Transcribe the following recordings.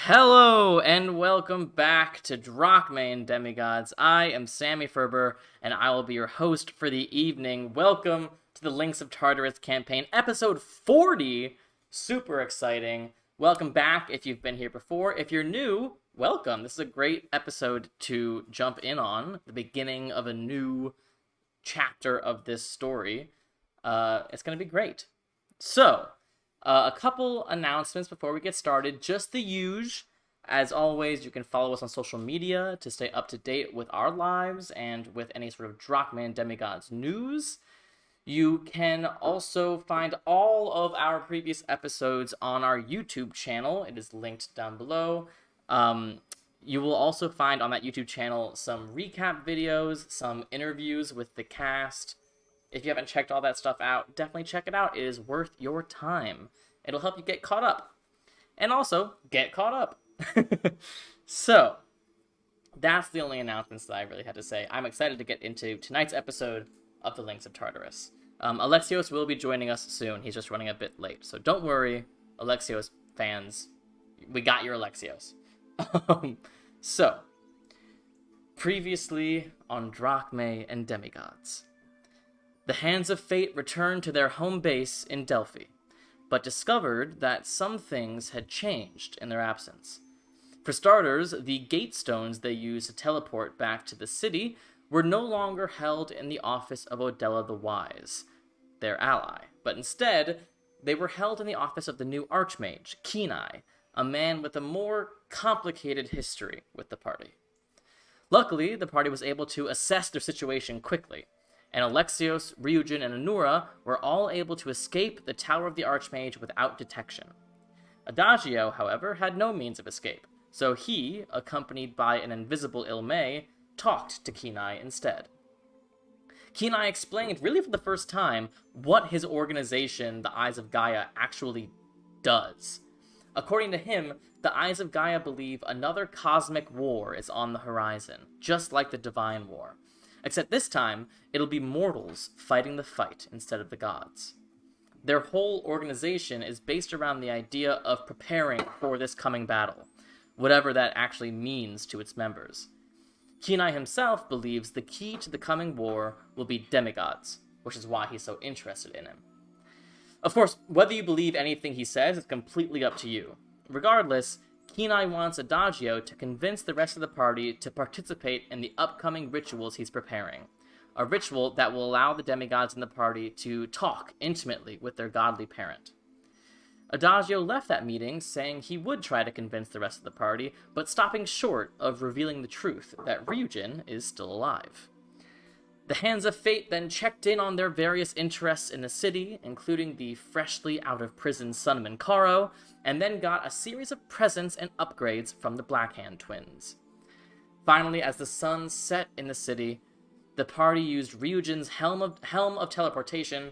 Hello and welcome back to Drachmae and Demigods. I am Sammy Ferber and I will be your host for the evening. Welcome to the Links of Tartarus campaign, episode 40. Super exciting. Welcome back if you've been here before. If you're new, welcome. This is a great episode to jump in on, the beginning of a new chapter of this story. It's going to be great. So, a couple announcements before we get started. Just the usual. As always, you can follow us on social media to stay up to date with our lives and with any sort of Drachmae and Demigods news. You can also find all of our previous episodes on our YouTube channel. It is linked down below. You will also find on that YouTube channel some recap videos, some interviews with the cast. If you haven't checked all that stuff out, definitely check it out. It is worth your time. It'll help you get caught up. And also, get caught up. So, that's the only announcements that I really had to say. I'm excited to get into tonight's episode of The Links of Tartarus. Alexios will be joining us soon. He's just running a bit late. So don't worry, Alexios fans. We got your Alexios. So, previously on Drachmae and Demigods. The Hands of Fate returned to their home base in Delphi, but discovered that some things had changed in their absence. For starters, the gate stones they used to teleport back to the city were no longer held in the office of Odella the Wise, their ally, but instead, they were held in the office of the new Archmage, Kenai, a man with a more complicated history with the party. Luckily, the party was able to assess their situation quickly, and Alexios, Ryujin, and Anura were all able to escape the Tower of the Archmage without detection. Adagio, however, had no means of escape, so he, accompanied by an invisible Ilme, talked to Kenai instead. Kenai explained, really for the first time, what his organization, the Eyes of Gaia, actually does. According to him, the Eyes of Gaia believe another cosmic war is on the horizon, just like the Divine War. Except this time, it'll be mortals fighting the fight instead of the gods. Their whole organization is based around the idea of preparing for this coming battle, whatever that actually means to its members. Kenai himself believes the key to the coming war will be demigods, which is why he's so interested in him. Of course, whether you believe anything he says is completely up to you. Regardless, Kenai wants Adagio to convince the rest of the party to participate in the upcoming rituals he's preparing. A ritual that will allow the demigods in the party to talk intimately with their godly parent. Adagio left that meeting saying he would try to convince the rest of the party, but stopping short of revealing the truth that Ryujin is still alive. The Hands of Fate then checked in on their various interests in the city, including the freshly out-of-prison son of Minkaro, and then got a series of presents and upgrades from the Blackhand twins. Finally, as the sun set in the city, the party used Ryujin's helm of teleportation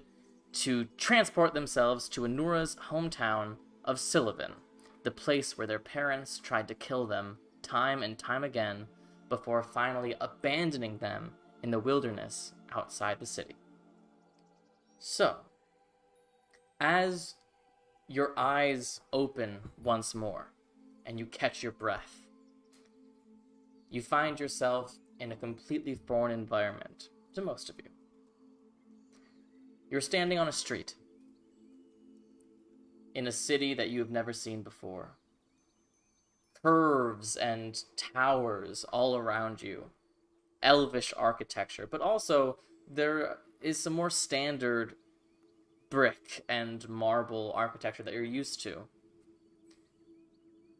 to transport themselves to Anura's hometown of Syllovyn, the place where their parents tried to kill them time and time again before finally abandoning them in the wilderness outside the city. So, as your eyes open once more and you catch your breath, you find yourself in a completely foreign environment to most of you. You're standing on a street in a city that you have never seen before. Curves and towers all around you. Elvish architecture, but also there is some more standard brick and marble architecture that you're used to.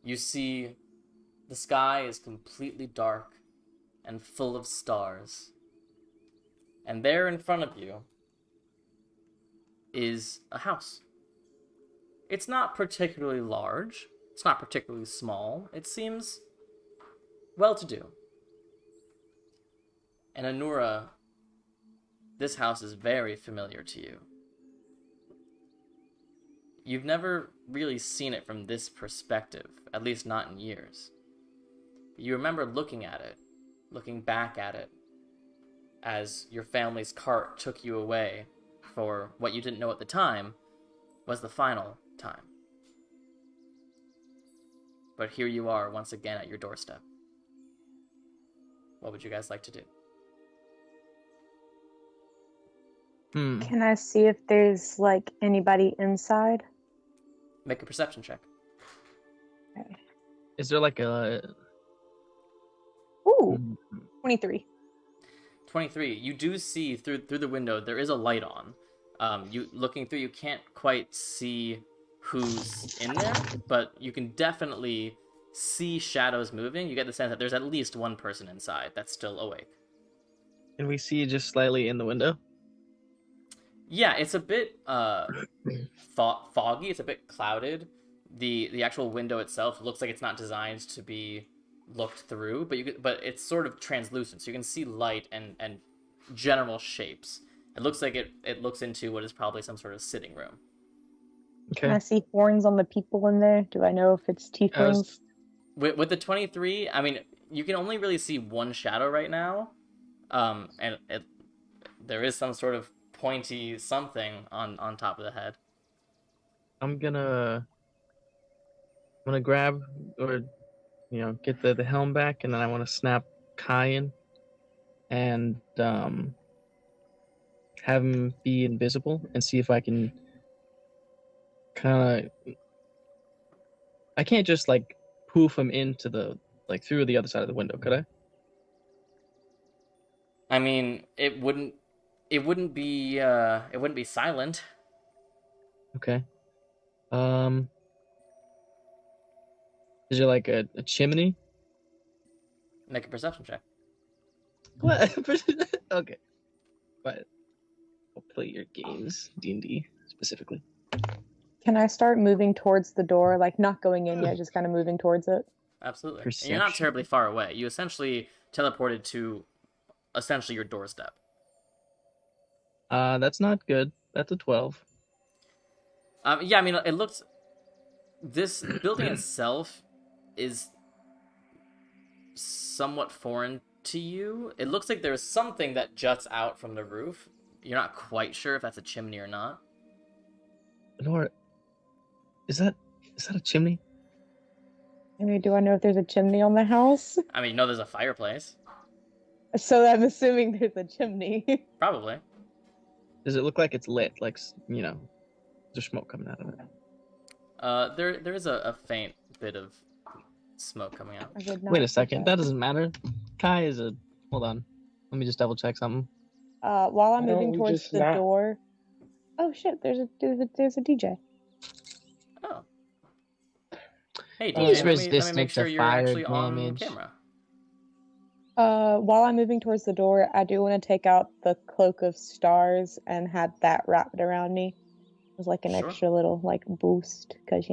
You see the sky is completely dark and full of stars. And there in front of you is a house. It's not particularly large. It's not particularly small. It seems well-to-do. And Anura, this house is very familiar to you. You've never really seen it from this perspective, at least not in years. You remember looking at it, looking back at it, as your family's cart took you away for what you didn't know at the time was the final time. But here you are once again at your doorstep. What would you guys like to do? Can I see if there's like anybody inside? Make a perception check. Okay. Is there like a... Ooh, 23. 23. You do see through the window there is a light on. You looking through, you can't quite see who's in there, but you can definitely see shadows moving. You get the sense that there's at least one person inside that's still awake. Can we see just slightly in the window? Yeah, it's a bit foggy. It's a bit clouded. The actual window itself looks like it's not designed to be looked through, but it's sort of translucent, so you can see light and general shapes. It looks like it looks into what is probably some sort of sitting room. Can I see horns on the people in there? Do I know if it's tieflings? With the 23, I mean, you can only really see one shadow right now, and there is some sort of pointy something on top of the head. I'm gonna grab or get the helm back, and then I want to snap Kai in and have him be invisible and see if I can kind of... I can't just like poof him into the through the other side of the window, could I? I mean, it wouldn't be silent. Okay. Is there like a chimney? Make a perception check. What? Okay. But I'll play your games, D&D specifically. Can I start moving towards the door, like not going in yet, just kind of moving towards it? Absolutely. And you're not terribly far away. You essentially teleported to essentially your doorstep. That's not good. That's a 12. Yeah, I mean, it looks... This building itself is somewhat foreign to you. It looks like there's something that juts out from the roof. You're not quite sure if that's a chimney or not. Nora, is that a chimney? I mean, do I know if there's a chimney on the house? I mean, you know there's a fireplace. So I'm assuming there's a chimney. Probably. Does it look like it's lit? Like, there's smoke coming out of it? There is a faint bit of smoke coming out. Wait a second. That doesn't matter. Kai is a... Hold on. Let me just double check something. While I'm moving towards the door... Oh shit, there's a DJ. Oh. Hey DJ, let me make sure you're actually on camera. While I'm moving towards the door, I do want to take out the cloak of stars and have that wrapped around me. It's like an extra little boost, because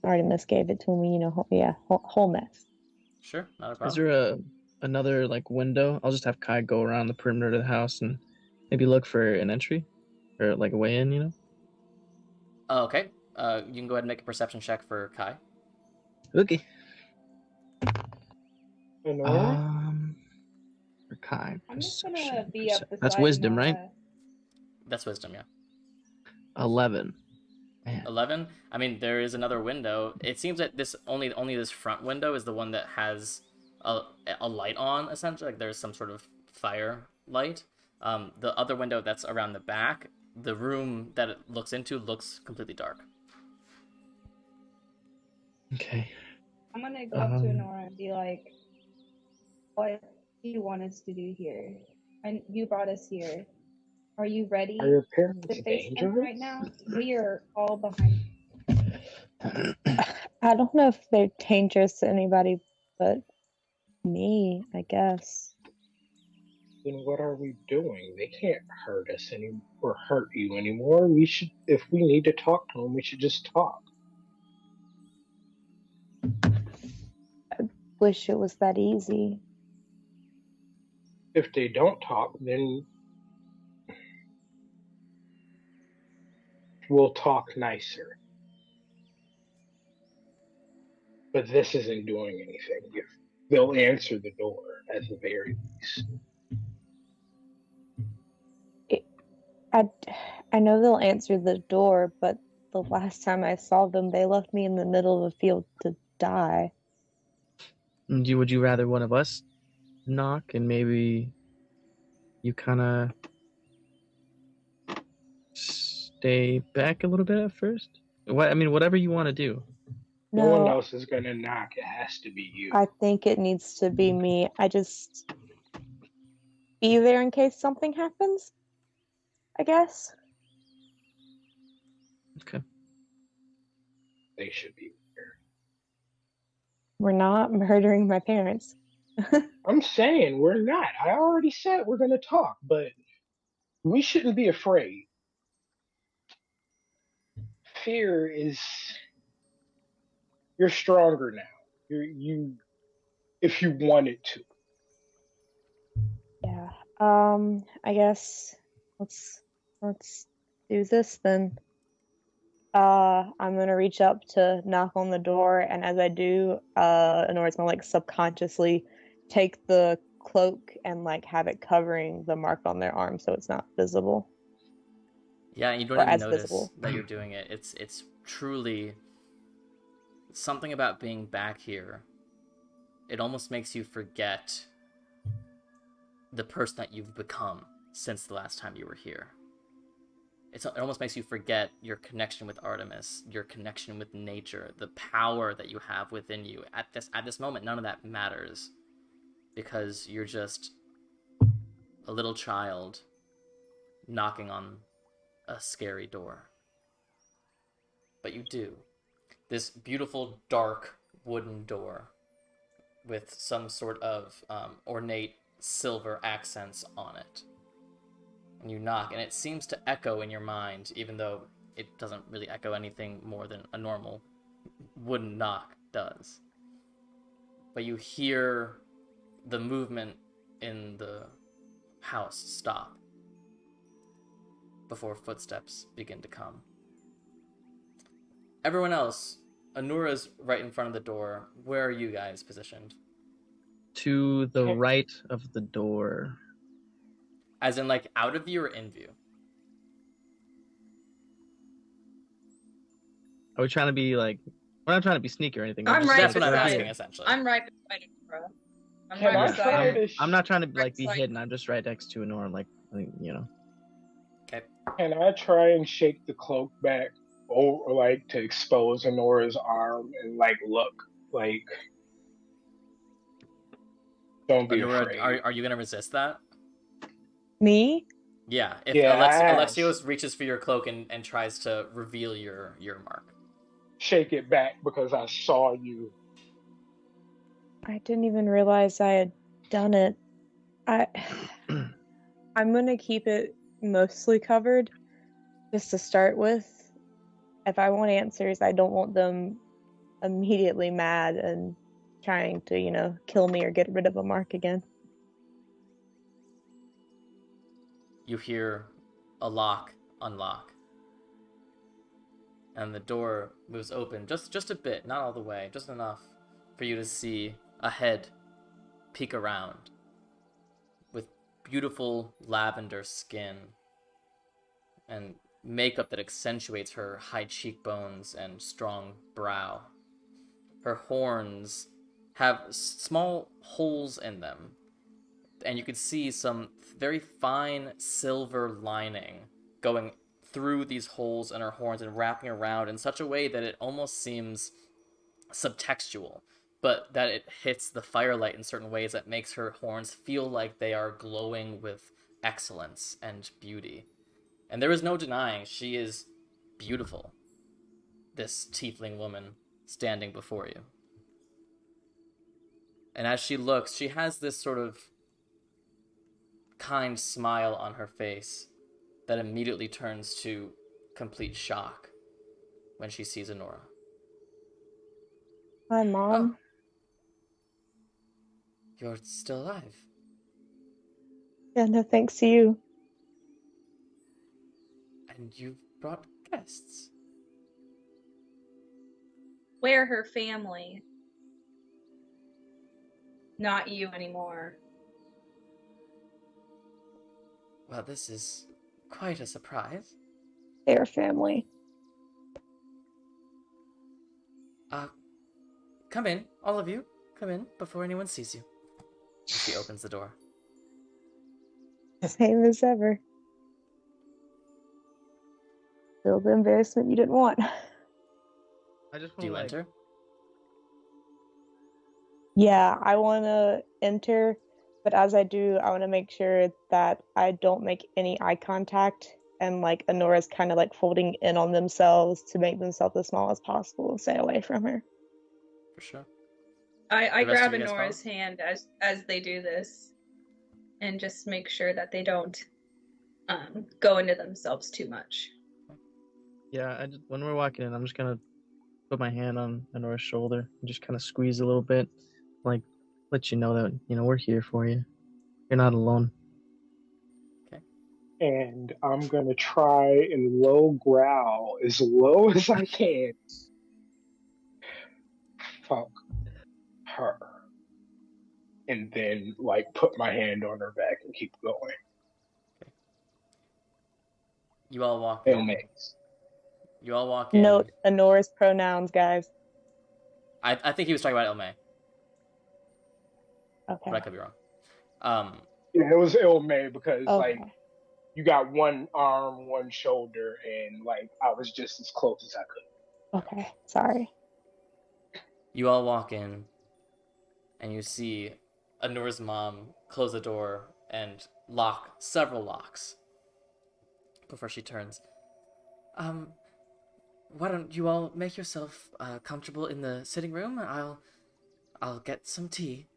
Artemis gave it to me. Whole mess. Sure, not a problem. Is there another window? I'll just have Kai go around the perimeter of the house and maybe look for an entry or a way in. Okay. You can go ahead and make a perception check for Kai. Okay. Anura? For Kai. I'm just gonna be up beside That's wisdom, Anura. right? That's wisdom, yeah. 11. Man. 11. I mean, there is another window. It seems that this only this front window is the one that has a light on. Essentially, there's some sort of fire light. The other window that's around the back, the room that it looks into looks completely dark. Okay. I'm gonna go up to Anura and be like, "What do you want us to do here? And you brought us here. Are you ready Are your parents to face dangerous? them right now? We are all behind you." I don't know if they're dangerous to anybody but me, I guess. Then what are we doing? They can't hurt us or hurt you anymore. We should, if we need to talk to them, we should just talk. I wish it was that easy. If they don't talk, then we'll talk nicer. But this isn't doing anything. If they'll answer the door at the very least. I know they'll answer the door, but the last time I saw them, they left me in the middle of a field to die. Would you rather one of us knock and maybe you kind of stay back a little bit at first? Whatever you want to do. No one No, else is gonna knock. It has to be you. I think it needs to be me. I just be there in case something happens, I guess. Okay. They should be here. We're not murdering my parents. I'm saying we're not. I already said we're gonna talk, but we shouldn't be afraid. Fear is you're stronger now. You if you wanted to. Yeah. I guess let's do this then. I'm gonna reach up to knock on the door, and as I do, Anora's gonna like subconsciously take the cloak and like have it covering the mark on their arm so it's not visible. Yeah, and you don't Or even as notice visible. that you're doing it. It's truly something about being back here. It almost makes you forget the person that you've become since the last time you were here. It almost makes you forget your connection with Artemis, your connection with nature, the power that you have within you. At this moment, none of that matters because you're just a little child knocking on a scary door. But you do. This beautiful, dark, wooden door with some sort of ornate silver accents on it. And you knock, and it seems to echo in your mind, even though it doesn't really echo anything more than a normal wooden knock does. But you hear the movement in the house stop before footsteps begin to come. Everyone else, Anura's right in front of the door. Where are you guys positioned? To the right of the door. As in, like, out of view or in view? Are we trying to be like... We're not trying to be sneaky or anything. I'm right That's what I'm beside asking, it. essentially. I'm right beside Anura. I'm Can right I beside try her. to I'm not trying to Right be beside hidden. I'm just right next to Anora. Like, you know. Okay. Can I try and shake the cloak back, or like to expose Honora's arm and like look like? Don't be Anura, afraid. are you gonna resist that? Me? Yeah. If Yeah, I asked. Alexios reaches for your cloak and tries to reveal your mark. Shake it back because I saw you. I didn't even realize I had done it. I'm gonna keep it mostly covered, just to start with. If I want answers, I don't want them immediately mad and trying to, kill me or get rid of a mark again. You hear a lock unlock. And the door moves open just a bit, not all the way, just enough for you to see a head peek around with beautiful lavender skin and makeup that accentuates her high cheekbones and strong brow. Her horns have small holes in them, and you could see some very fine silver lining going through these holes in her horns and wrapping around in such a way that it almost seems subtextual, but that it hits the firelight in certain ways that makes her horns feel like they are glowing with excellence and beauty. And there is no denying she is beautiful, this tiefling woman standing before you. And as she looks, she has this sort of kind smile on her face that immediately turns to complete shock when she sees Anura. Hi, Mom. Oh. You're still alive. Yeah, no thanks to you. And you've brought guests. We're her family. Not you anymore. Well, this is quite a surprise. They're family. Come in, all of you. Come in before anyone sees you. She opens the door. Same as ever. Still the embarrassment you didn't want. I just Do you want enter? Yeah, I want to enter, but as I do, I want to make sure that I don't make any eye contact, and like Anura's kind of like folding in on themselves to make themselves as small as possible and stay away from her. For sure. I The rest grab of you guys Anora's hand as they do this, and just make sure that they don't go into themselves too much. Yeah, when we're walking in, I'm just gonna put my hand on Anora's shoulder and just kind of squeeze a little bit, like let you know that we're here for you. You're not alone. Okay. And I'm gonna try and low growl as low as I can. Fuck her. And then like put my hand on her back and keep going. Okay. You all walk in. Illmates. You all walk in. Note Anora's pronouns, guys. I think he was talking about Ilme, Okay. but I could be wrong. Yeah, it was Ilmay because Okay. like you got one arm, one shoulder, and like I was just as close as I could. Okay. Sorry. You all walk in, and you see Anura's mom close the door and lock several locks before she turns. Why don't you all make yourself comfortable in the sitting room? I'll get some tea.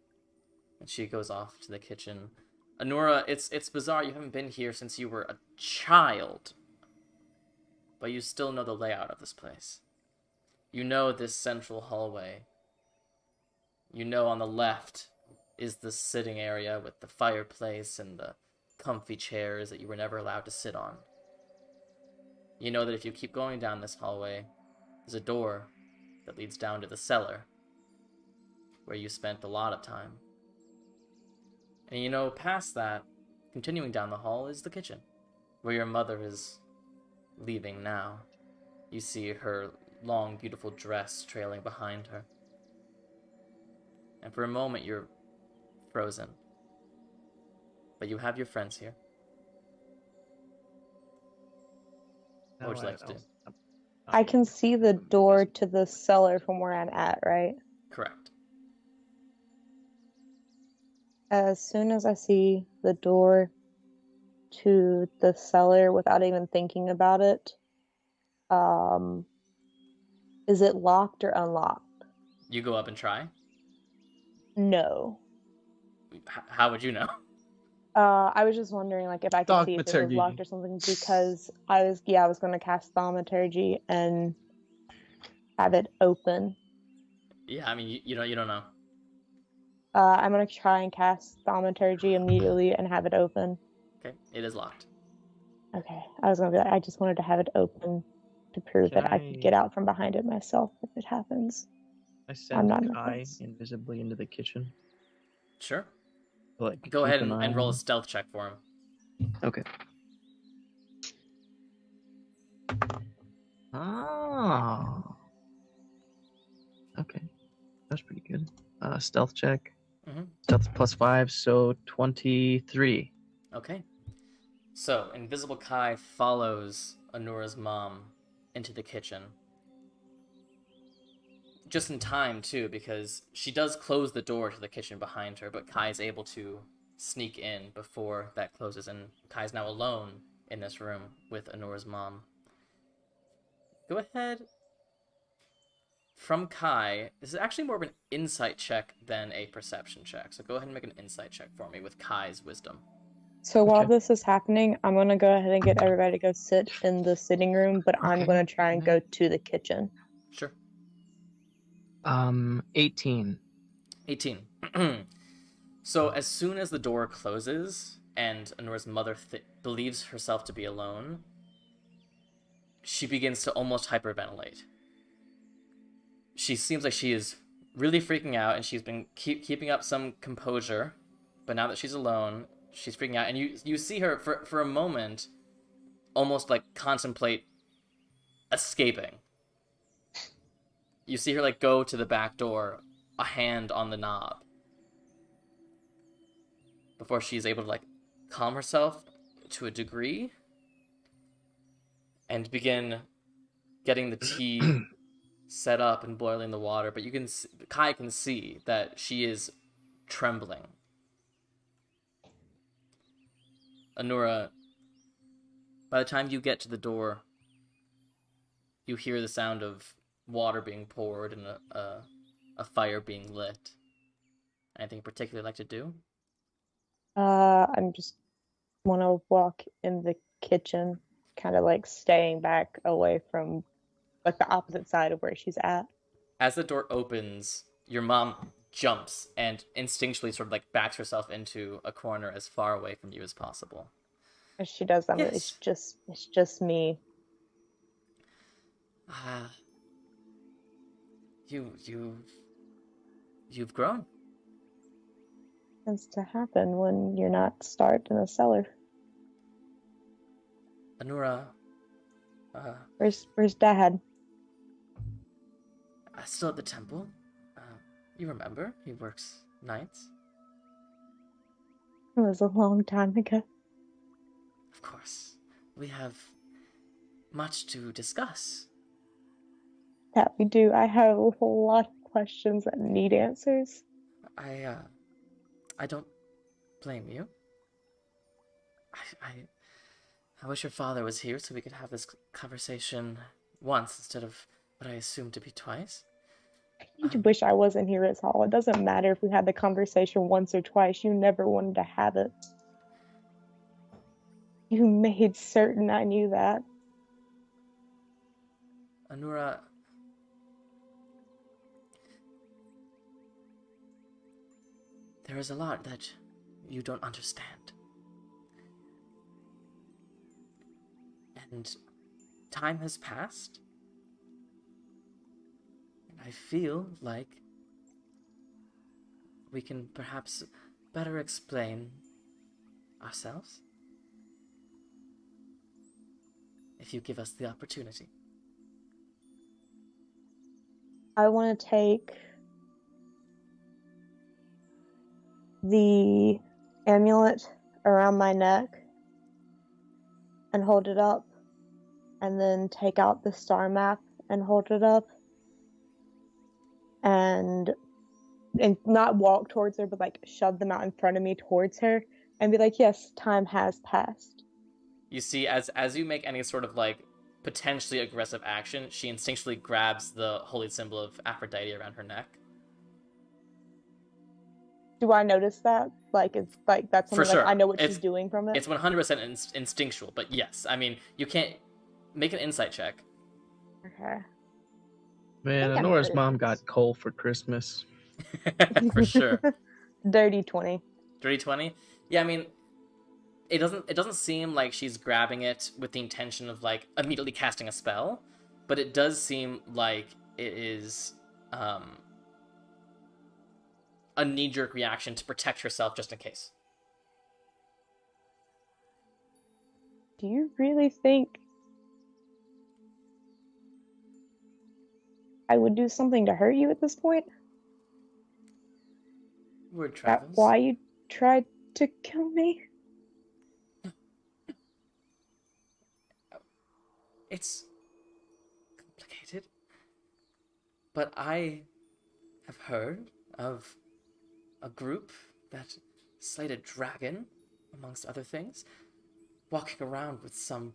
And she goes off to the kitchen. Anura, it's bizarre. You haven't been here since you were a child, but you still know the layout of this place. You know this central hallway. You know on the left is the sitting area with the fireplace and the comfy chairs that you were never allowed to sit on. You know that if you keep going down this hallway, there's a door that leads down to the cellar, where you spent a lot of time. And you know, past that, continuing down the hall is the kitchen, where your mother is leaving now. You see her long, beautiful dress trailing behind her. And for a moment, you're frozen. But you have your friends here. What would you like to do? I can see the door to the cellar from where I'm at, right? Correct. As soon as I see the door to the cellar without even thinking about it, is it locked or unlocked? You go up and try? No. How would you know? I was just wondering, like, if I could see if it was Thaumaturgy. locked or something, because I was going to cast Thaumaturgy and have it open. Yeah, I mean, you don't know. I'm going to try and cast Thaumaturgy immediately and have it open. Okay, it is locked. Okay, I was going to be like, I just wanted to have it open to prove that I could get out from behind it myself if it happens. I send Kai invisibly into the kitchen. Sure. Like, go ahead and roll a stealth check for him. Okay. Oh. Okay. That's pretty good. Stealth check. Mm-hmm. Stealth +5, so 23. Okay. So, Invisible Kai follows Anura's mom into the kitchen. Just in time, too, because she does close the door to the kitchen behind her, but Kai is able to sneak in before that closes, and Kai's now alone in this room with Anura's mom. Go ahead. From Kai, this is actually more of an insight check than a perception check, so go ahead and make an insight check for me with Kai's wisdom. So while this is happening, I'm going to go ahead and get everybody to go sit in the sitting room, but I'm going to try and go to the kitchen. Sure. 18. 18. So as soon as the door closes and Anura's mother believes herself to be alone, she begins to almost hyperventilate. She seems like she is really freaking out, and she's been keeping up some composure, but now that she's alone, she's freaking out, and you see her for a moment almost like contemplate escaping. you see her like go to the back door, a hand on the knob, before she's able to like calm herself to a degree and begin getting the tea set up and boiling the water. But Kai can see that she is trembling. Anura, by the time you get to the door, you hear the sound of water being poured and a fire being lit. Anything you particularly like to do? I'm just want to walk in the kitchen, kind of like staying back away from like the opposite side of where she's at. As the door opens, your mom jumps and instinctually sort of like backs herself into a corner as far away from you as possible. As she does that, Yes. it's just me. You've grown. Tends to happen when you're not starved in a cellar. Anura, Where's Dad? still at the temple. You remember, he works nights. It was a long time ago. Of course, we have much to discuss. That we do. I have a whole lot of questions that need answers. I don't blame you. I wish your father was here so we could have this conversation once instead of what I assumed to be twice. I wish I wasn't here at all. It doesn't matter if we had the conversation once or twice. You never wanted to have it. You made certain I knew that. Anura, there is a lot that you don't understand. And time has passed. And I feel like we can perhaps better explain ourselves if you give us the opportunity. I want to take the amulet around my neck and hold it up, and then take out the star map and hold it up, and not walk towards her, but like shove them out in front of me towards her and be like, yes, time has passed. You see, as you make any sort of like potentially aggressive action, she instinctually grabs the holy symbol of Aphrodite around her neck. Do I notice that? Like, it's like that's something For sure. Like, I know what she's doing from it. It's 100% instinctual, but yes, I mean, you can't make an insight check. Okay. Man, Anora's mom got coal for Christmas. For sure. Dirty 20. Dirty 20? Yeah, I mean, it doesn't seem like she's grabbing it with the intention of like immediately casting a spell, but it does seem like it is a knee-jerk reaction to protect herself just in case. Do you really think I would do something to hurt you at this point? Word travels. That's why you tried to kill me? It's complicated, but I have heard of a group that slayed a dragon, amongst other things, walking around with some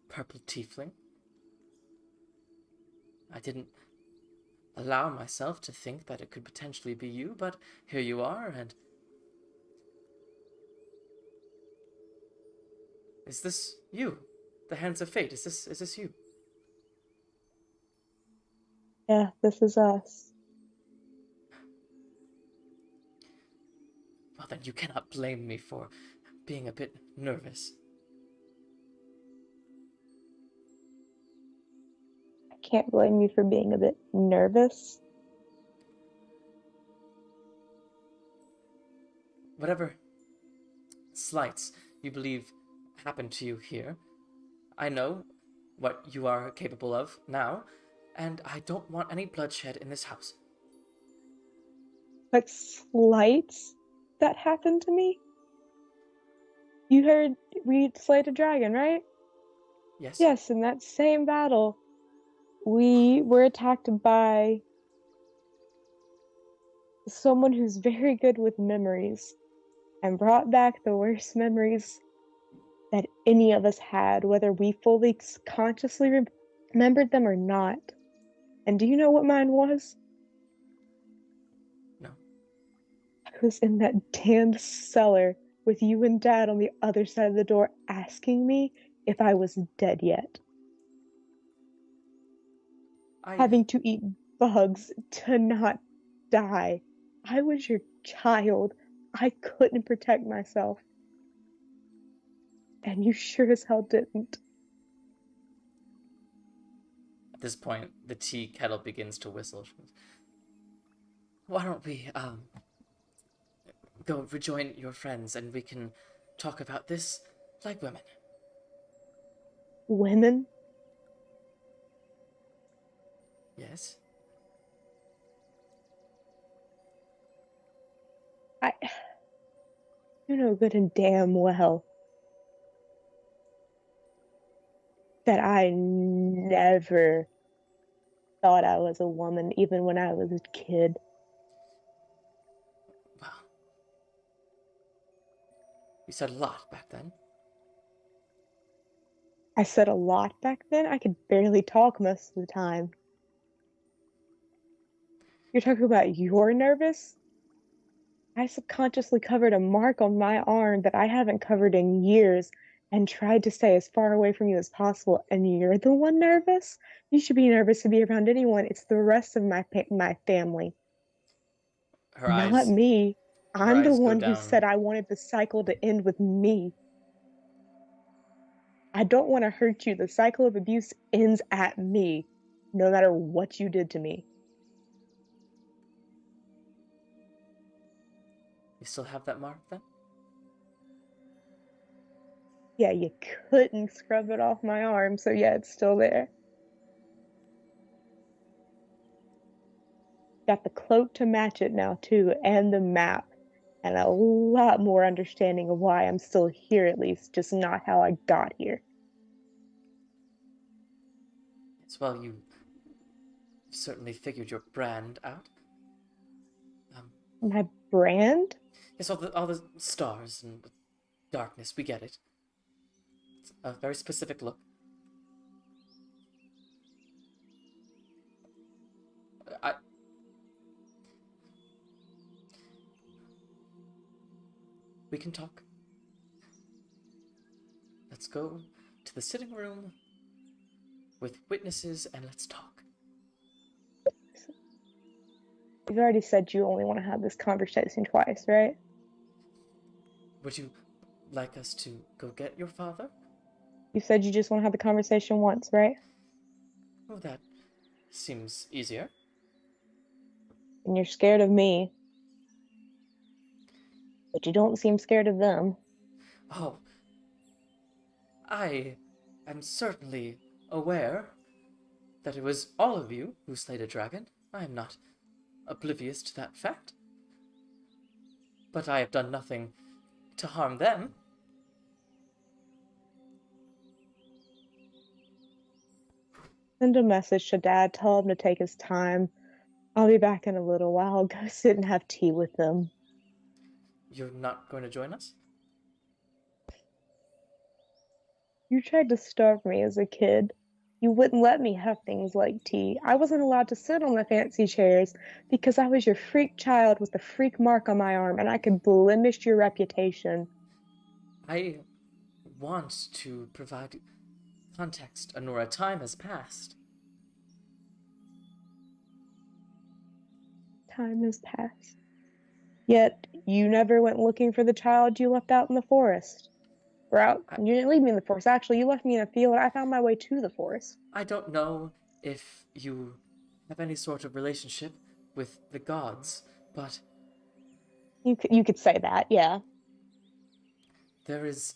purple tiefling. I didn't allow myself to think that it could potentially be you, but here you are, and... Is this you? The Hands of Fate, is this you? Yeah, this is us. Well, then you cannot blame me for being a bit nervous. I can't blame you for being a bit nervous. Whatever slights you believe happened to you here, I know what you are capable of now, and I don't want any bloodshed in this house. But slights that happened to me? You heard we slayed a dragon, right? Yes? Yes, in that same battle, we were attacked by someone who's very good with memories and brought back the worst memories that any of us had, whether we fully consciously remembered them or not. And do you know what mine was? No. I was in that damned cellar with you and Dad on the other side of the door asking me if I was dead yet. Having to eat bugs to not die. I was your child. I couldn't protect myself. And you sure as hell didn't. At this point, the tea kettle begins to whistle. She goes, why don't we, go rejoin your friends and we can talk about this like women? Women? Yes? You know good and damn well that I never thought I was a woman, even when I was a kid. Well, you said a lot back then. I said a lot back then. I could barely talk most of the time. You're talking about you're nervous? I subconsciously covered a mark on my arm that I haven't covered in years and tried to stay as far away from you as possible, and you're the one nervous? You should be nervous to be around anyone. It's the rest of my family. Not me. I'm the one who said I wanted the cycle to end with me. I don't want to hurt you. The cycle of abuse ends at me, no matter what you did to me. You still have that mark then? Yeah, you couldn't scrub it off my arm, so yeah, it's still there. Got the cloak to match it now, too, and the map, and a lot more understanding of why I'm still here, at least, just not how I got here. Yes, well, you certainly figured your brand out. My brand? Yes, all the stars and the darkness, we get it. It's a very specific look. We can talk. Let's go to the sitting room with witnesses and let's talk. You've already said you only want to have this conversation twice, right? Would you like us to go get your father? You said you just want to have the conversation once, right? Oh, that seems easier. And you're scared of me. But you don't seem scared of them. Oh, I am certainly aware that it was all of you who slayed a dragon. I am not oblivious to that fact. But I have done nothing to harm them. Send a message to Dad. Tell him to take his time. I'll be back in a little while. Go sit and have tea with them. You're not going to join us? You tried to starve me as a kid. You wouldn't let me have things like tea. I wasn't allowed to sit on the fancy chairs because I was your freak child with the freak mark on my arm, and I could blemish your reputation. I want to provide context, Anura. Time has passed. Time has passed. Yet, you never went looking for the child you left out in the forest. You didn't leave me in the forest. Actually, you left me in a field. I found my way to the forest. I don't know if you have any sort of relationship with the gods, but... You could say that, yeah. There is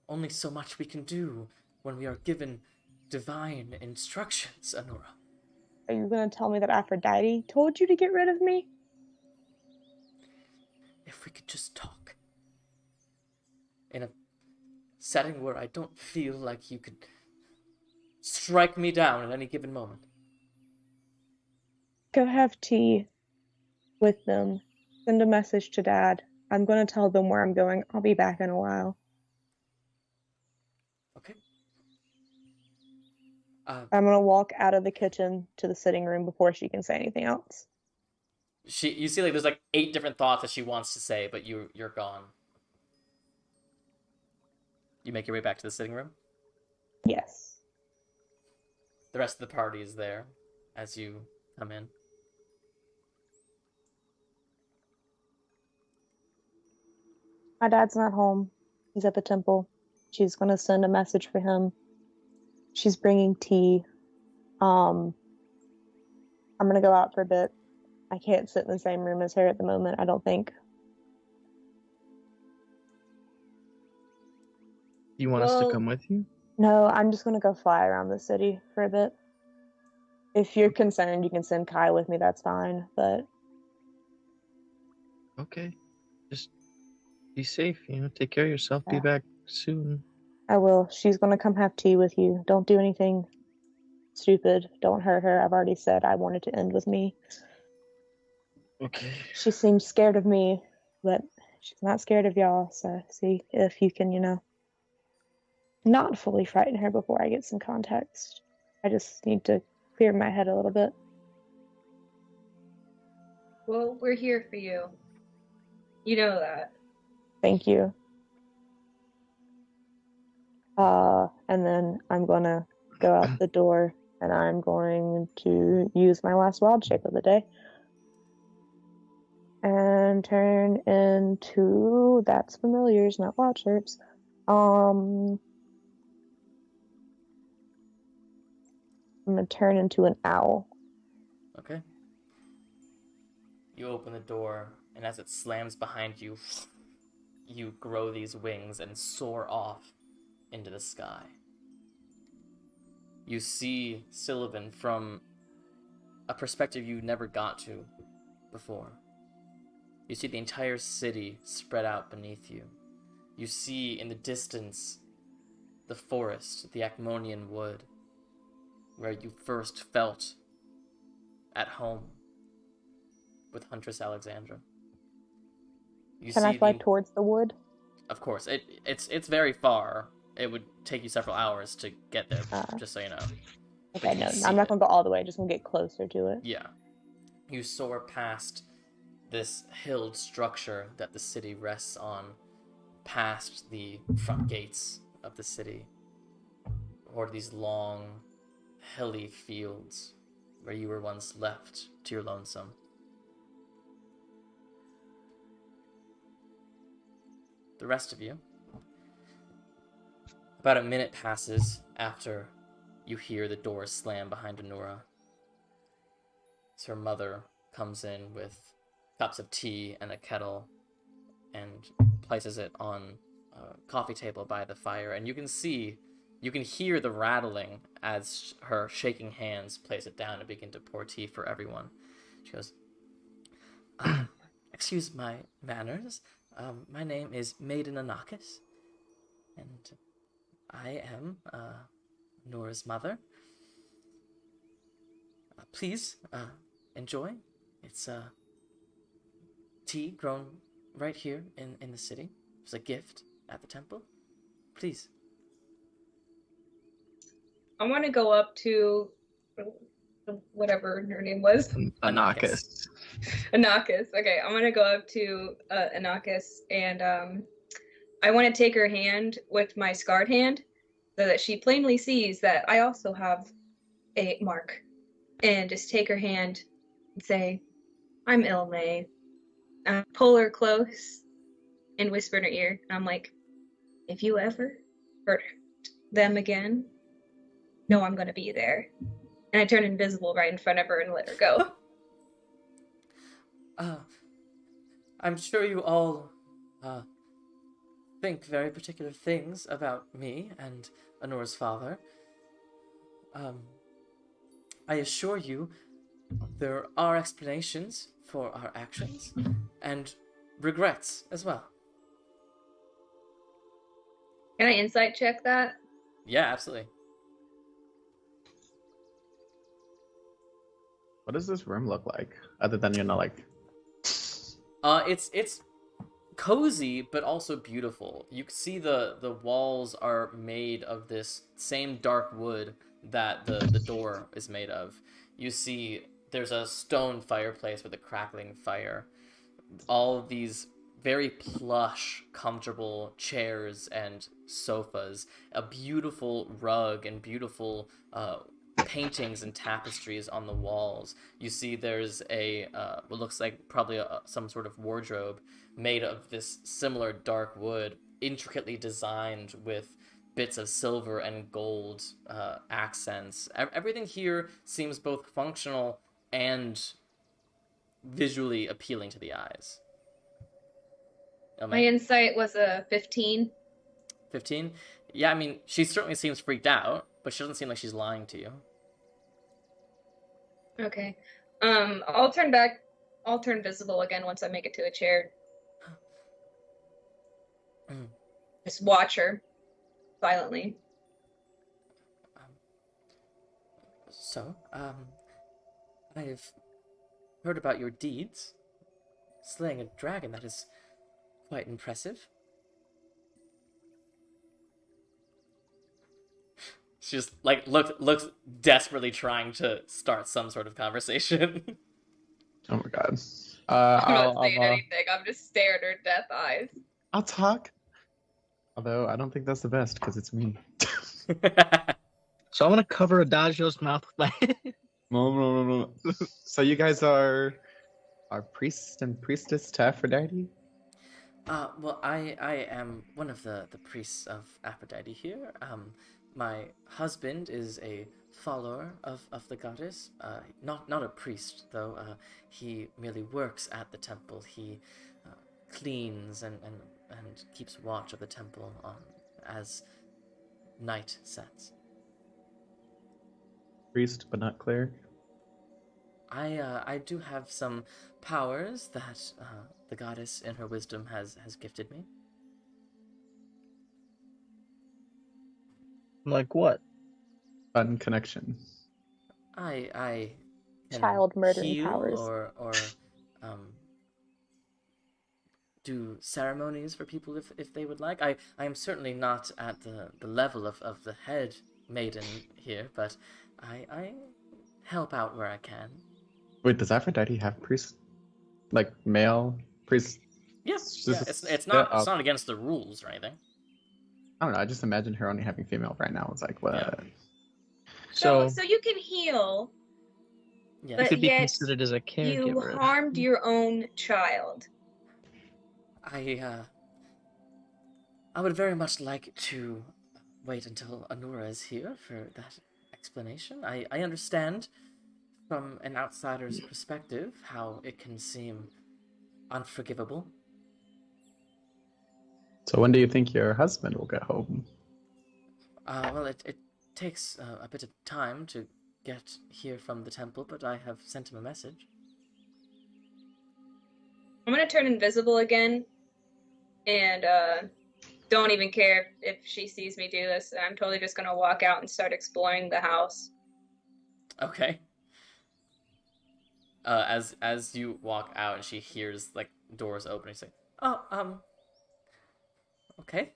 only so much we can do when we are given divine instructions, Anura. Are you going to tell me that Aphrodite told you to get rid of me? If we could just talk. In a setting where I don't feel like you could strike me down at any given moment. Go have tea with them. Send a message to Dad. I'm going to tell them where I'm going. I'll be back in a while. Okay. I'm going to walk out of the kitchen to the sitting room before she can say anything else. You see, like, there's like 8 different thoughts that she wants to say, but you're gone. You make your way back to the sitting room? Yes. The rest of the party is there as you come in. My dad's not home. He's at the temple. She's going to send a message for him. She's bringing tea. I'm going to go out for a bit. I can't sit in the same room as her at the moment, I don't think. You want us to come with you? No, I'm just going to go fly around the city for a bit. If you're concerned, you can send Kai with me, that's fine, but... Okay. Just be safe, take care of yourself. Yeah. Be back soon. I will. She's going to come have tea with you. Don't do anything stupid. Don't hurt her. I've already said I wanted to end with me. Okay. She seems scared of me, but she's not scared of y'all, so see if you can, not fully frighten her before I get some context. I just need to clear my head a little bit. Well, we're here for you. You know that. Thank you. And then I'm going to go out the door, and I'm going to use my last wild shape of the day. And turn into... That's familiars, not wild shapes. I'm going to turn into an owl. Okay. You open the door, and as it slams behind you, you grow these wings and soar off into the sky. You see Syllovyn from a perspective you never got to before. You see the entire city spread out beneath you. You see in the distance the forest, the Acmonian wood, where you first felt at home with Huntress Alexandra. Can I fly towards the wood? Of course. It's very far. It would take you several hours to get there, just so you know. Okay, no, I'm not going to go all the way. Just going to get closer to it. Yeah. You soar past this hilled structure that the city rests on, past the front gates of the city, or these long, hilly fields where you were once left to your lonesome. The rest of you, about a minute passes after you hear the door slam behind Anura. As her mother comes in with cups of tea and a kettle and places it on a coffee table by the fire, and you can hear the rattling as her shaking hands place it down and begin to pour tea for everyone. She goes, excuse my manners, my name is Maiden Anakis, and I am Nora's mother. Please enjoy. It's tea grown right here in the city. It's a gift at the temple. Please. I want to go up to whatever her name was. Anakis. Anakis. Okay, I'm going to go up to Anakis, and I want to take her hand with my scarred hand so that she plainly sees that I also have a mark. And just take her hand and say, I'm Ilme. Pull her close and whisper in her ear. And I'm like, if you ever hurt them again, know I'm going to be there. And I turn invisible right in front of her and let her go. I'm sure you all think very particular things about me and Anura's father. I assure you there are explanations for our actions, and regrets as well. Can I insight check that? Yeah, absolutely. What does this room look like? Other than, like... It's cozy, but also beautiful. You can see the walls are made of this same dark wood that the door is made of. You see there's a stone fireplace with a crackling fire. All of these very plush, comfortable chairs and sofas, a beautiful rug and beautiful paintings and tapestries on the walls. You see there's a what looks like probably some sort of wardrobe made of this similar dark wood, intricately designed with bits of silver and gold accents. Everything here seems both functional and visually appealing to the eyes. My insight was a 15. 15? Yeah, I mean, she certainly seems freaked out, but she doesn't seem like she's lying to you. Okay. I'll turn visible again once I make it to a chair. Just watch her silently. So, I've heard about your deeds. Slaying a dragon, that is quite impressive. She just, like, looks desperately trying to start some sort of conversation. Oh my god. I'm not saying anything. I'm just staring at her death eyes. I'll talk. Although, I don't think that's the best, because it's me. So I'm gonna cover Adagio's mouth with my... No. So you guys are priest and priestess to Aphrodite? Well, I am one of the priests of Aphrodite here. My husband is a follower of the goddess. Not a priest, though. He merely works at the temple. He cleans and keeps watch of the temple as night sets. Priest, but not cleric? I do have some powers that the goddess in her wisdom has gifted me. Like what? Fun connection. I can Child murdering heal powers. or do ceremonies for people if they would like. I am certainly not at the level of the head maiden here, but I help out where I can. Wait, does Aphrodite have priests? Like, male priests? Yeah, it's not against the rules or anything. I don't know, I just imagine her only having female right now. It's like, what? Yeah. So you can heal, Yes. but You could be yet considered as a caregiver. you harmed your own child. I would very much like to wait until Anura is here for that explanation. I understand from an outsider's perspective how it can seem unforgivable. So when do you think your husband will get home? Well, it takes a bit of time to get here from the temple, but I have sent him a message. I'm gonna turn invisible again, and don't even care if she sees me do this. I'm totally just gonna walk out and start exploring the house. Okay. As you walk out and she hears like doors opening, she's like, "Oh, okay.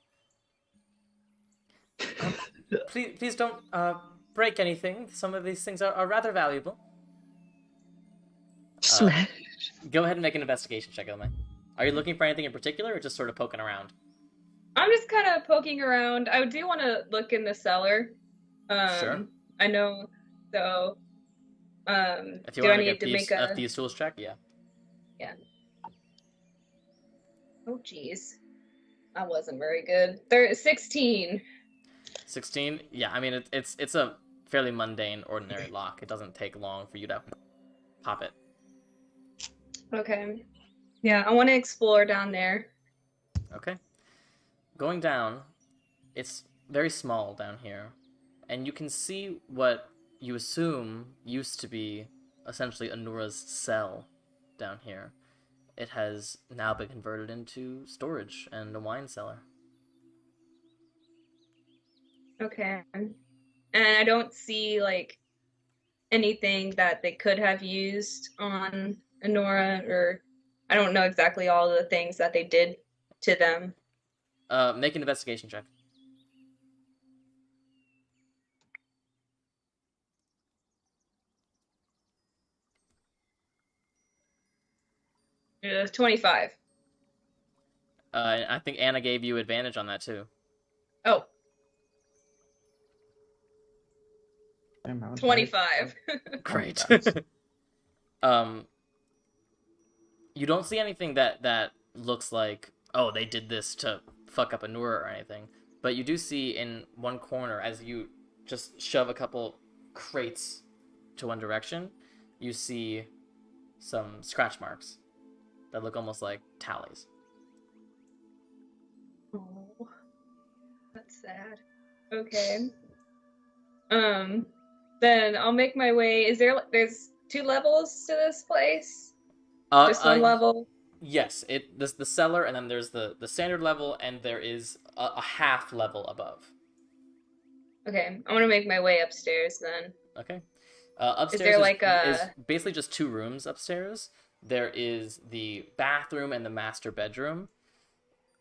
Please don't break anything. Some of these things are rather valuable." Smash. Go ahead and make an investigation check, Elma. Are you looking for anything in particular, or just sort of poking around? I'm just kind of poking around. I do want to look in the cellar. Sure. I know. So, If you do want I to need to make make a thieves tools check, yeah. Yeah. Oh, jeez. I wasn't very good. 16. 16. Yeah, I mean it's a fairly mundane, ordinary lock. It doesn't take long for you to pop it. Okay. Yeah, I want to explore down there. Okay. Going down, it's very small down here, and you can see what you assume used to be essentially Anura's cell down here. It has now been converted into storage and a wine cellar. Okay. And I don't see, like, anything that they could have used on Anura, or I don't know exactly all the things that they did to them. Make an investigation check. 25. I think Anna gave you advantage on that too. Oh, I'm out. 25. Great. Oh, You don't see anything that looks like, oh, they did this to fuck up Anura or anything. But you do see in one corner, as you just shove a couple crates to one direction, you see some scratch marks that look almost like tallies. Oh, that's sad. Okay. Then I'll make my way. There's 2 levels to this place? Just one level? Yes, the cellar, and then there's the standard level, and there is a half level above. Okay, I want to make my way upstairs then. Okay. Upstairs is there like is basically just 2 rooms upstairs. There is the bathroom and the master bedroom.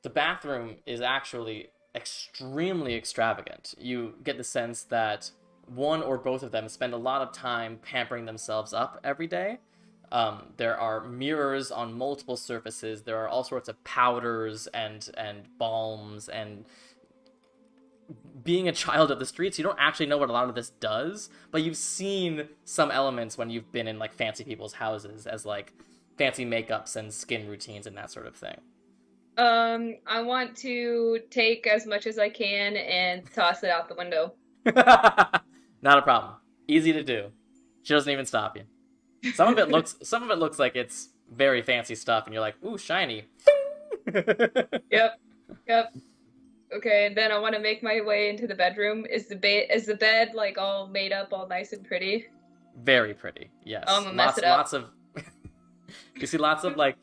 The bathroom is actually extremely extravagant. You get the sense that one or both of them spend a lot of time pampering themselves up every day. There are mirrors on multiple surfaces. There are all sorts of powders and balms, and being a child of the streets, you don't actually know what a lot of this does, but you've seen some elements when you've been in like fancy people's houses, as like fancy makeups and skin routines and that sort of thing. I want to take as much as I can and toss it out the window. Not a problem. Easy to do. She doesn't even stop you. Some of it looks like it's very fancy stuff, and you're like, ooh, shiny. Yep. Okay, and then I want to make my way into the bedroom. Is the bed like all made up, all nice and pretty? Very pretty. Yes. I'm gonna mess it up. Lots of. You see lots of like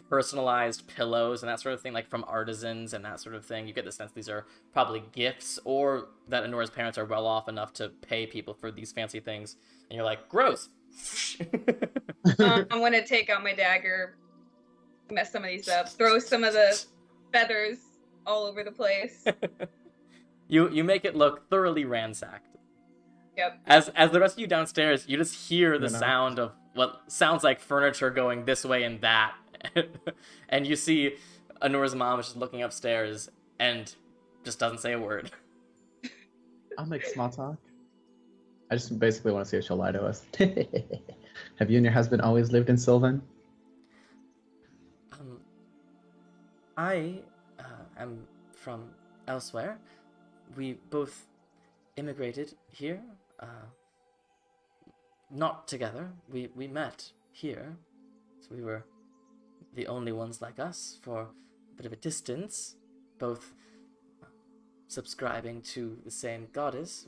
personalized pillows and that sort of thing, like from artisans and that sort of thing. You get the sense these are probably gifts, or that Anura's parents are well off enough to pay people for these fancy things. And you're like, gross. I'm gonna take out my dagger, mess some of these up, throw some of the feathers all over the place. You make it look thoroughly ransacked. Yep. As the rest of you downstairs, you just hear the sound of what sounds like furniture going this way and that. And you see Anura's mom is just looking upstairs and just doesn't say a word. I'll make small talk. I just basically want to see if she'll lie to us. Have you and your husband always lived in Syllovyn? I am from elsewhere. We both immigrated here. Not together. We met here. So we were the only ones like us for a bit of a distance, both subscribing to the same goddess.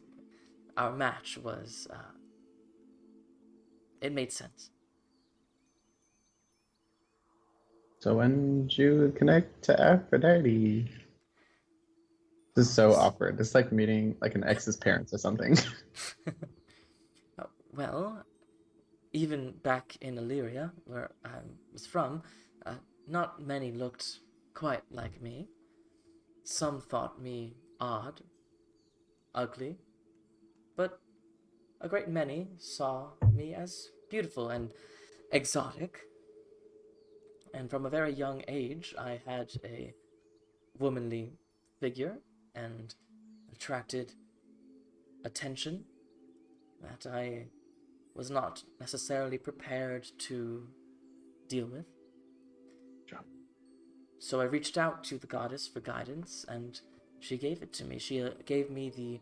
Our match was, it made sense. So when did you connect to Aphrodite? This is so awkward. It's like meeting like an ex's parents or something. Well, even back in Illyria, where I was from, not many looked quite like me. Some thought me odd, ugly, but a great many saw me as beautiful and exotic. And from a very young age, I had a womanly figure and attracted attention that I was not necessarily prepared to deal with. So I reached out to the goddess for guidance, and she gave it to me. She gave me the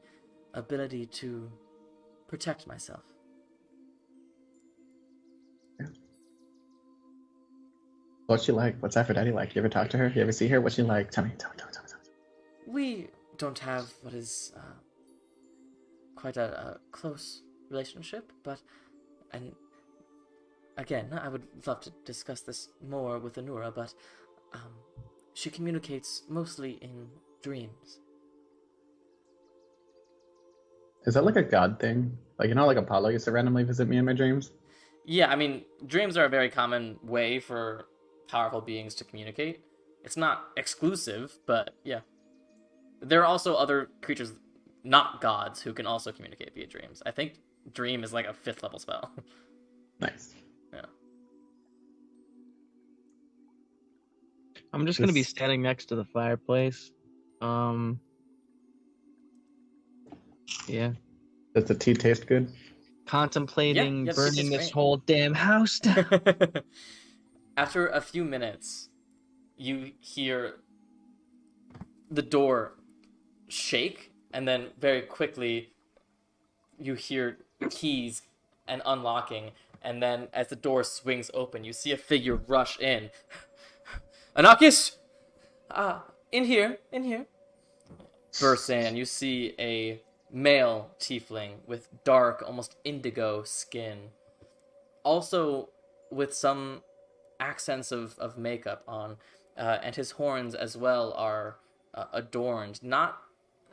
ability to protect myself. Yeah. What's she like? What's Aphrodite like? You ever talk to her? You ever see her? What's she like? Tell me. We don't have what is quite a close relationship, but and again, I would love to discuss this more with Anura, but she communicates mostly in dreams. Is that like a god thing? Like, like Apollo used to randomly visit me in my dreams? Yeah, I mean, dreams are a very common way for powerful beings to communicate. It's not exclusive, but yeah. There are also other creatures, not gods, who can also communicate via dreams. I think dream is like a 5th level spell. Nice. Yeah. I'm just gonna be standing next to the fireplace. Yeah. Does the tea taste good? Contemplating Yeah, burning this great. whole damn house down. After a few minutes, you hear the door shake, and then very quickly you hear keys and unlocking, and then as the door swings open, you see a figure rush in. Anakis! In here. Bursts in, and you see a male tiefling with dark, almost indigo skin. Also with some accents of makeup on, and his horns as well are adorned, not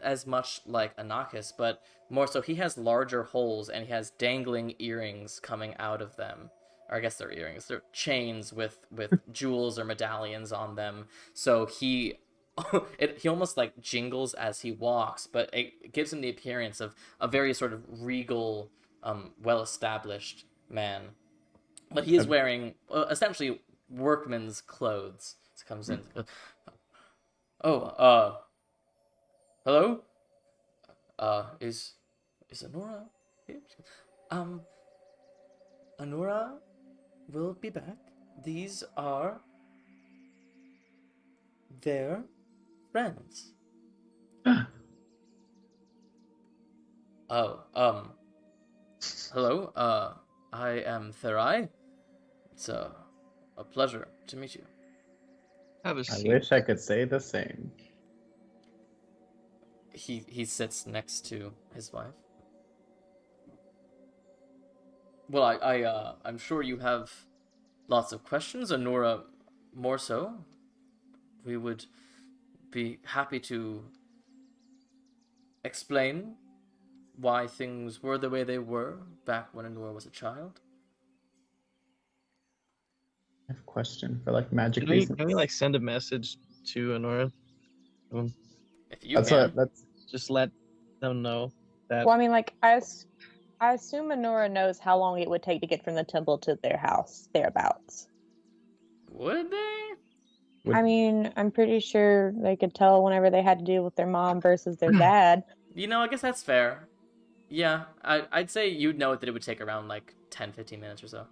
as much like Anakis, but more so he has larger holes and he has dangling earrings coming out of them. Or I guess they're earrings. They're chains with jewels or medallions on them. So he almost like jingles as he walks, but it gives him the appearance of a very sort of regal, well-established man. But he is wearing essentially workman's clothes. He comes in. Oh, hello? Is Anura here? Anura will be back. These are their friends. Hello, I am Therai. It's a pleasure to meet you. Have a I seat. wish I could say the same. He sits next to his wife. Well, I'm sure you have lots of questions, Anura more so. We would be happy to explain why things were the way they were back when Anura was a child. I have a question for like magic Can we reasons. like send a message to Anura? If you That's can. that's Just let them know that. Well, I mean, like, I assume Anura knows how long it would take to get from the temple to their house, thereabouts. Would they? I mean, I'm pretty sure they could tell whenever they had to deal with their mom versus their dad. I guess that's fair. Yeah, I'd say you'd know that it would take around like 10-15 minutes or so.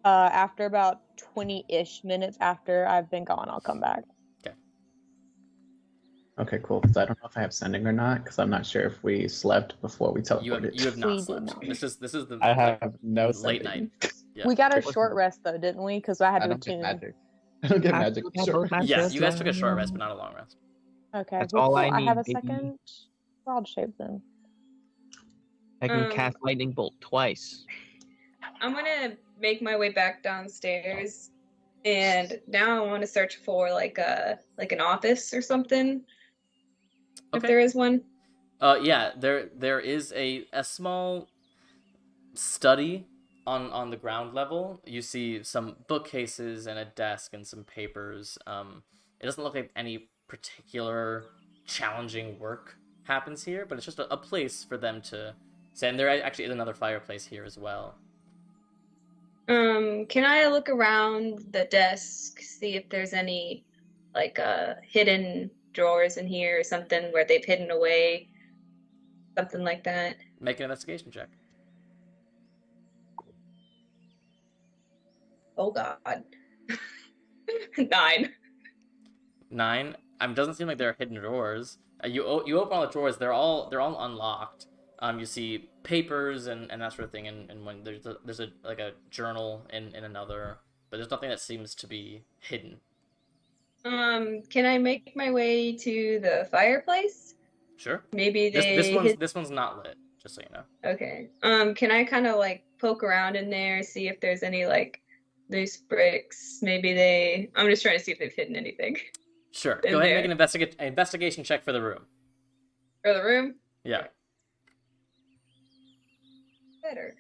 After about 20-ish minutes after I've been gone, I'll come back. okay, cool. Because I don't know if I have sending or not. Because I'm not sure if we slept before we teleported. You have not We did slept. not. This is the I have no late sending. night. Yeah. We got a short rest though, didn't we? Because I had I to don't get attune. magic. I don't get magic. Sure. Yeah, you guys took a short rest, but not a long rest. Okay, That's well, all cool. I I have a need, baby. second wild shape then. I can cast lightning bolt twice. I'm gonna make my way back downstairs, and now I want to search for like an office or something. Okay. If there is one. Yeah, there is a small study on the ground level. You see some bookcases and a desk and some papers. It doesn't look like any particular challenging work happens here, but it's just a place for them to sit. And there actually is another fireplace here as well. Can I look around the desk, see if there's any like hidden drawers in here or something where they've hidden away something like that? Make an investigation check. Oh god. 9. 9. Doesn't seem like there are hidden drawers. You open all the drawers. They're all unlocked. You see papers and that sort of thing, and when there's a like a journal in another, but there's nothing that seems to be hidden. Can I make my way to the fireplace? Sure. Maybe This one's not lit. just so you know. Okay. Can I kind of like poke around in there, see if there's any like loose bricks? Maybe I'm just trying to see if they've hidden anything. Sure. Go ahead and make an investigation check for the room. For the room? Yeah. Better.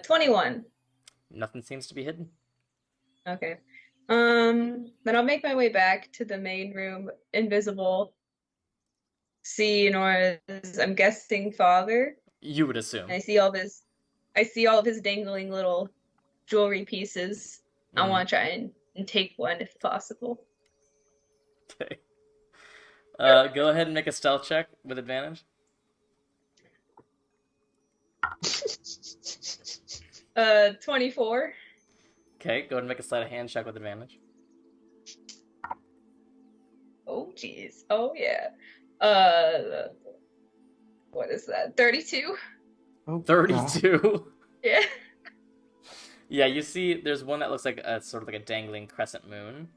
21. Nothing seems to be hidden. Okay. Then I'll make my way back to the main room, invisible. See Anura's, I'm guessing, father. You would assume. And I see all of his dangling little jewelry pieces. I want to try and take one if possible. Okay. Go ahead and make a stealth check with advantage. 24. Okay, go ahead and make a sleight of hand check with advantage. Oh, jeez. Oh, yeah. What is that? 32? Oh, 32? Yeah. Yeah, you see there's one that looks like a sort of like a dangling crescent moon,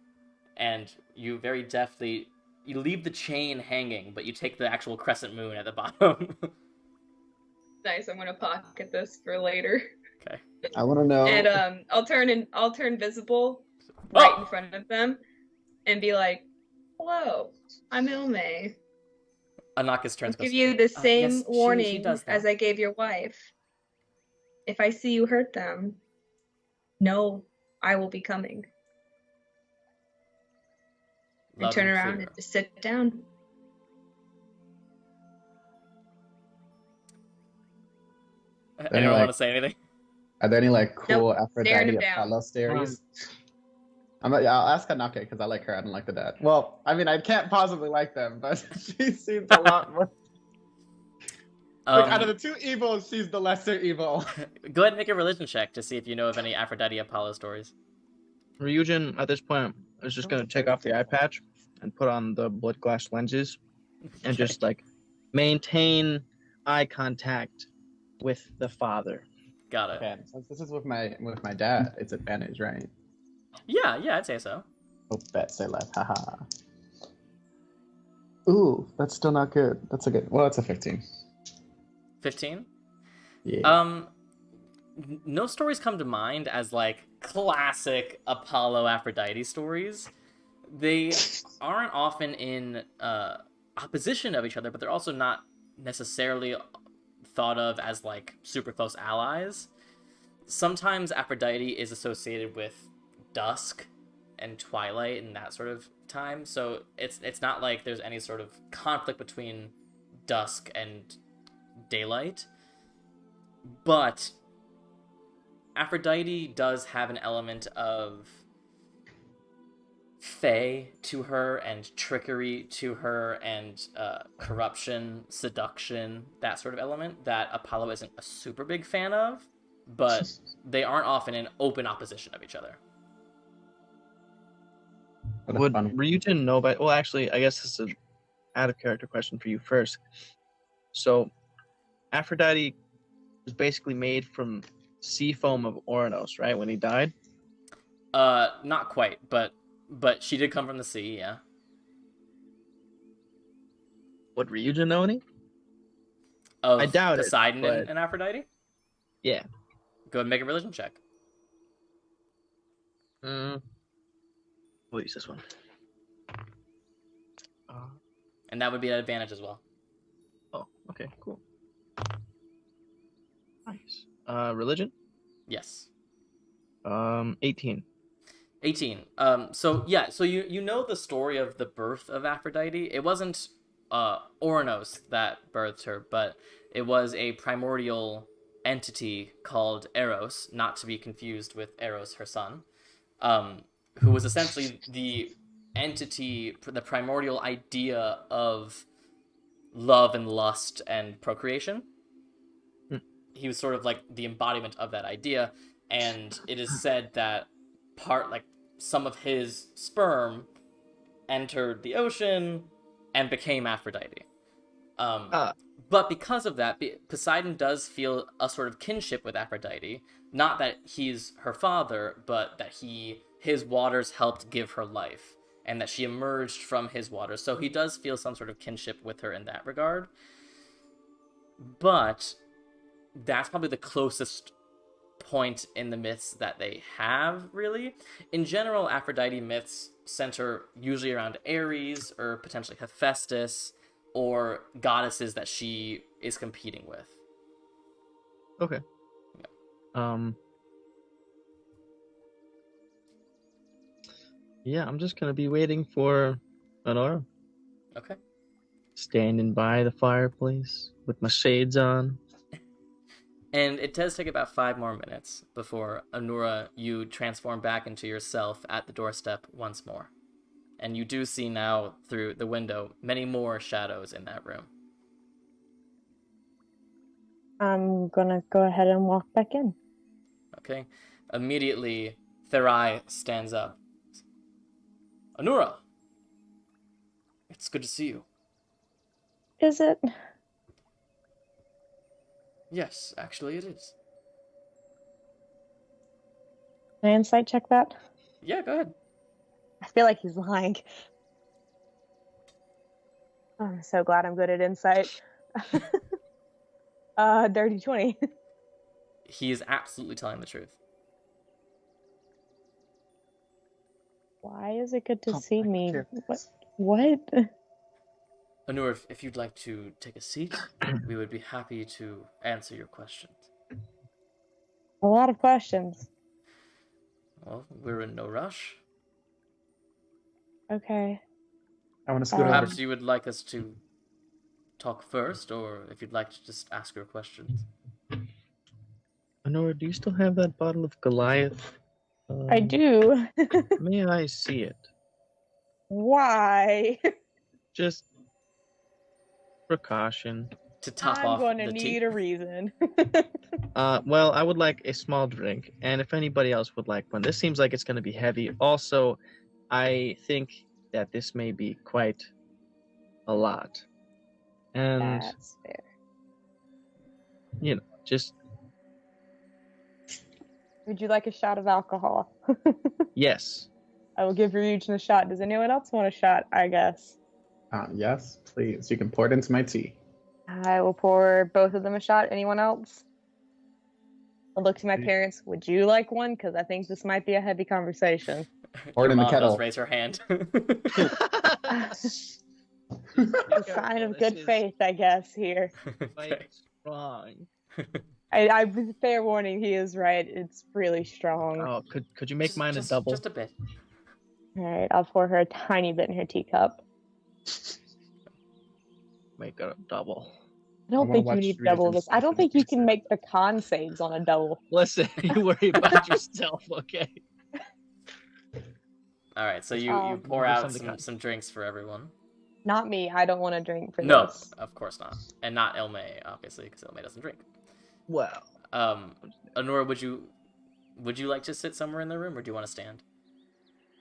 and you very deftly, you leave the chain hanging, but you take the actual crescent moon at the bottom. Nice, I'm gonna pocket this for later. Okay. I want to know. And I'll turn visible right in front of them and be like, "Hello, I'm Ilme. Anakis turns. I'll give you the same yes, warning she does as I gave your wife. If I see you hurt them, know I will be coming." And turn around and just sit down. Anyone want to say anything? Are there any like cool Nope, Aphrodite Apollo stories? I'll ask Anake because I like her. I don't like the dad. Well, I mean, I can't possibly like them, but she seems a lot more. Like, out of the two evils, she's the lesser evil. Go ahead and make a religion check to see if you know of any Aphrodite Apollo stories. Ryujin, at this point, is just going to take off the eye patch and put on the blood glass lenses and just like maintain eye contact with the father. Got it. Okay, since this is with my dad, it's advantage, right? Yeah, I'd say so. Oh, bet say left, haha. Ooh, that's still not good. That's a good. Well, it's a 15. 15? Yeah. No stories come to mind as like classic Apollo Aphrodite stories. They aren't often in opposition of each other, but they're also not necessarily thought of as like super close allies. Sometimes Aphrodite is associated with dusk and twilight and that sort of time, so it's not like there's any sort of conflict between dusk and daylight. But Aphrodite does have an element of fae to her and trickery to her and corruption, seduction, that sort of element that Apollo isn't a super big fan of, but they aren't often in open opposition of each other. Would Ryujin know by... Well, actually, I guess this is an out-of-character question for you first. So, Aphrodite was basically made from sea foam of Oranos, right, when he died? Not quite, but she did come from the sea, yeah. Would Ryujin know any? I doubt Poseidon it, but... and Aphrodite? Yeah. Go ahead and make a religion check. We'll use this one. And that would be an advantage as well. Oh, okay, cool. Nice. Religion? Yes. 18. 18. So you know the story of the birth of Aphrodite. It wasn't Oranos that birthed her, but it was a primordial entity called Eros, not to be confused with Eros, her son, who was essentially the entity, the primordial idea of love and lust and procreation. He was sort of like the embodiment of that idea, and it is said that some of his sperm entered the ocean and became Aphrodite. But because of that, Poseidon does feel a sort of kinship with Aphrodite. Not that he's her father, but that his waters helped give her life, and that she emerged from his waters. So he does feel some sort of kinship with her in that regard. but that's probably the closest point in the myths that they have, really. In general, Aphrodite myths center usually around Ares or potentially Hephaestus or goddesses that she is competing with. Okay. Yeah, I'm just gonna be waiting for Anura. Okay. Standing by the fireplace with my shades on. And it does take about 5 more minutes before Anura, you transform back into yourself at the doorstep once more. And you do see now through the window many more shadows in that room. I'm gonna go ahead and walk back in. Okay. Immediately, Therai stands up. Anura! It's good to see you. Is it? Yes, actually it is. Can I insight check that? Yeah, go ahead. I feel like he's lying. I'm so glad I'm good at insight. Dirty 20. He is absolutely telling the truth. Why is it good to see me? What? Anura, if you'd like to take a seat, we would be happy to answer your questions. A lot of questions. Well, we're in no rush. Okay. I want to scoot over. Perhaps you would like us to talk first, or if you'd like to just ask your questions. Anura, do you still have that bottle of Goliath? I do. May I see it? Why? Just precaution. To top I'm off going the to tea. need a reason. Well, I would like a small drink, and if anybody else would like one. This seems like it's going to be heavy. Also, I think that this may be quite a lot. And, That's fair. you know, just... Would you like a shot of alcohol? Yes. I will give Ryujin a shot. Does anyone else want a shot, I guess? Yes, please. You can pour it into my tea. I will pour both of them a shot. Anyone else? I'll look to my parents. Would you like one? Because I think this might be a heavy conversation. Pour it in the Mom kettle. does raise her hand. It's a sign of good faith, I guess, here. Quite strong. I fair warning, he is right. It's really strong. Oh, could you make mine a double? Just a bit. Alright, I'll pour her a tiny bit in her teacup. Make it a double. I don't think you need double this. I don't think you can make the con saves on a double. Listen, you worry about yourself, okay? Alright, so you pour out some drinks for everyone. Not me. I don't want to drink for No, this. of course not. And not Ilme, obviously, because Ilme doesn't drink. Well. Anura, would you like to sit somewhere in the room, or do you want to stand?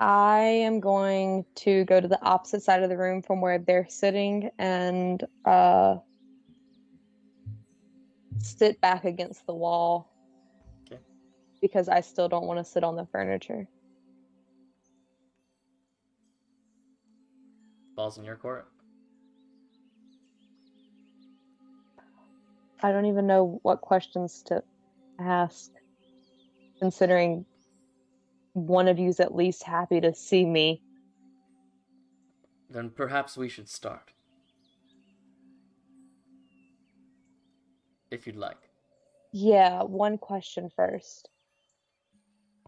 I am going to go to the opposite side of the room from where they're sitting and sit back against the wall. Okay. Because I still don't want to sit on the furniture. Ball's in your court. I don't even know what questions to ask, considering one of you's at least happy to see me. Then perhaps we should start. If you'd like. Yeah, one question first.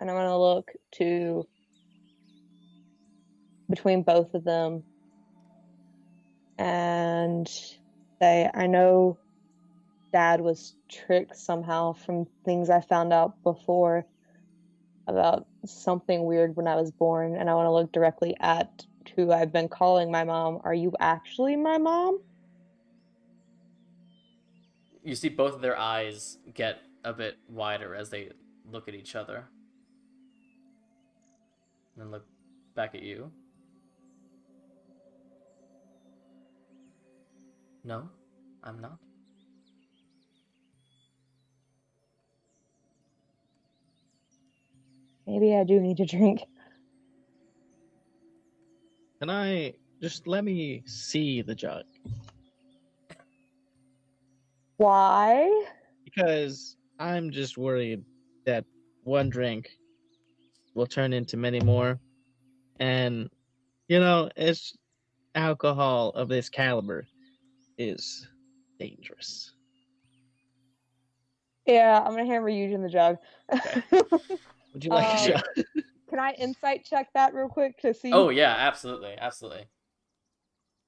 And I'm going to look to between both of them and say, I know Dad was tricked somehow from things I found out before about something weird when I was born, and I want to look directly at who I've been calling my mom. Are you actually my mom? You see both of their eyes get a bit wider as they look at each other. And then look back at you. No, I'm not. Maybe I do need a drink. Can I just let me see the jug? Why? Because I'm just worried that one drink will turn into many more. And, it's alcohol of this caliber is dangerous. Yeah, I'm gonna hammer Euge in the jug. Okay. Would you like a shot? Can I insight check that real quick to see? Oh yeah, absolutely, absolutely.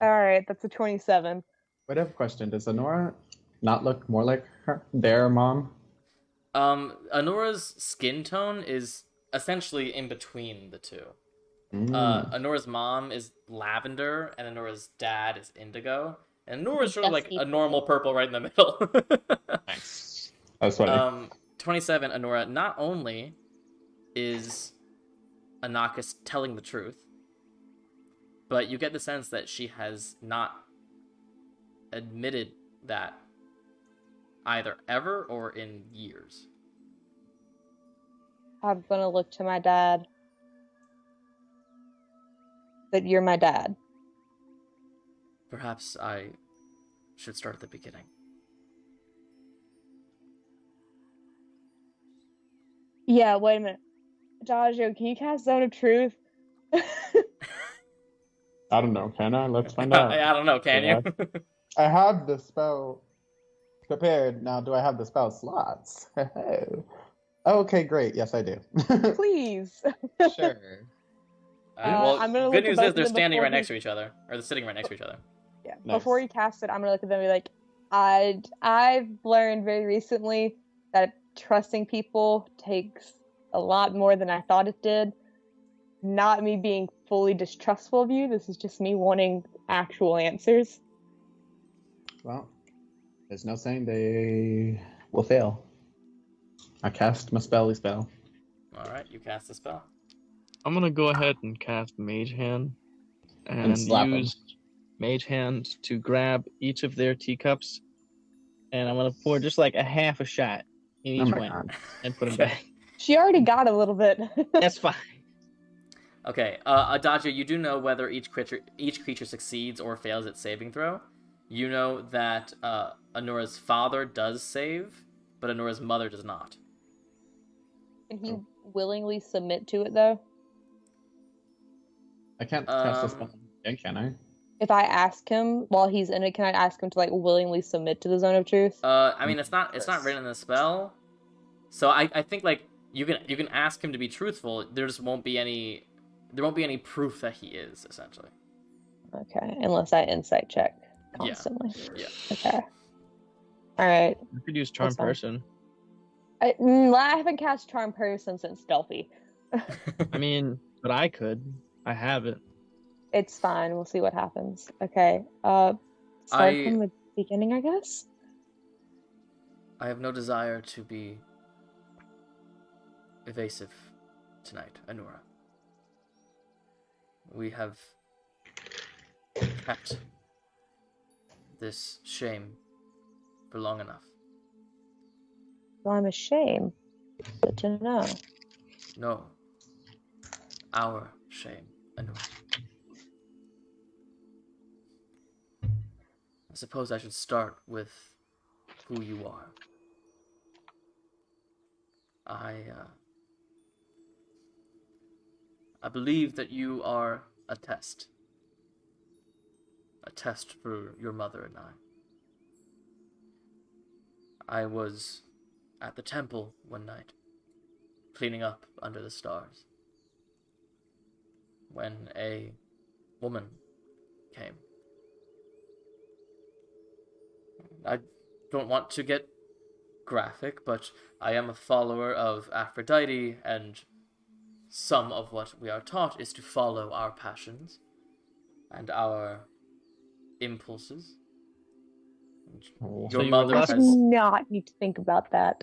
All right, that's a 27. Wait, I have a question. Does Anura not look more like their mom? Anura's skin tone is essentially in between the two. Anura's mom is lavender, and Anura's dad is indigo. And Anura's sort of like a normal purple right in the middle. Nice. That's funny. 27, Anura, not only is Anakis telling the truth, but you get the sense that she has not admitted that either ever or in years. I'm gonna look to my dad. That you're my dad. Perhaps I should start at the beginning. Yeah, wait a minute. Dajo, can you cast Zone of Truth? I don't know. Can I? Let's find out. I don't know. Can you? I have the spell prepared. Now, do I have the spell slots? Okay, great. Yes, I do. Please. Sure. Well, I'm gonna good look news at is they're both of them standing before right next to each other, or they're sitting right next to each other. Yeah. Nice. Before you cast it, I'm gonna look at them and be like, I've learned very recently that trusting people takes a lot more than I thought it did. Not me being fully distrustful of you. This is just me wanting actual answers. Well, there's no saying they will fail. I cast my spell. All right, you cast the spell. I'm gonna go ahead and cast Mage Hand and slap 'em. use Mage Hand to grab each of their teacups, and I'm gonna pour just like a half a shot in each one God. and put them back. She already got a little bit. That's fine. Okay, Adagio, you do know whether each creature succeeds or fails its saving throw. You know that Anura's father does save, but Anura's mother does not. Can he willingly submit to it, though? I can't cast a spell again, can I? If I ask him while he's in it, can I ask him to like willingly submit to the Zone of Truth? I mean, it's not written in the spell, so I think like you can ask him to be truthful. There won't be any proof that he is, essentially. Okay, unless I insight check constantly. Yeah. Okay. All right. You could use Charm Person. I haven't cast Charm Person since Delphi. I mean, but I could. I have it. It's fine. We'll see what happens. Okay. Start from the beginning, I guess. I have no desire to be evasive tonight, Anura. We have kept this shame for long enough. Well, I'm ashamed. Good to know. No. Our shame, Anura. I suppose I should start with who you are. I believe that you are a test. A test for your mother and I. I was at the temple one night, cleaning up under the stars, when a woman came. I don't want to get graphic, but I am a follower of Aphrodite, and some of what we are taught is to follow our passions and our impulses. Your mother I has... did not need to think about that.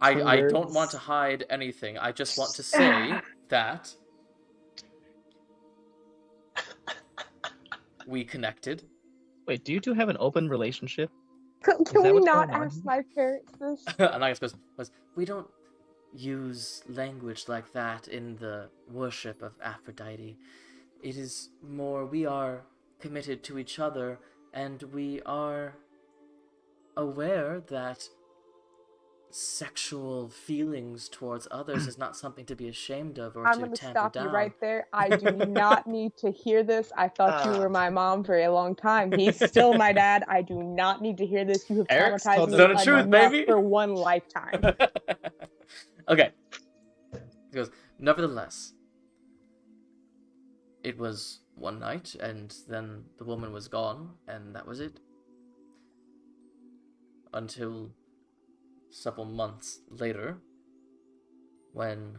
I don't want to hide anything. I just want to say that we connected. Wait, do you two have an open relationship? Can we not ask my parents this? Angus goes, we don't use language like that in the worship of Aphrodite. It is more, we are committed to each other, and we are aware that sexual feelings towards others is not something to be ashamed of or I'm to going to tamper stop down. you right there. I do not need to hear this. I thought you were my mom for a long time. He's still my dad. I do not need to hear this. You have Eric's traumatized told me Tell the truth, enough baby. for one lifetime. Okay. He goes, nevertheless, it was one night, and then the woman was gone, and that was it. Until several months later, when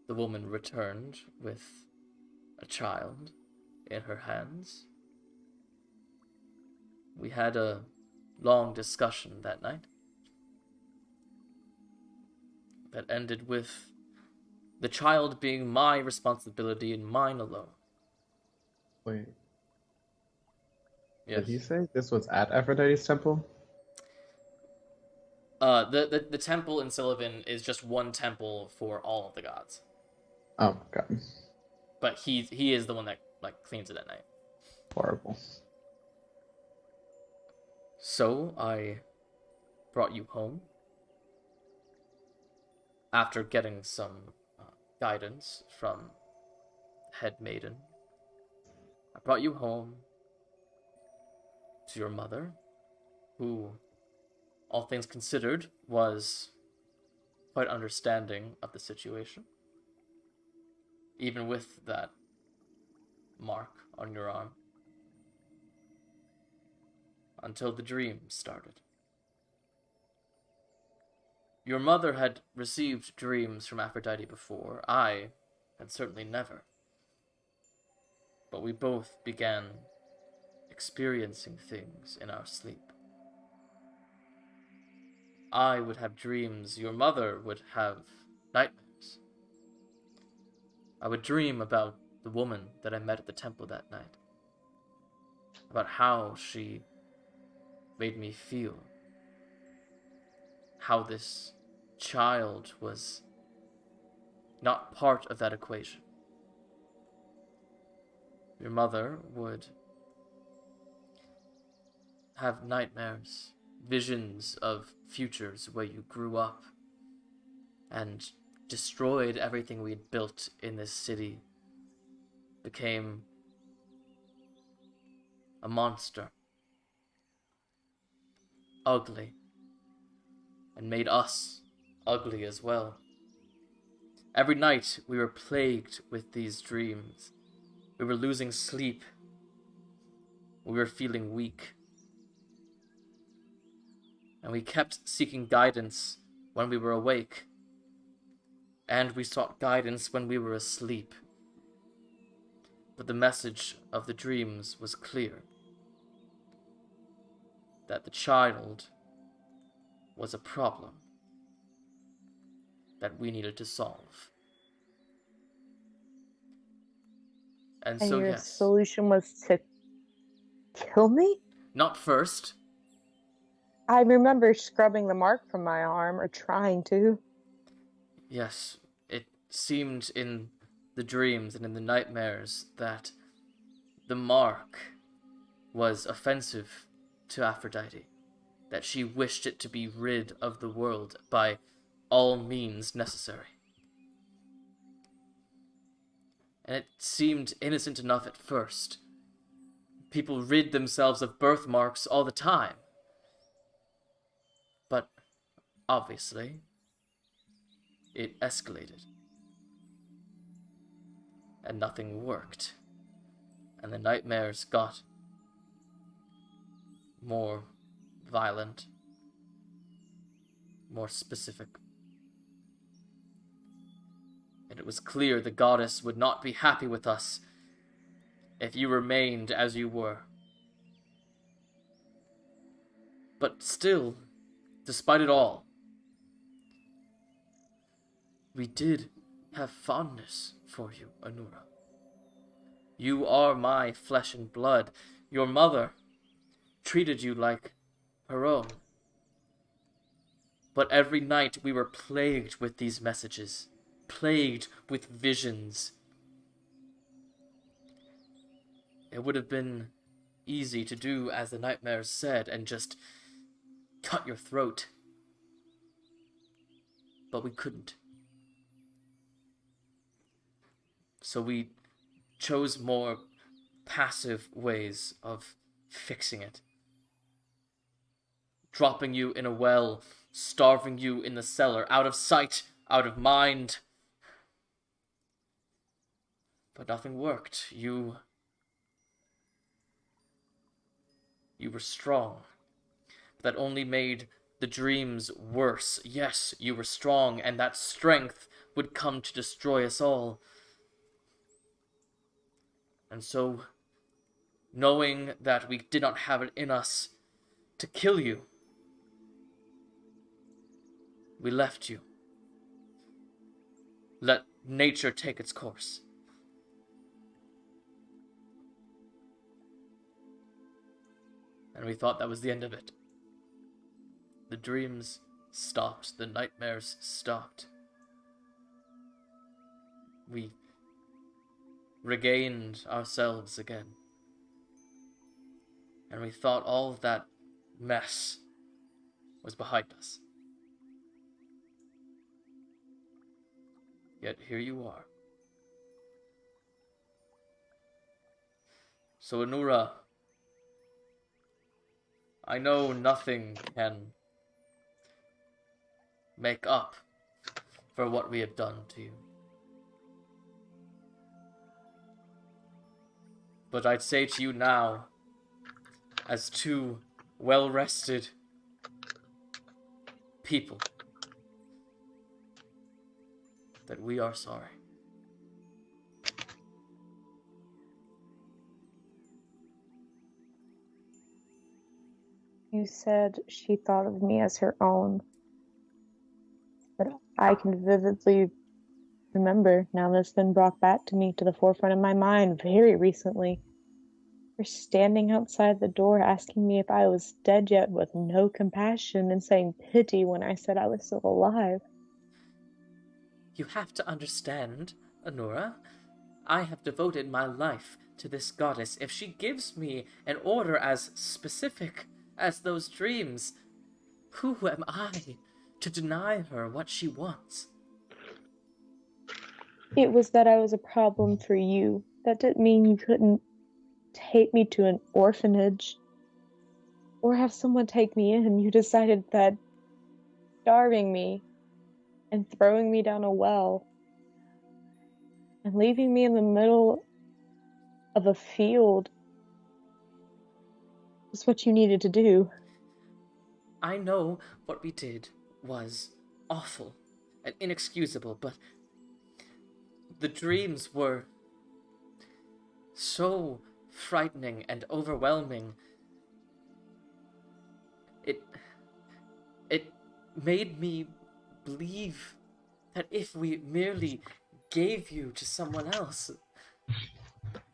the woman returned with a child in her hands. We had a long discussion that night that ended with the child being my responsibility and mine alone. Wait, Yes. did he say this was at Aphrodite's temple? The temple in Syllovyn is just one temple for all of the gods. Oh, God. But he is the one that cleans it at night. Horrible. So I brought you home after getting some guidance from head maiden. I brought you home to your mother, who, all things considered, was quite understanding of the situation, even with that mark on your arm, until the dream started. Your mother had received dreams from Aphrodite before. I had certainly never. But we both began experiencing things in our sleep. I would have dreams. Your mother would have nightmares. I would dream about the woman that I met at the temple that night. About how she made me feel. How this child was not part of that equation. Your mother would have nightmares, visions of futures where you grew up and destroyed everything we'd built in this city, became a monster, ugly, and made us ugly as well. Every night we were plagued with these dreams. We were losing sleep. We were feeling weak. And we kept seeking guidance when we were awake. And we sought guidance when we were asleep. But the message of the dreams was clear. That the child was a problem that we needed to solve. And so, your yes. solution was to kill me? Not first. I remember scrubbing the mark from my arm, or trying to. Yes, it seemed in the dreams and in the nightmares that the mark was offensive to Aphrodite, that she wished it to be rid of the world by all means necessary. And it seemed innocent enough at first. People rid themselves of birthmarks all the time. But, obviously, it escalated. And nothing worked. And the nightmares got more violent, more specific. And it was clear the goddess would not be happy with us if you remained as you were. But still, despite it all, we did have fondness for you, Anura. You are my flesh and blood. Your mother treated you like her own. But every night we were plagued with these messages, plagued with visions. It would have been easy to do as the nightmares said and just cut your throat. But we couldn't. So we chose more passive ways of fixing it. Dropping you in a well, starving you in the cellar, out of sight, out of mind. But nothing worked. You were strong. That only made the dreams worse. Yes, you were strong, and that strength would come to destroy us all. And so, knowing that we did not have it in us to kill you, we left you. Let nature take its course. And we thought that was the end of it. The dreams stopped. The nightmares stopped. We regained ourselves again. And we thought all of that mess was behind us. Yet here you are. So Anura, I know nothing can make up for what we have done to you. But I'd say to you now, as two well-rested people, that we are sorry. You said she thought of me as her own. But I can vividly remember, now that's been brought back to me, to the forefront of my mind very recently, her standing outside the door asking me if I was dead yet with no compassion and saying pity when I said I was still alive. You have to understand, Anura. I have devoted my life to this goddess. If she gives me an order as specific as those dreams, who am I to deny her what she wants? It was that I was a problem for you. That didn't mean you couldn't take me to an orphanage or have someone take me in. You decided that starving me and throwing me down a well and leaving me in the middle of a field was what you needed to do. I know what we did was awful and inexcusable, but the dreams were so frightening and overwhelming. It made me believe that if we merely gave you to someone else,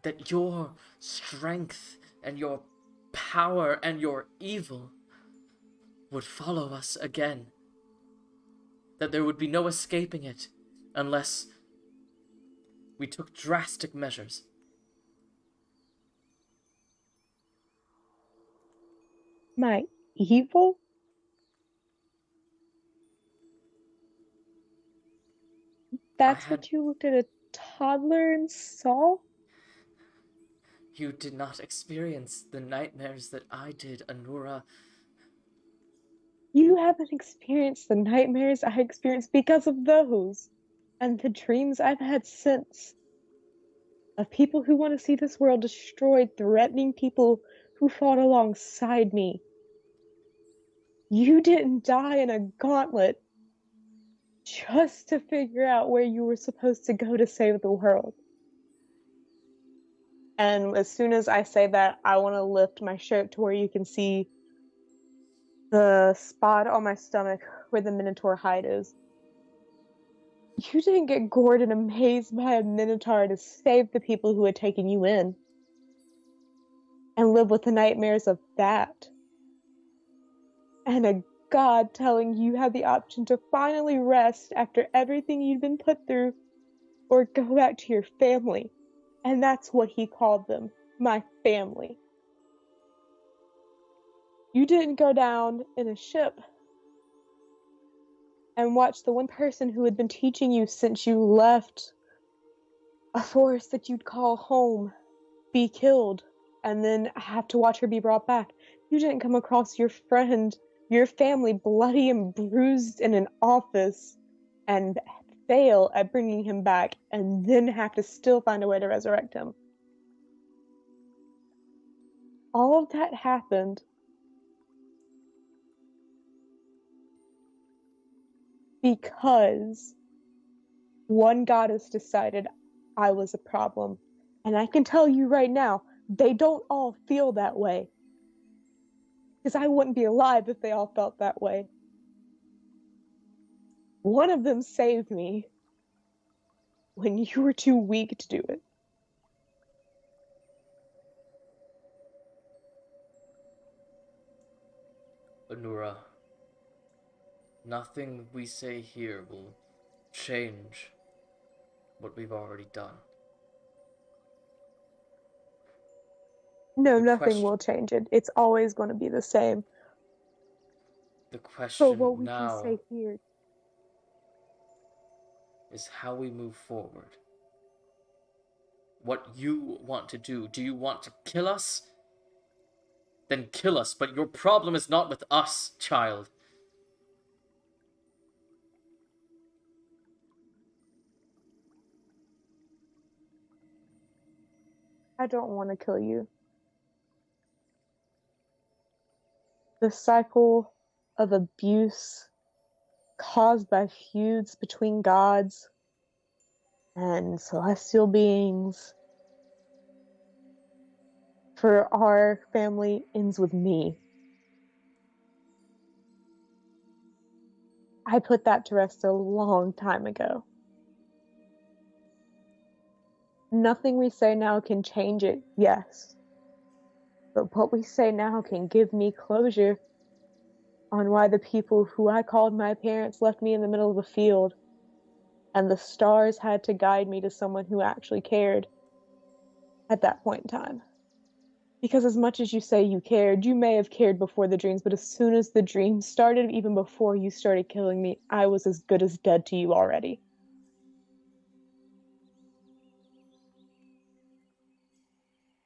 that your strength and your power and your evil would follow us again. That there would be no escaping it unless we took drastic measures. My evil? That's what you looked at a toddler and saw? You did not experience the nightmares that I did, Anura. You haven't experienced the nightmares I experienced because of those, and the dreams I've had since. Of people who want to see this world destroyed, threatening people who fought alongside me. You didn't die in a gauntlet just to figure out where you were supposed to go to save the world. And as soon as I say that, I want to lift my shirt to where you can see the spot on my stomach where the Minotaur hide is. You didn't get gored and amazed by a Minotaur to save the people who had taken you in. And live with the nightmares of that. And a god telling you had the option to finally rest after everything you'd been put through, or go back to your family. And that's what he called them, my family. You didn't go down in a ship and watch the one person who had been teaching you since you left a forest that you'd call home be killed, and then have to watch her be brought back. You didn't come across your friend, your family, bloody and bruised in an office and fail at bringing him back, and then have to still find a way to resurrect him. All of that happened because one goddess decided I was a problem. And I can tell you right now, they don't all feel that way. Because I wouldn't be alive if they all felt that way. One of them saved me when you were too weak to do it. Anura, nothing we say here will change what we've already done. No, nothing will change it. It's always going to be the same. The question what we now can say here is how we move forward. What you want to do. Do you want to kill us? Then kill us, but your problem is not with us, child. I don't want to kill you. The cycle of abuse caused by feuds between gods and celestial beings for our family ends with me. I put that to rest a long time ago. Nothing we say now can change it, yes. But what we say now can give me closure on why the people who I called my parents left me in the middle of a field, and the stars had to guide me to someone who actually cared at that point in time. Because as much as you say you cared, you may have cared before the dreams, but as soon as the dreams started, even before you started killing me, I was as good as dead to you already.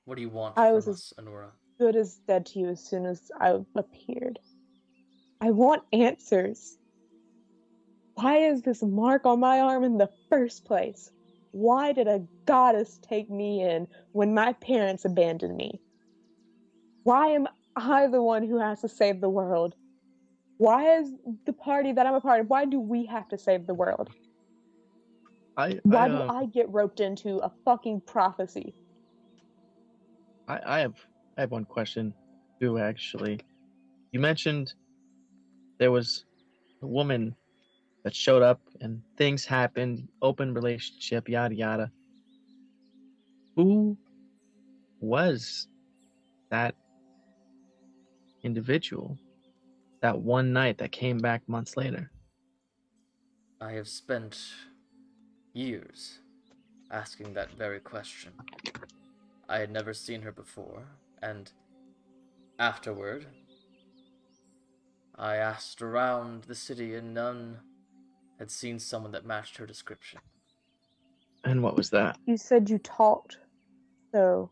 What do you want I from was us, Anura? Good as dead to you as soon as I appeared. I want answers. Why is this mark on my arm in the first place? Why did a goddess take me in when my parents abandoned me? Why am I the one who has to save the world? Why is the party that I'm a part of, why do we have to save the world? Why do I get roped into a fucking prophecy? I have one question too, actually. You mentioned there was a woman that showed up and things happened, open relationship, yada yada. Who was that individual that one night that came back months later? I have spent years asking that very question. I had never seen her before, and afterward, I asked around the city and none had seen someone that matched her description. And what was that? You said you talked, so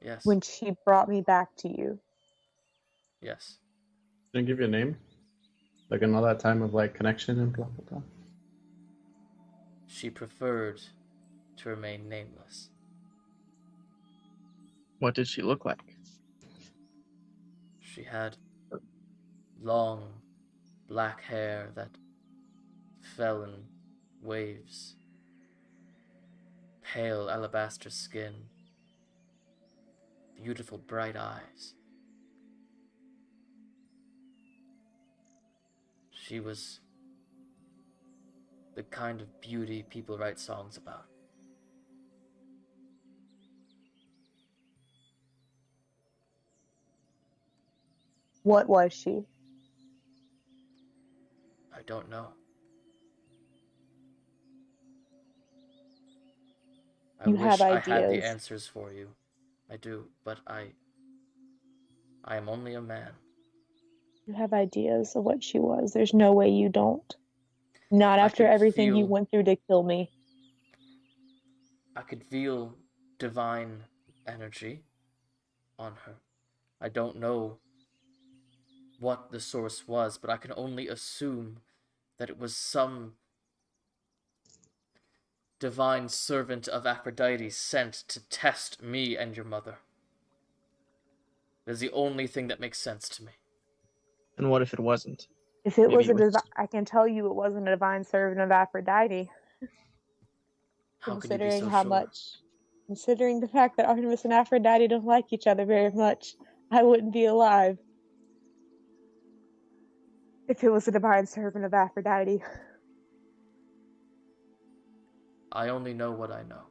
Yes. when she brought me back to you. Yes. Can I give you a name? Like in all that time of like connection and blah blah blah. She preferred to remain nameless. What did she look like? She had long black hair that fell in waves, pale alabaster skin, beautiful bright eyes. She was the kind of beauty people write songs about. What was she? I don't know. I You wish have I had the ideas. answers for you. I do, but I am only a man. You have ideas of what she was. There's no way you don't. Not after everything you went through to kill me. I could feel divine energy on her. I don't know what the source was, but I can only assume that it was some divine servant of Aphrodite sent to test me and your mother. It is the only thing that makes sense to me. And what if it wasn't? If it was I can tell you it wasn't a divine servant of Aphrodite. How could you be so sure? Considering the fact that Artemis and Aphrodite don't like each other very much, I wouldn't be alive if it was a divine servant of Aphrodite. I only know what I know.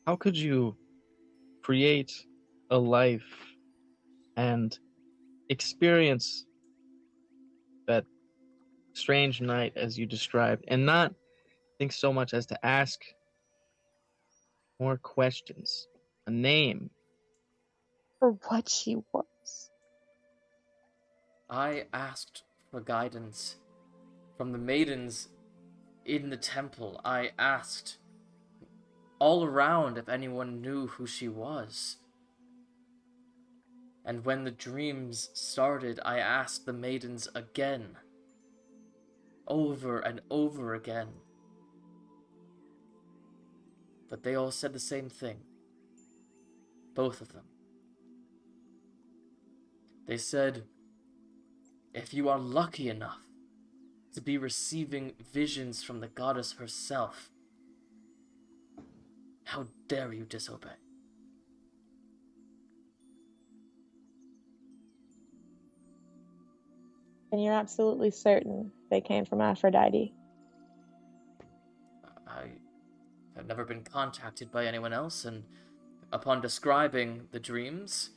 How could you create a life and experience that strange night as you described and not think so much as to ask more questions? A name. For what she was. I asked for guidance from the maidens in the temple. I asked all around if anyone knew who she was. And when the dreams started, I asked the maidens again, over and over again. But they all said the same thing. Both of them. They said, if you are lucky enough to be receiving visions from the goddess herself, how dare you disobey? And you're absolutely certain they came from Aphrodite? I have never been contacted by anyone else, and upon describing the dreams,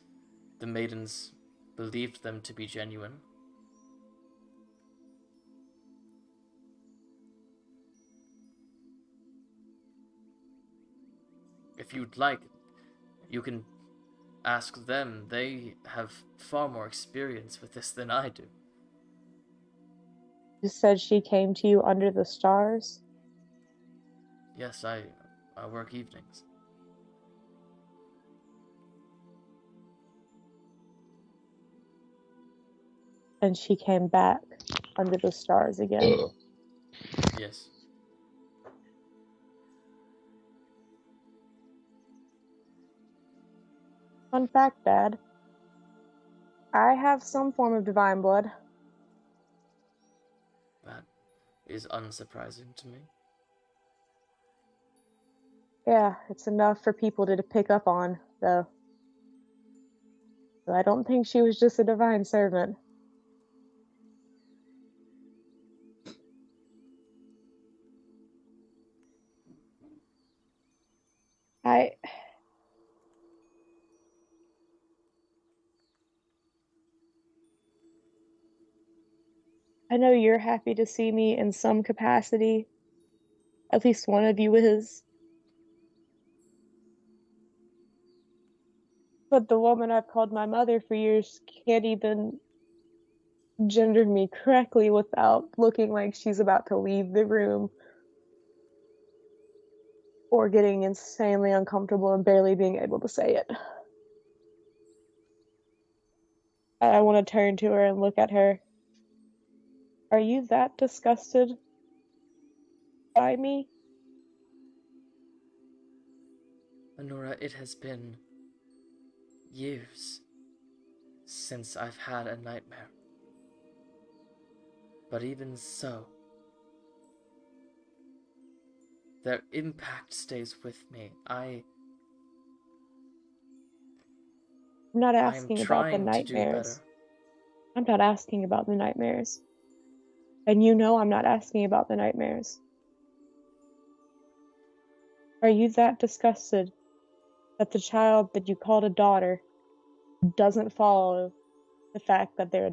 the maidens believed them to be genuine. If you'd like, you can ask them. They have far more experience with this than I do. You said she came to you under the stars? Yes, I work evenings. And she came back under the stars again? Yes. Fun fact, Dad. I have some form of divine blood. That is unsurprising to me. Yeah, it's enough for people to pick up on, though. So I don't think she was just a divine servant. I know you're happy to see me in some capacity. At least one of you is. But the woman I've called my mother for years can't even gender me correctly without looking like she's about to leave the room. Or getting insanely uncomfortable and barely being able to say it. I want to turn to her and look at her. Are you that disgusted by me? Anura, it has been years since I've had a nightmare. But even so, their impact stays with me. I'm not asking about the nightmares. To do better. I'm not asking about the nightmares. And you know I'm not asking about the nightmares. Are you that disgusted that the child that you called a daughter doesn't follow the fact that they're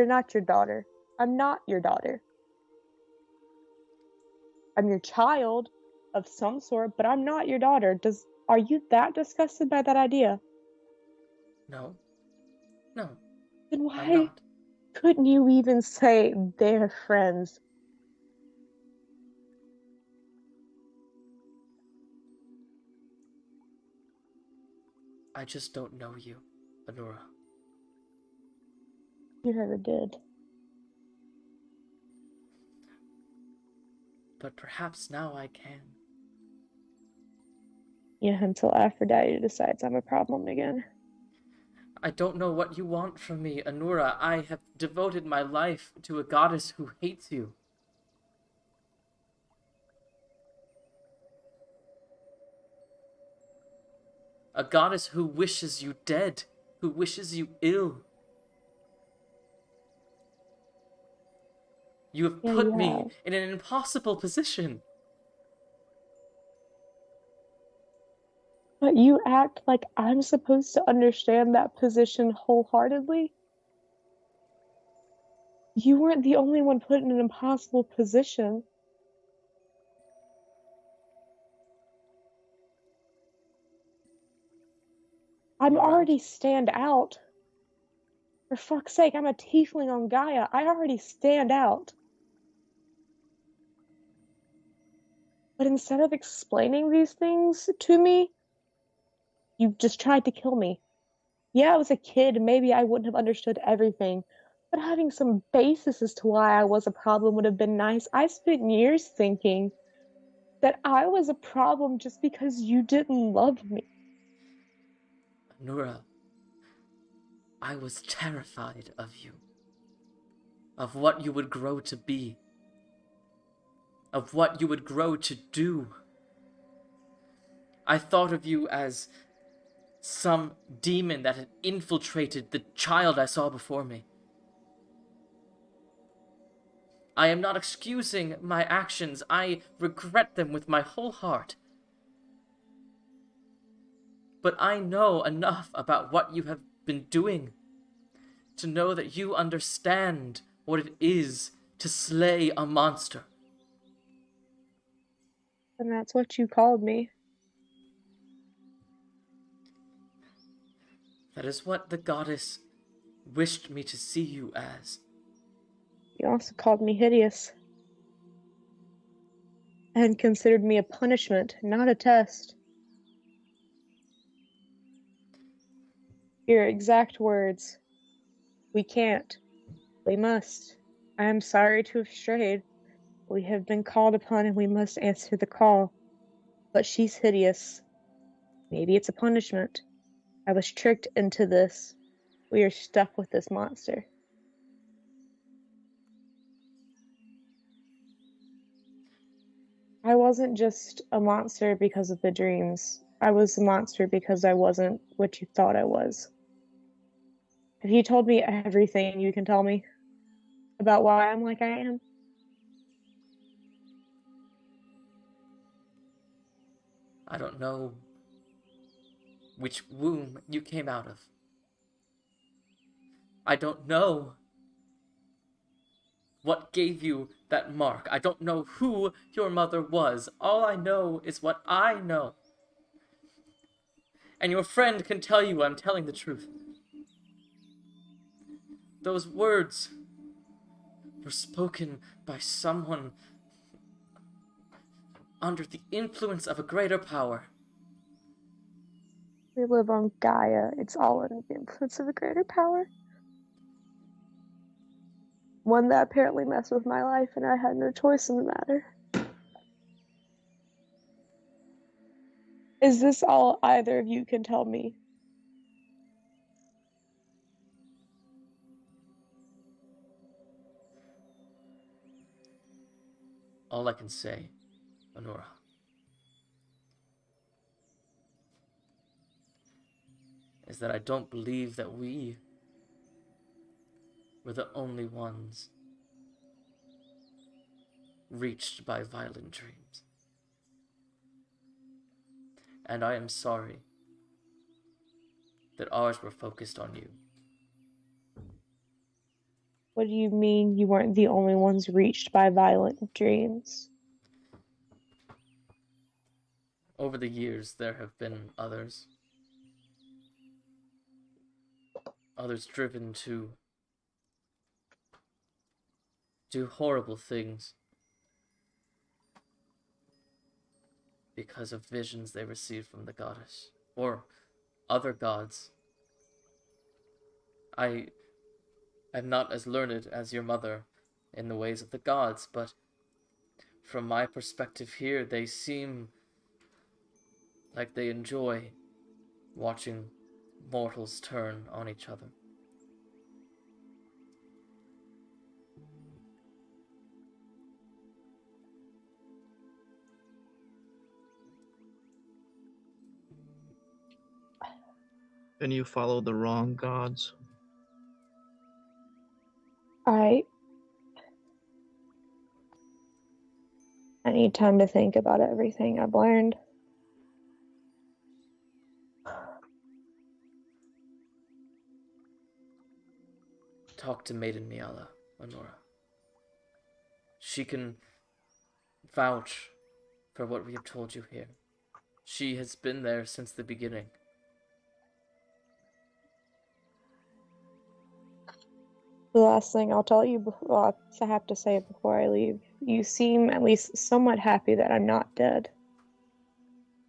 not your daughter. I'm not your daughter. I'm your child of some sort, but I'm not your daughter. Are you that disgusted by that idea? No. Then I'm why not. couldn't you even say they're friends? I just don't know you, Anura. You never did. But perhaps now I can. Yeah, until Aphrodite decides I'm a problem again. I don't know what you want from me, Anura. I have devoted my life to a goddess who hates you. A goddess who wishes you dead, who wishes you ill. You have put me in an impossible position. But you act like I'm supposed to understand that position wholeheartedly? You weren't the only one put in an impossible position. I'm already stand out. For fuck's sake, I'm a tiefling on Gaia. I already stand out. But instead of explaining these things to me, you just tried to kill me. Yeah, I was a kid, maybe I wouldn't have understood everything, but having some basis as to why I was a problem would have been nice. I spent years thinking that I was a problem just because you didn't love me. Anura, I was terrified of you. Of what you would grow to be. Of what you would grow to do. I thought of you as some demon that had infiltrated the child I saw before me. I am not excusing my actions. I regret them with my whole heart. But I know enough about what you have been doing to know that you understand what it is to slay a monster. And that's what you called me. That is what the goddess wished me to see you as. You also called me hideous. And considered me a punishment, not a test. Your exact words. We can't. We must. I am sorry to have strayed. We have been called upon and we must answer the call. But she's hideous. Maybe it's a punishment. I was tricked into this. We are stuck with this monster. I wasn't just a monster because of the dreams. I was a monster because I wasn't what you thought I was. Have you told me everything you can tell me about why I'm like I am? I don't know which womb you came out of. I don't know what gave you that mark. I don't know who your mother was. All I know is what I know. And your friend can tell you I'm telling the truth. Those words were spoken by someone under the influence of a greater power. We live on Gaia. It's all under the influence of a greater power. One that apparently messed with my life and I had no choice in the matter. Is this all either of you can tell me? All I can say, Anura, is that I don't believe that we were the only ones reached by violent dreams. And I am sorry that ours were focused on you. What do you mean you weren't the only ones reached by violent dreams? Over the years, there have been others. Others driven to do horrible things because of visions they received from the goddess or other gods. I'm not as learned as your mother in the ways of the gods, but from my perspective here, they seem like they enjoy watching mortals turn on each other. Then you follow the wrong gods. I need time to think about everything I've learned. Talk to Maiden Niala, Anura. She can vouch for what we have told you here. She has been there since the beginning. The last thing I'll tell you, I have to say it before I leave. You seem at least somewhat happy that I'm not dead.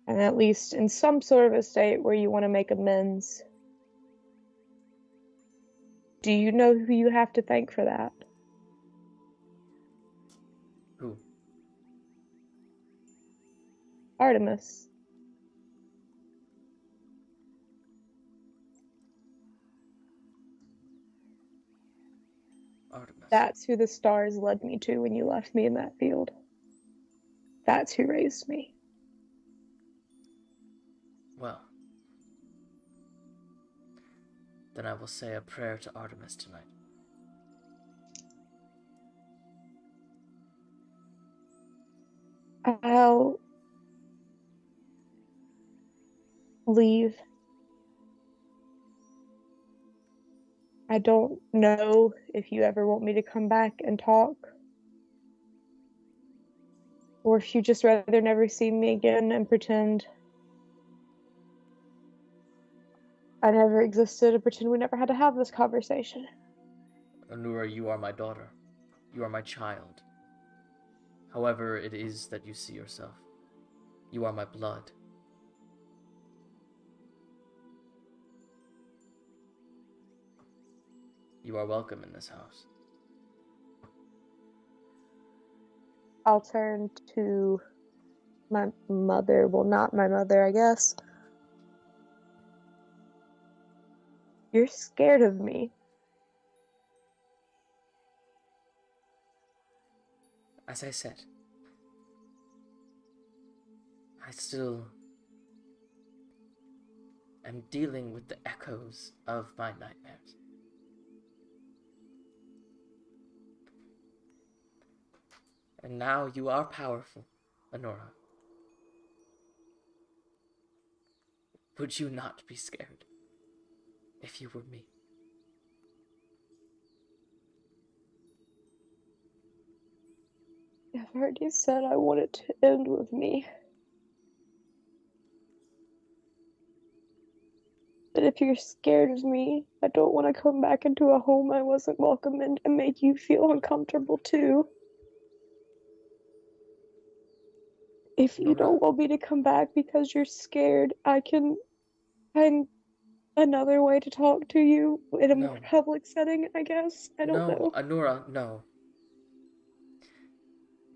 And at least in some sort of a state where you want to make amends. Do you know who you have to thank for that? Who? Artemis. Artemis. That's who the stars led me to when you left me in that field. That's who raised me. Well, then I will say a prayer to Artemis tonight. I'll leave. I don't know if you ever want me to come back and talk. Or if you just rather never see me again and pretend I never existed and pretend we never had to have this conversation. Anura, you are my daughter. You are my child. However it is that you see yourself. You are my blood. You are welcome in this house. I'll turn to my mother. Well, not my mother, I guess. You're scared of me. As I said, I still am dealing with the echoes of my nightmares. And now you are powerful, Anura. Would you not be scared if you were me? I've already said I want it to end with me. But if you're scared of me, I don't want to come back into a home I wasn't welcome in and make you feel uncomfortable too. If you don't want me to come back because you're scared, I can find another way to talk to you in a more public setting, I guess. I don't know. Anura, no.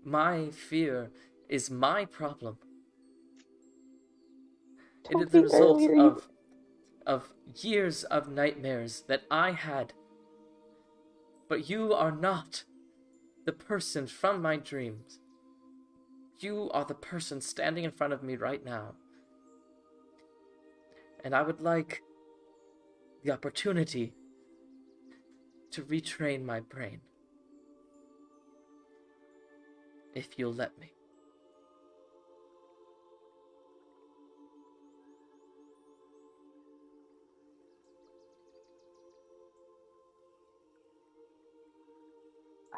My fear is my problem. It is the result of years of nightmares that I had. But you are not the person from my dreams. You are the person standing in front of me right now. And I would like the opportunity to retrain my brain. If you'll let me.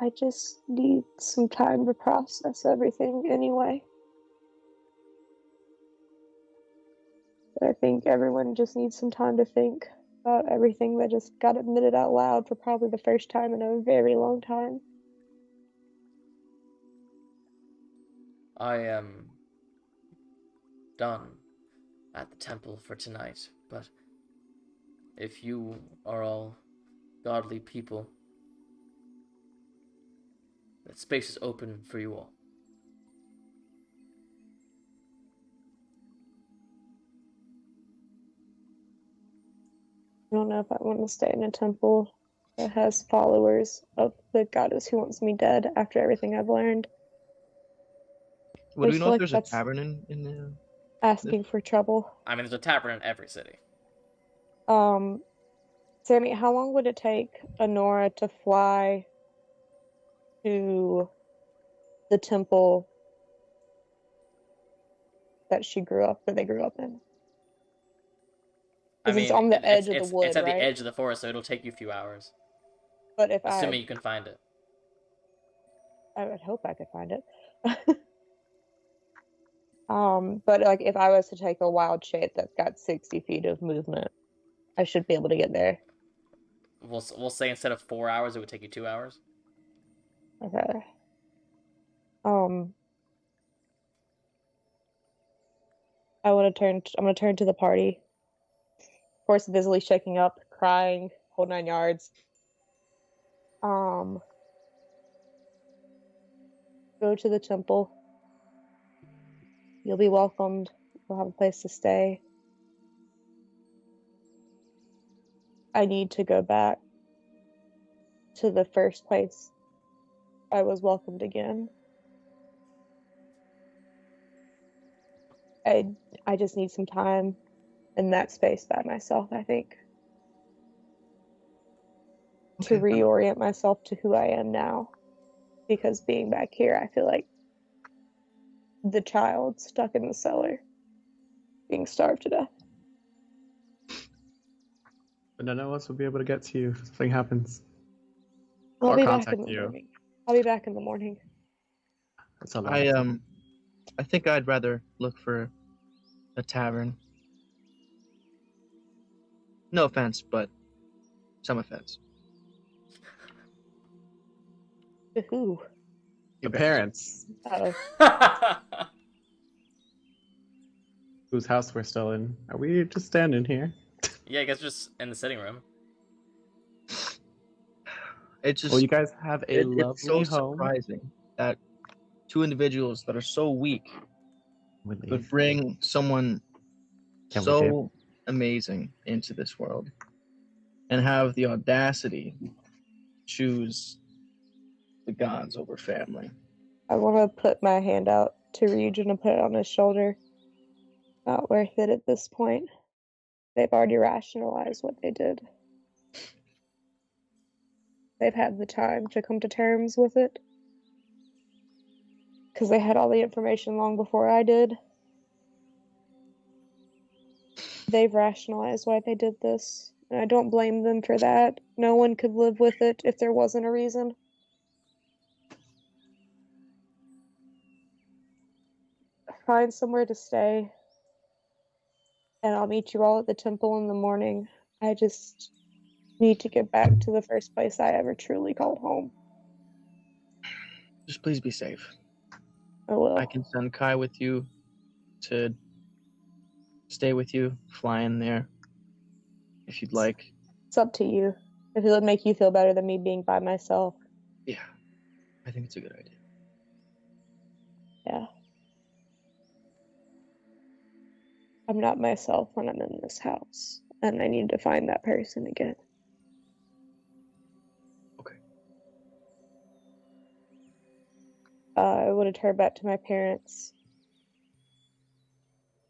I just need some time to process everything anyway. I think everyone just needs some time to think about everything that just got admitted out loud for probably the first time in a very long time. I am done at the temple for tonight, but if you are all godly people, that space is open for you all. I don't know if I want to stay in a temple that has followers of the goddess who wants me dead after everything I've learned. Well, do we know if like there's a tavern in the... asking for trouble. I mean, there's a tavern in every city. Sammy, how long would it take Anura to fly to the temple that they grew up in? I mean, it's on the edge of the wood, it's at right? the edge of the forest, so it'll take you a few hours. But assuming you can find it. I would hope I could find it. But like if I was to take a wild shape that's got 60 feet of movement, I should be able to get there. We'll say instead of 4 hours, it would take you 2 hours. Okay. I'm gonna turn to the party. Of course, visibly shaking up, crying, whole 9 yards. Go to the temple. You'll be welcomed. You'll have a place to stay. I need to go back to the first place I was welcomed again. I just need some time in that space by myself, I think. To reorient myself to who I am now. Because being back here, I feel like the child stuck in the cellar, being starved to death. But none of us will be able to get to you if something happens. I'll be back in the morning. I'll be back in the morning. That's a lot. I think I'd rather look for a tavern. No offense, but some offense. To who? Your parents. Oh. Whose house we're still in. Are we just standing here? Yeah, I guess just in the sitting room. It's just... Well, you guys have a lovely it's so home. surprising that two individuals that are so weak would bring someone so amazing into this world and have the audacity to choose the gods over family. I want to put my hand out to Ryujin and put it on his shoulder. Not worth it at this point. They've already rationalized what they did. They've had the time to come to terms with it. Because they had all the information long before I did. They've rationalized why they did this. And I don't blame them for that. No one could live with it if there wasn't a reason. Find somewhere to stay. And I'll meet you all at the temple in the morning. I just need to get back to the first place I ever truly called home. Just please be safe. I will. I can send Kai with you to stay with you, fly in there, if you'd like. It's up to you. If it would make you feel better than me being by myself. Yeah, I think it's a good idea. Yeah. I'm not myself when I'm in this house, and I need to find that person again. Okay. I would have turned back to my parents.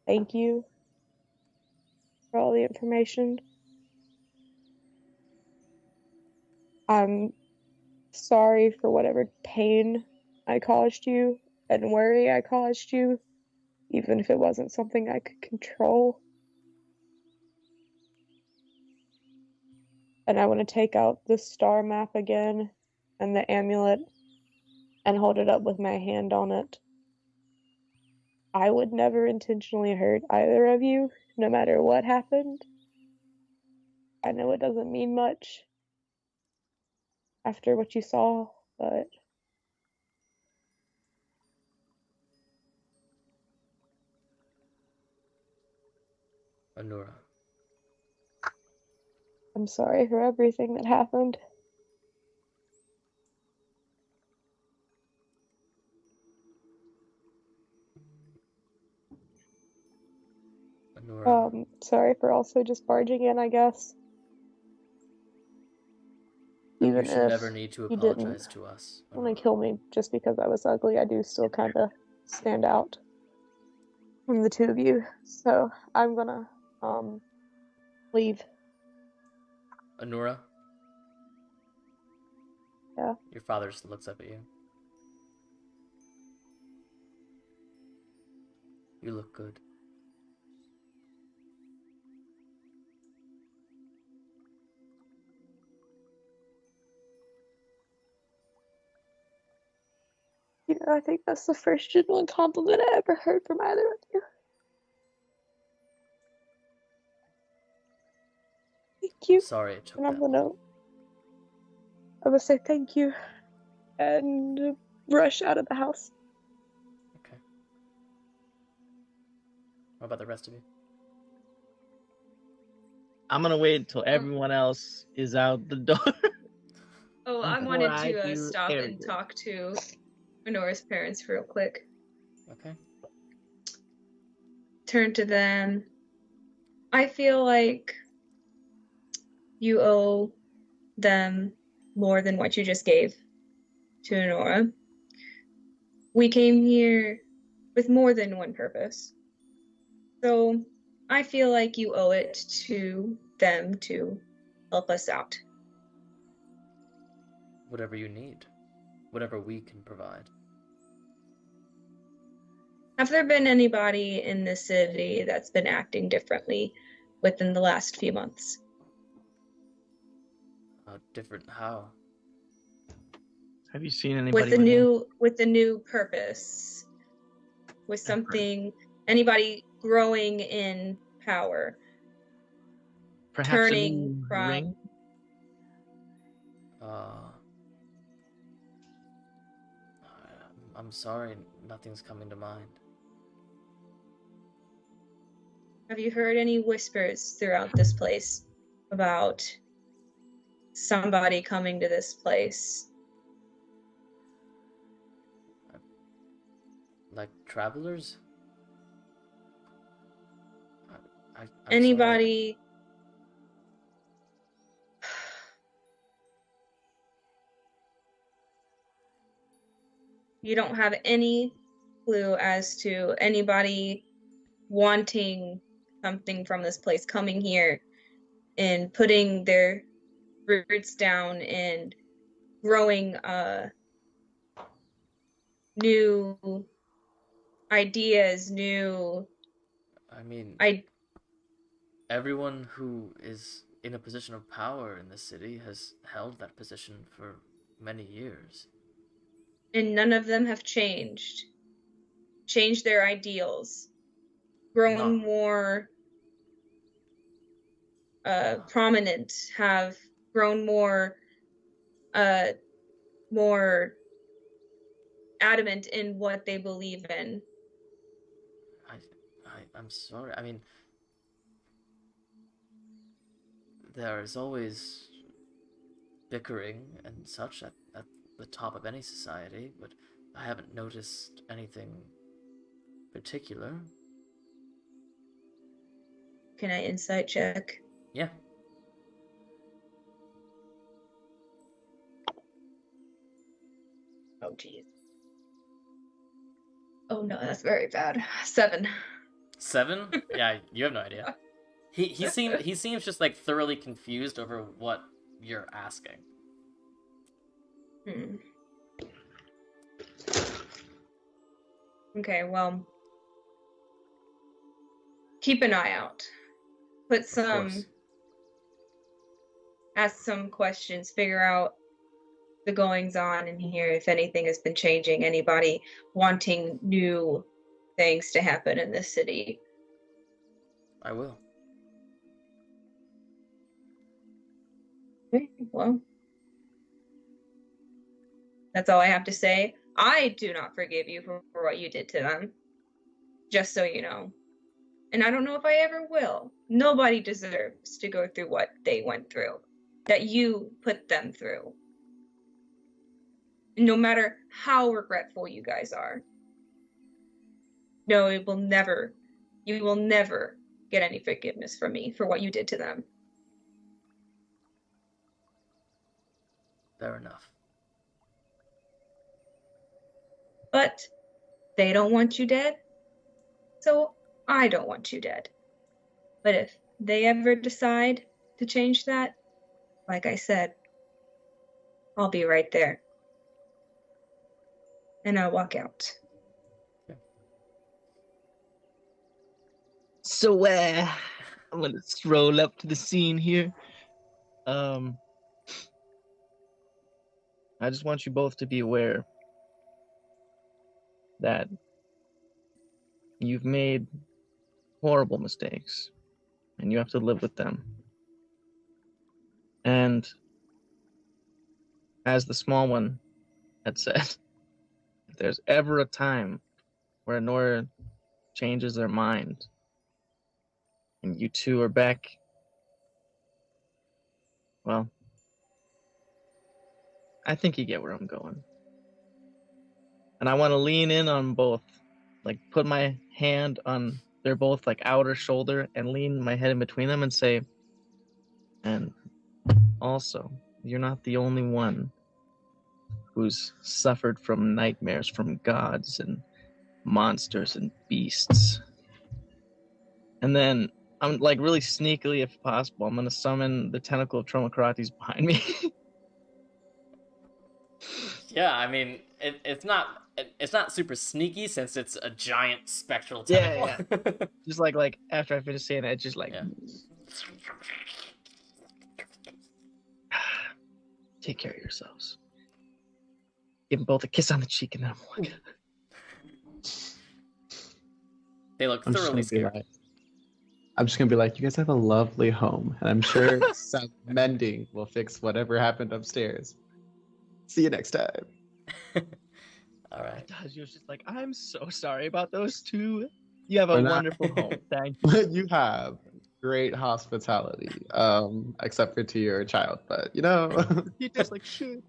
Thank you for all the information. I'm sorry for whatever pain I caused you and worry I caused you, even if it wasn't something I could control. And I want to take out the star map again and the amulet and hold it up with my hand on it. I would never intentionally hurt either of you, no matter what happened. I know it doesn't mean much after what you saw, but Anura. I'm sorry for everything that happened. Anura. Sorry for also just barging in, I guess. Even You should if never need to you didn't apologize to us. want to kill me just because I was ugly, I do still kind of stand out from the two of you. So I'm gonna leave. Anura? Yeah. Your father just looks up at you. You look good. You know, I think that's the first genuine compliment I ever heard from either of you. Thank you. Sorry it took And I'm that gonna say thank you and rush out of the house. Okay. What about the rest of you? I'm gonna wait until everyone else is out the door. Oh, I Before wanted I to do stop and arrogant. talk to Honora's parents real quick. Okay. Turn to them. I feel like you owe them more than what you just gave to Honora. We came here with more than one purpose. So I feel like you owe it to them to help us out. Whatever you need. Whatever we can provide. Have there been anybody in this city that's been acting differently within the last few months? Different how? Have you seen anybody With the new purpose? With something, anybody growing in power? perhaps turning a new from ring? I'm sorry, nothing's coming to mind. Have you heard any whispers throughout this place about somebody coming to this place? Like travelers? I'm Anybody? Sorry. You don't have any clue as to anybody wanting something from this place, coming here and putting their roots down and growing new ideas, everyone who is in a position of power in the city has held that position for many years. And none of them have changed their ideals, grown more prominent, have grown more adamant in what they believe in. I'm sorry. I mean, there is always bickering and such at the top of any society, but I haven't noticed anything particular. Can I insight check? Yeah. Oh, geez. Oh, no, that's very bad. 7. 7? Yeah, you have no idea. He seems just like thoroughly confused over what you're asking. Okay, well, keep an eye out. Ask some questions, figure out the goings on in here, if anything has been changing, anybody wanting new things to happen in this city. I will. Okay, well, that's all I have to say. I do not forgive you for what you did to them. Just so you know. And I don't know if I ever will. Nobody deserves to go through what they went through. That you put them through. No matter how regretful you guys are. No, you will never get any forgiveness from me for what you did to them. Fair enough. But they don't want you dead, so I don't want you dead. But if they ever decide to change that, like I said, I'll be right there. And I'll walk out. So, I'm gonna stroll up to the scene here. I just want you both to be aware that you've made horrible mistakes, and you have to live with them. And as the small one had said, if there's ever a time where Anura changes their mind, and you two are back, well, I think you get where I'm going. And I want to lean in on both. Like, put my hand on their both, like, outer shoulder and lean my head in between them and say, and also, you're not the only one who's suffered from nightmares from gods and monsters and beasts. And then I'm, like, really sneakily, if possible, I'm going to summon the tentacle of Tromacrates behind me. Yeah, I mean, it's not super sneaky since it's a giant spectral tentacle. Yeah. Just like after I finish saying it, just like take care of yourselves. Give them both a kiss on the cheek and then I'm walking. They look thoroughly scared. I'm just gonna be like, you guys have a lovely home, and I'm sure some mending will fix whatever happened upstairs. See you next time. All right. You're just like, I'm so sorry about those two. You have a wonderful home. Thank you. You have great hospitality, except for to your child, but you just like shit.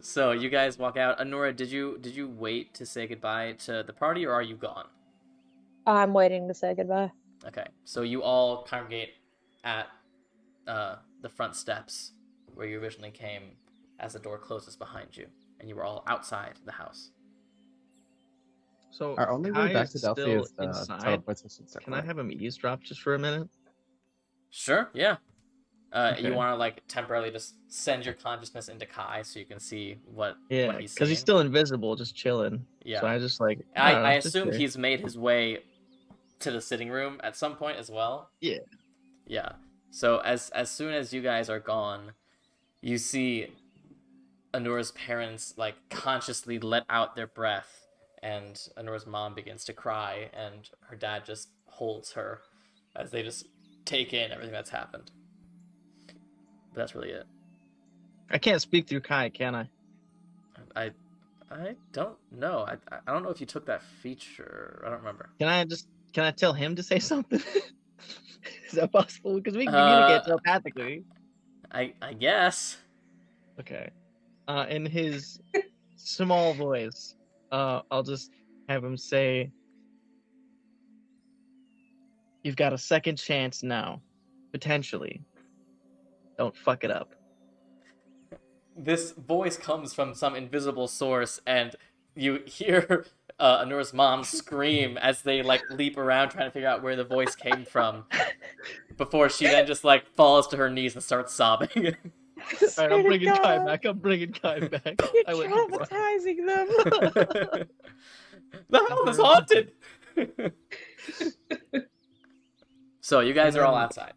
So you guys walk out. Anura, did you wait to say goodbye to the party, or are you gone? I'm waiting to say goodbye. Okay, so you all congregate at the front steps where you originally came as the door closes behind you, and you were all outside the house. So our only way back to Delphi is the teleportation circle. Can I have him eavesdrop just for a minute? Sure, yeah. Okay. You want to like temporarily just send your consciousness into Kai so you can see what he's seeing? Because he's still invisible, just chilling. Yeah. So I just like I assume he's made his way to the sitting room at some point as well. Yeah. Yeah. So as soon as you guys are gone, you see Anura's parents like consciously let out their breath, and Anura's mom begins to cry, and her dad just holds her as they just take in everything that's happened. But that's really it. I can't speak through Kai, can I? I don't know. I don't know if you took that feature. I don't remember. Can I tell him to say something? Is that possible? Because we can communicate telepathically. I guess. Okay. In his small voice, I'll just have him say, "You've got a second chance now, potentially. Don't fuck it up." This voice comes from some invisible source, and you hear Anura's mom scream as they like leap around trying to figure out where the voice came from, before she then just like falls to her knees and starts sobbing. Alright, I'm bringing Kai back. You're traumatizing them. The house is haunted. So you guys are all outside.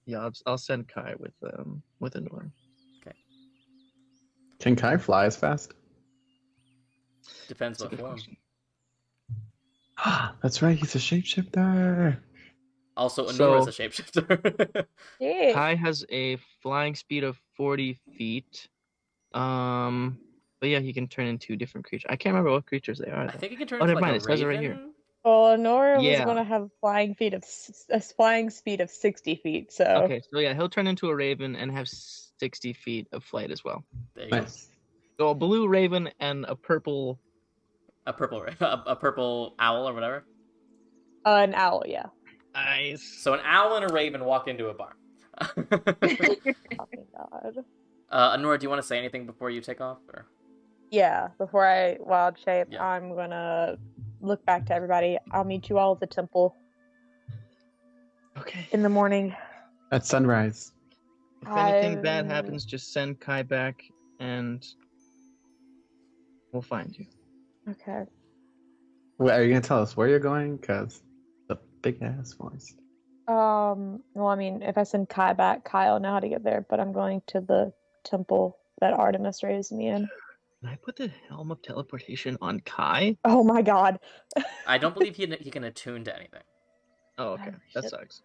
Yeah, I'll send Kai with Anura. Okay. Can Kai fly as fast? Depends That's a what good form. question. That's right, he's a shapeshifter. Also, So- Anura is a shapeshifter. Yeah. Kai has a flying speed of 40 feet. But yeah, he can turn into different creatures. I can't remember what creatures they are. I think it can turn Oh, into never like mind. a It says it right here. raven. Well, Nora was Yeah. going to have a flying speed of 60 feet, so. Okay, so yeah, he'll turn into a raven and have 60 feet of flight as well. There you Nice. So a blue raven and a purple. go. A purple owl or whatever. An owl, yeah. Nice. So an owl and a raven walk into a bar. Oh my god. Anura, do you want to say anything before you take off? Or? Yeah, before I wild shape, Yeah. I'm gonna look back to everybody. I'll meet you all at the temple Okay. in the morning. At sunrise. If anything bad I'm- happens, just send Kai back and we'll find you. Okay. Wait, are you gonna tell us where you're going? Cause the big ass voice. Well, I mean, if I send Kai back, Kai will know how to get there, but I'm going to the temple that Artemis raised me in. Can I put the helm of teleportation on Kai? Oh my god. I don't believe he can attune to anything. Oh, okay. Oh, That shit. sucks.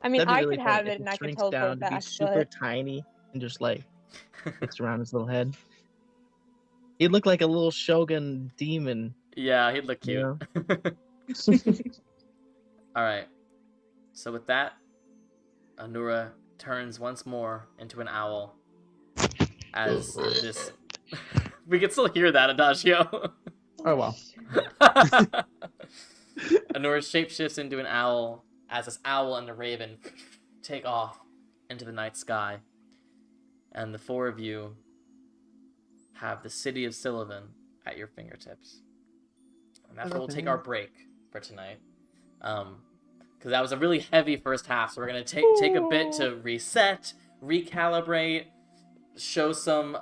I mean, That'd be I really could funny have if it and I could shrinks teleport down to be back, super but tiny and just like fits around his little head. He'd look like a little shogun demon. Yeah, he'd look cute. Yeah. All right. So with that, Anura turns once more into an owl. As this, we can still hear that, Adagio. Oh well. Anura shapeshifts into an owl as this owl and the raven take off into the night sky. And the four of you have the city of Syllovyn at your fingertips. And that's where we'll take our break for tonight. Because that was a really heavy first half, so we're going to take a bit to reset, recalibrate, show some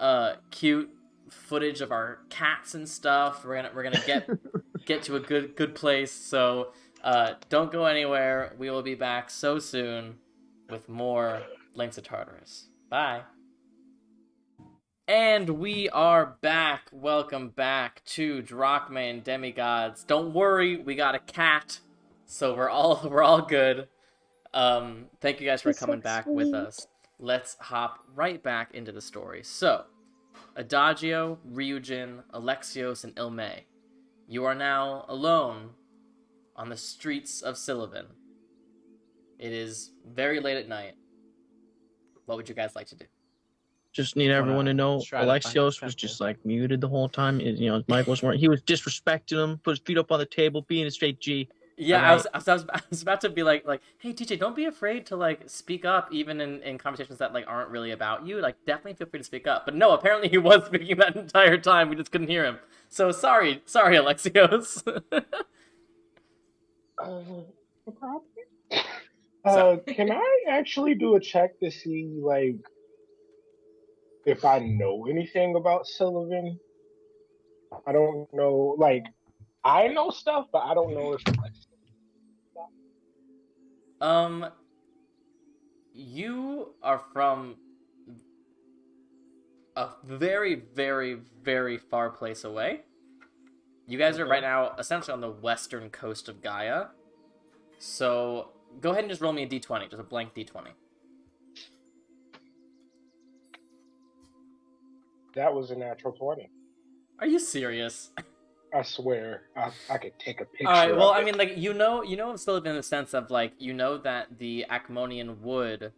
cute footage of our cats and stuff. We're gonna get to a good place. So don't go anywhere. We will be back so soon with more Links of Tartarus. Bye. And we are back. Welcome back to Drachmae and Demigods. Don't worry, we got a cat, so we're all good. Thank you guys for He's so coming back with sweet. us. Let's hop right back into the story. So, Adagio, Ryujin, Alexios, and Ilme, you are now alone on the streets of Syllovyn. It is very late at night. What would you guys like to do? Just need everyone to know try to find Alexios the was just temple. like muted the whole time. His mic wasn't working. He was disrespecting him, put his feet up on the table, being a straight G. Yeah, Alright. I was about to be like, hey, TJ, don't be afraid to, like, speak up even in conversations that, like, aren't really about you. Like, definitely feel free to speak up. But no, apparently he was speaking that entire time. We just couldn't hear him. So sorry, Alexios. Can I actually do a check to see, like, if I know anything about Syllovyn? I don't know, like, I know stuff, but I don't know if, like, You are from a very, very, very far place away. You guys are Okay. right now essentially on the western coast of Gaia. So go ahead and just roll me a d20, just a blank d20. that was a natural 20. Are you serious? I swear, I could take a picture. All right. Well, of I it. mean, like you know of Syllovyn in the sense of like you know that the Acmonian wood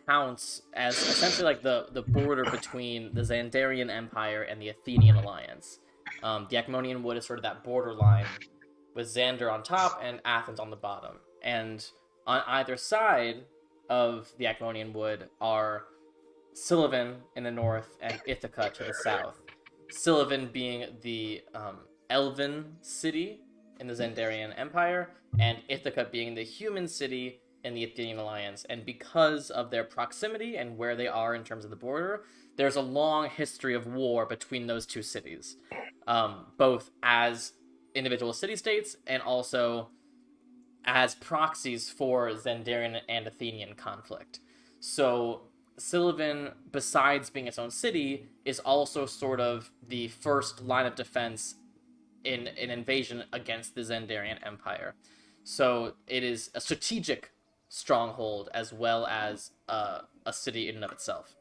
counts as essentially like the border between the Xandarian Empire and the Athenian alliance. The Acmonian wood is sort of that borderline with Xander on top and Athens on the bottom. And on either side of the Acmonian wood are Syllovyn in the north and Ithaca to the south. Syllovyn being the elven city in the Xandarian Empire, and Ithaca being the human city in the Athenian Alliance. And because of their proximity and where they are in terms of the border, there's a long history of war between those two cities, both as individual city-states and also as proxies for Xandarian and Athenian conflict. So Syllovyn, besides being its own city, is also sort of the first line of defense in an invasion against the Zendarian Empire. So it is a strategic stronghold as well as a city in and of itself.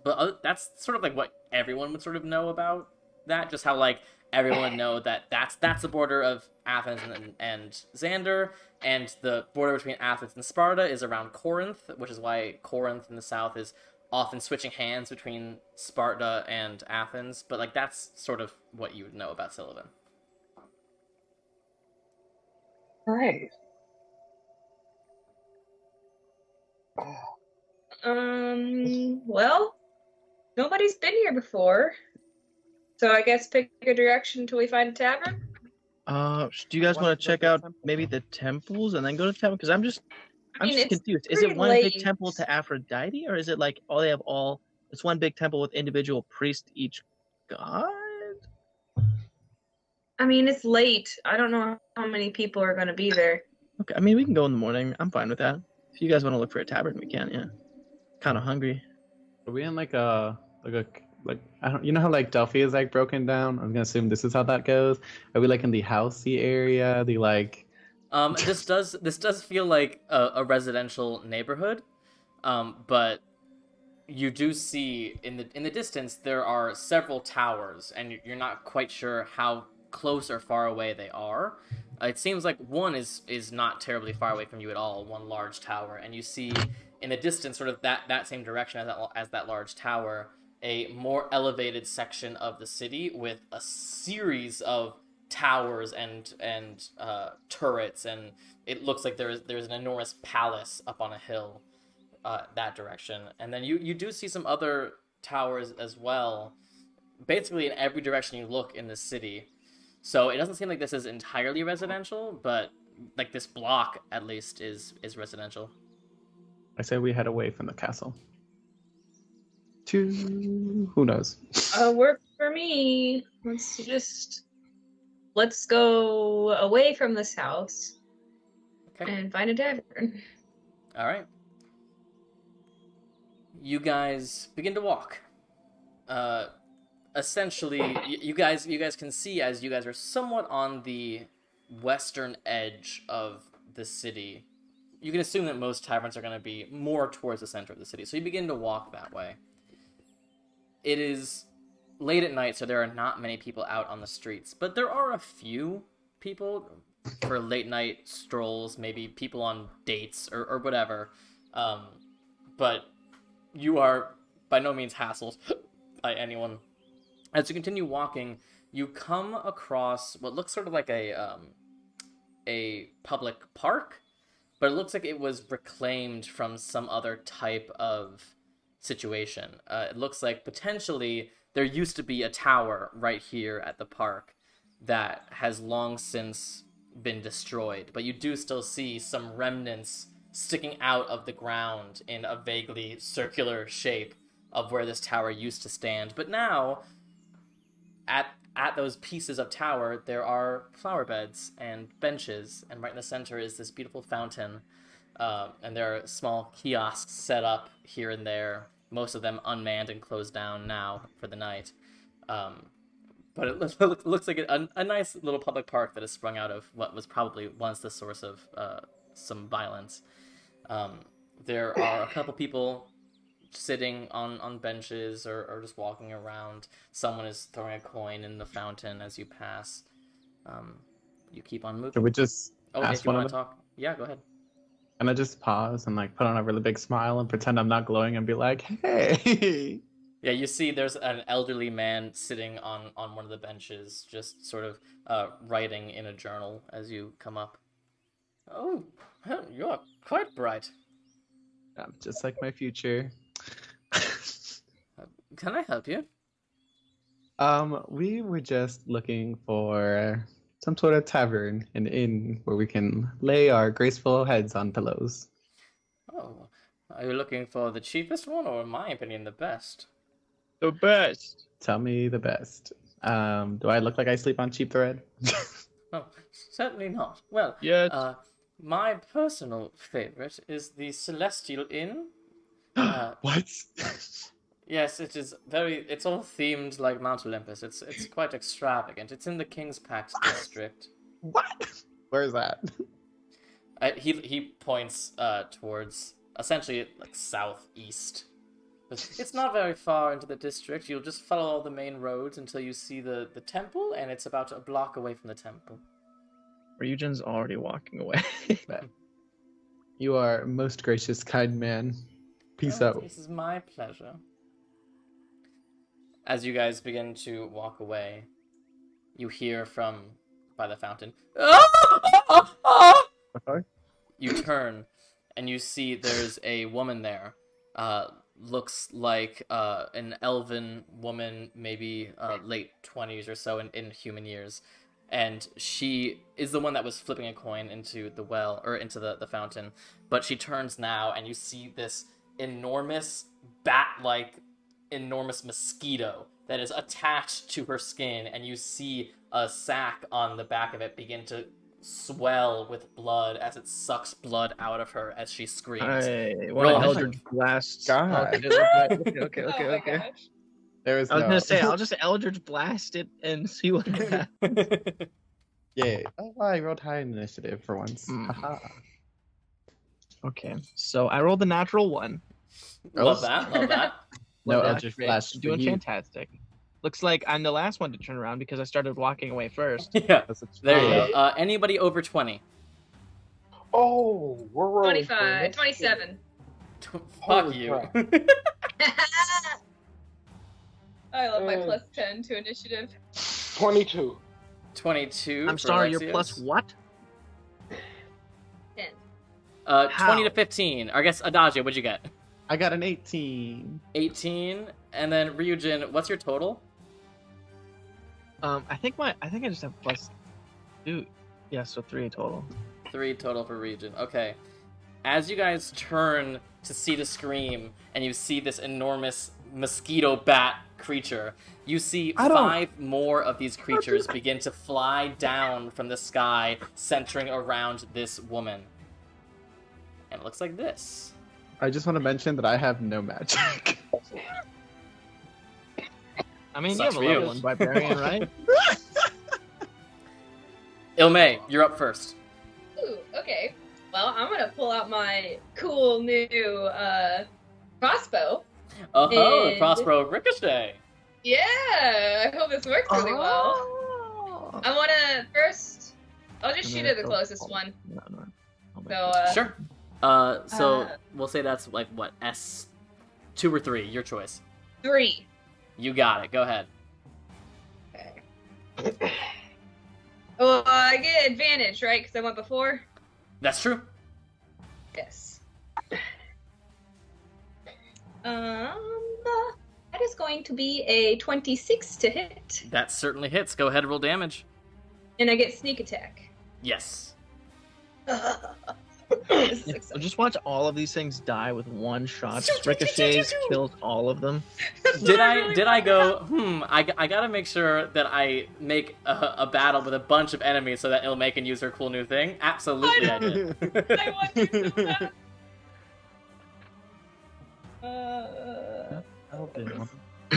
But that's sort of like what everyone would sort of know about that, just how like everyone would know that that's the border of Athens and Xander, and the border between Athens and Sparta is around Corinth, which is why Corinth in the south is often switching hands between Sparta and Athens. But like that's sort of what you would know about Syllovyn. Right. Well, nobody's been here before, so I guess pick a direction until we find a tavern. Do you guys want to check out maybe the temples and then go to the tavern? Because I'm just confused. Is it one big temple to Aphrodite, or is it like it's one big temple with individual priests each god? I mean, it's late. I don't know how many people are going to be there. Okay, I mean, we can go in the morning. I'm fine with that. If you guys want to look for a tavern, we can, yeah. Kind of hungry. Are we in like I don't, you know how like Delphi is like broken down? I'm gonna assume this is how that goes. Are we like in the housey area? The like. This does feel like a residential neighborhood, but you do see in the distance there are several towers, and you're not quite sure how close or far away they are. It seems like one is not terribly far away from you at all, one large tower, and you see in the distance, sort of that same direction as that large tower, a more elevated section of the city with a series of towers and turrets, and it looks like there's an enormous palace up on a hill that direction. And then you do see some other towers as well, basically in every direction you look in the city. So it doesn't seem like this is entirely residential, but like this block at least is residential. I say we head away from the castle. To who knows? Work for me. Let's go away from this house. Okay. And find a tavern. All right. You guys begin to walk. Essentially, you guys can see as you guys are somewhat on the western edge of the city. You can assume that most taverns are going to be more towards the center of the city. So you begin to walk that way. It is late at night, so there are not many people out on the streets, but there are a few people for late night strolls, maybe people on dates or whatever. But you are by no means hassled by anyone. As you continue walking, you come across what looks sort of like a public park, but it looks like it was reclaimed from some other type of situation. It looks like potentially there used to be a tower right here at the park that has long since been destroyed, but you do still see some remnants sticking out of the ground in a vaguely circular shape of where this tower used to stand. But now, at those pieces of tower, there are flower beds and benches, and right in the center is this beautiful fountain. And there are small kiosks set up here and there, most of them unmanned and closed down now for the night. But it looks like a nice little public park that has sprung out of what was probably once the source of some violence. There are a couple people sitting on benches or just walking around. Someone is throwing a coin in the fountain as you pass. You keep on moving. Should we just ask if you one want of to talk? Yeah, go ahead. And I just pause and like put on a really big smile and pretend I'm not glowing and be like, hey. Yeah, you see there's an elderly man sitting on one of the benches, just sort of writing in a journal as you come up. Oh, you are quite bright. Just like my future. Can I help you? We were just looking for some sort of tavern, an inn where we can lay our graceful heads on pillows. Oh, are you looking for the cheapest one, or in my opinion, the best? The best. Tell me the best. Do I look like I sleep on cheap thread? Oh, certainly not. Well, yes. My personal favorite is the Celestial Inn. What? Yes, it is very. It's all themed like Mount Olympus. It's quite extravagant. It's in the King's Pact district. What? Where is that? He points towards essentially like southeast. It's not very far into the district. You'll just follow all the main roads until you see the temple, and it's about a block away from the temple. Ryujin's already walking away. You are a most gracious, kind man. Peace out. This is my pleasure. As you guys begin to walk away, you hear from by the fountain. Okay. You turn, and you see there's a woman there. Looks like an elven woman, maybe late 20s or so in human years. And she is the one that was flipping a coin into the well, or into the fountain. But she turns now, and you see this enormous bat-like enormous mosquito that is attached to her skin, and you see a sac on the back of it begin to swell with blood as it sucks blood out of her as she screams. I want Roll to Eldritch Blast. God. Okay. Oh my gosh. There is I was no... gonna say I'll just Eldritch Blast it and see what happens. Yeah. Oh, I rolled high in initiative for once. Haha. Okay, so I rolled a natural 1. Love that. No That's Eldritch great. Blast for Doing you. fantastic. Looks like I'm the last one to turn around because I started walking away first. Yeah, That's a there you try. go. Anybody over 20? Oh, we're rolling. 25, 27. Fuck Holy you. I love my plus 10 to initiative. 22. 22. I'm for sorry, Alexios. you're plus what? 10. 20 How? to 15. Or I guess, Adagio, what'd you get? I got an 18. 18. And then Ryujin, what's your total? I think I just have plus 2. Yeah, so 3 total. 3 total for Ryujin. Okay. As you guys turn to see the scream, and you see this enormous mosquito bat creature, you see 5 more of these creatures begin to fly down from the sky, centering around this woman. And it looks like this. I just want to mention that I have no magic. I mean, Sucks you for have a you. level 1 barbarian, right? Ilmay, you're up first. Ooh, okay. Well, I'm gonna pull out my cool new crossbow. Oh, the And- crossbow ricochet. Yeah, I hope this works really well. Oh. I wanna first. I'll just And shoot then at the go- closest one. No. Oh my So, God. Sure. So we'll say that's like what, S2 or 3, your choice. 3. You got it. Go ahead. Okay. Well, I get advantage, right? Because I went before. That's true. Yes. That is going to be a 26 to hit, That certainly hits. Go ahead and roll damage. and I get sneak attack. Yes. This is So exciting. just watch all of these things die with one shot. Just ricochets, kills all of them. Did I go, I gotta make sure that I make a battle with a bunch of enemies so that Ilmay can use her cool new thing? Absolutely I did. I want you so bad.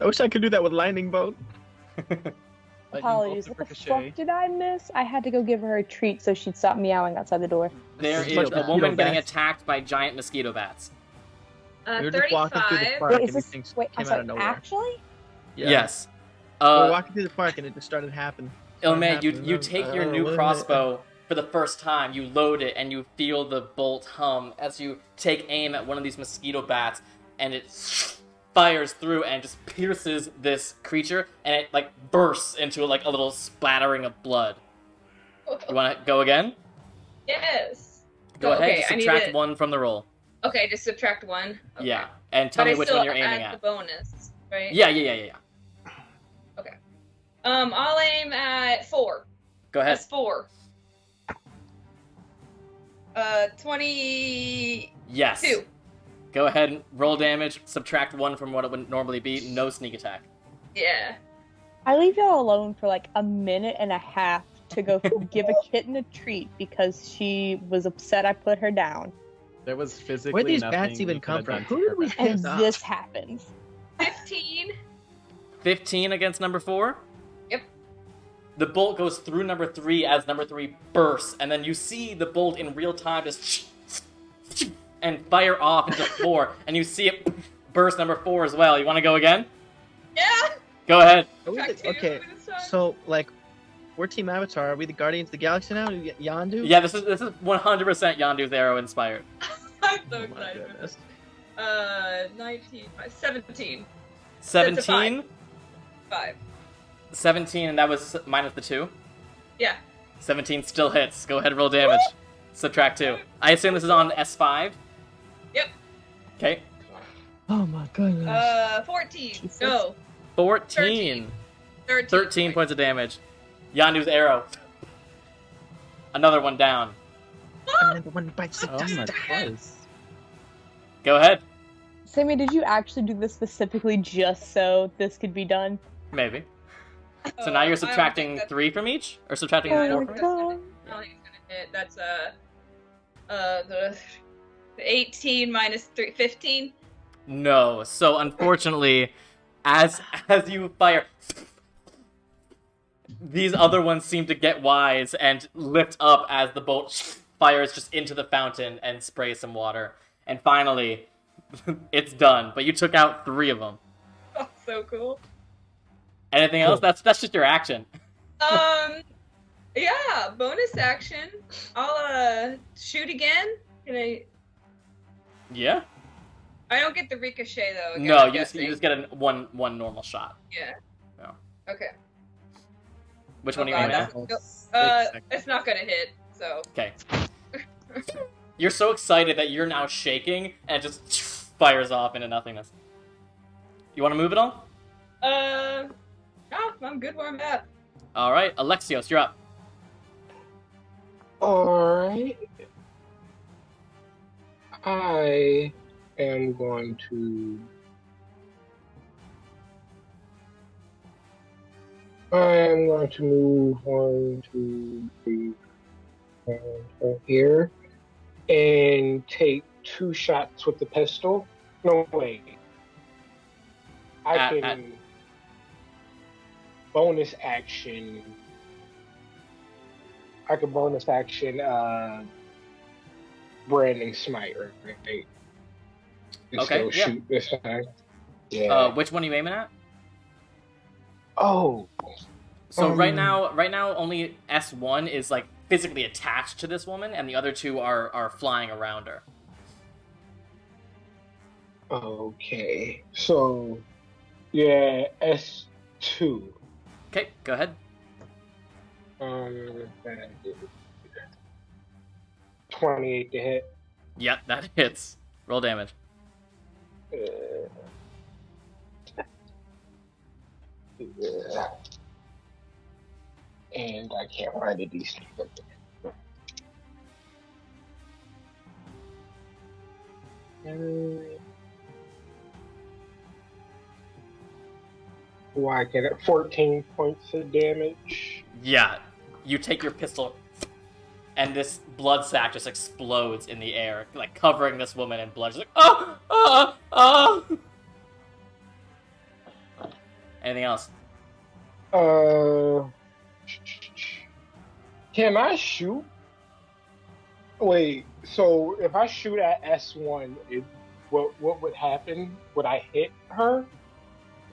I wish I could do that with lightning bolt. Apologies. What the fuck did I miss? I had to go give her a treat so she'd stop meowing outside the door. There It's is like a mosquito woman getting bats. attacked by giant mosquito bats. We were just walking through the 35. park Wait, and is these this? things Wait, I'm came out sorry. of nowhere. Actually? Yeah. Yes. We were walking through the park and it just started happening. Ilmay, you happening. take I your don't new know. crossbow for the first time, you load it, and you feel the bolt hum as you take aim at one of these mosquito bats, and it fires through and just pierces this creature, and it like bursts into like a little splattering of blood. You want to go again? Yes. Go ahead, Okay, just I need subtract to- 1 from the roll. Okay, just subtract 1. Okay. Yeah, and tell But me I which still one you're aiming add at. the bonus, right? Yeah. I'll aim at 4. Go ahead. That's 4. 22. Yes. Go ahead and roll damage, subtract 1 from what it would normally be, no sneak attack. Yeah. I leave y'all alone for like a minute and a half to go give a kitten a treat because she was upset I put her down. There was physically Where these nothing bats even you could come have from? done to Who did we prevent And piss off? this happens. 15. 15 against number 4? Yep. The bolt goes through number 3 as number 3 bursts, and then you see the bolt in real time just and fire off into 4, and you see it burst number 4 as well. You want to go again? Yeah. Go ahead. Okay, so like, we're Team Avatar. Are we the Guardians of the Galaxy now? Yondu? Yeah, this is 100% Yondu's arrow inspired. I'm so Oh my excited for goodness. this. 19, 17. 17? 5. 17, and that was minus the 2? Yeah. 17 still hits. Go ahead, roll damage. Subtract 2. I assume this is on S5? Yep. Okay. Oh my goodness. 14. Jesus. No. 14. 13. 13 points of damage. Yondu's arrow. Another one down. Another one bites the Oh dust. my Christ. Go ahead. Sammy, did you actually do this specifically just so this could be done? Maybe. So Oh, now I you're don't subtracting think that's- 3 from each? Or subtracting Oh 4 my from each? God. I don't think it's gonna hit. That's the 18 minus 3, 15. No. So unfortunately, as you fire, these other ones seem to get wise and lift up as the bolt fires just into the fountain and sprays some water. And finally, it's done. But you took out 3 of them. Oh, so cool. Anything else? That's just your action. Yeah, bonus action. I'll shoot again. Can I? Yeah. I don't get the ricochet though. Again, No, I'm you just guessing. get one normal shot. Yeah. No. Okay. Which Oh one are you God, aiming at? that's it's not gonna hit. So. Okay. You're so excited that you're now shaking and it just fires off into nothingness. You want to move it all? No, I'm good where I'm at. All right, Alexios, you're up. Alright. I am going to. Move 1, 2, 3, 4 here and take 2 shots with the pistol. No, wait. I can bonus action. I can bonus action branding smite, right? And Okay, still yeah. shoot this time. Yeah. Which one are you aiming at? Oh. So right now only S1 is like physically attached to this woman, and the other 2 are flying around her. Okay. So, yeah, S2. Okay, go ahead. That is 28 to hit. Yeah, that hits. Roll damage. Yeah. And I can't find a decent. Why can it 14 points of damage? Yeah, you take your pistol, and this blood sac just explodes in the air, like covering this woman in blood. She's like, oh. Anything else? Can I shoot? Wait, so if I shoot at S1, what would happen? Would I hit her?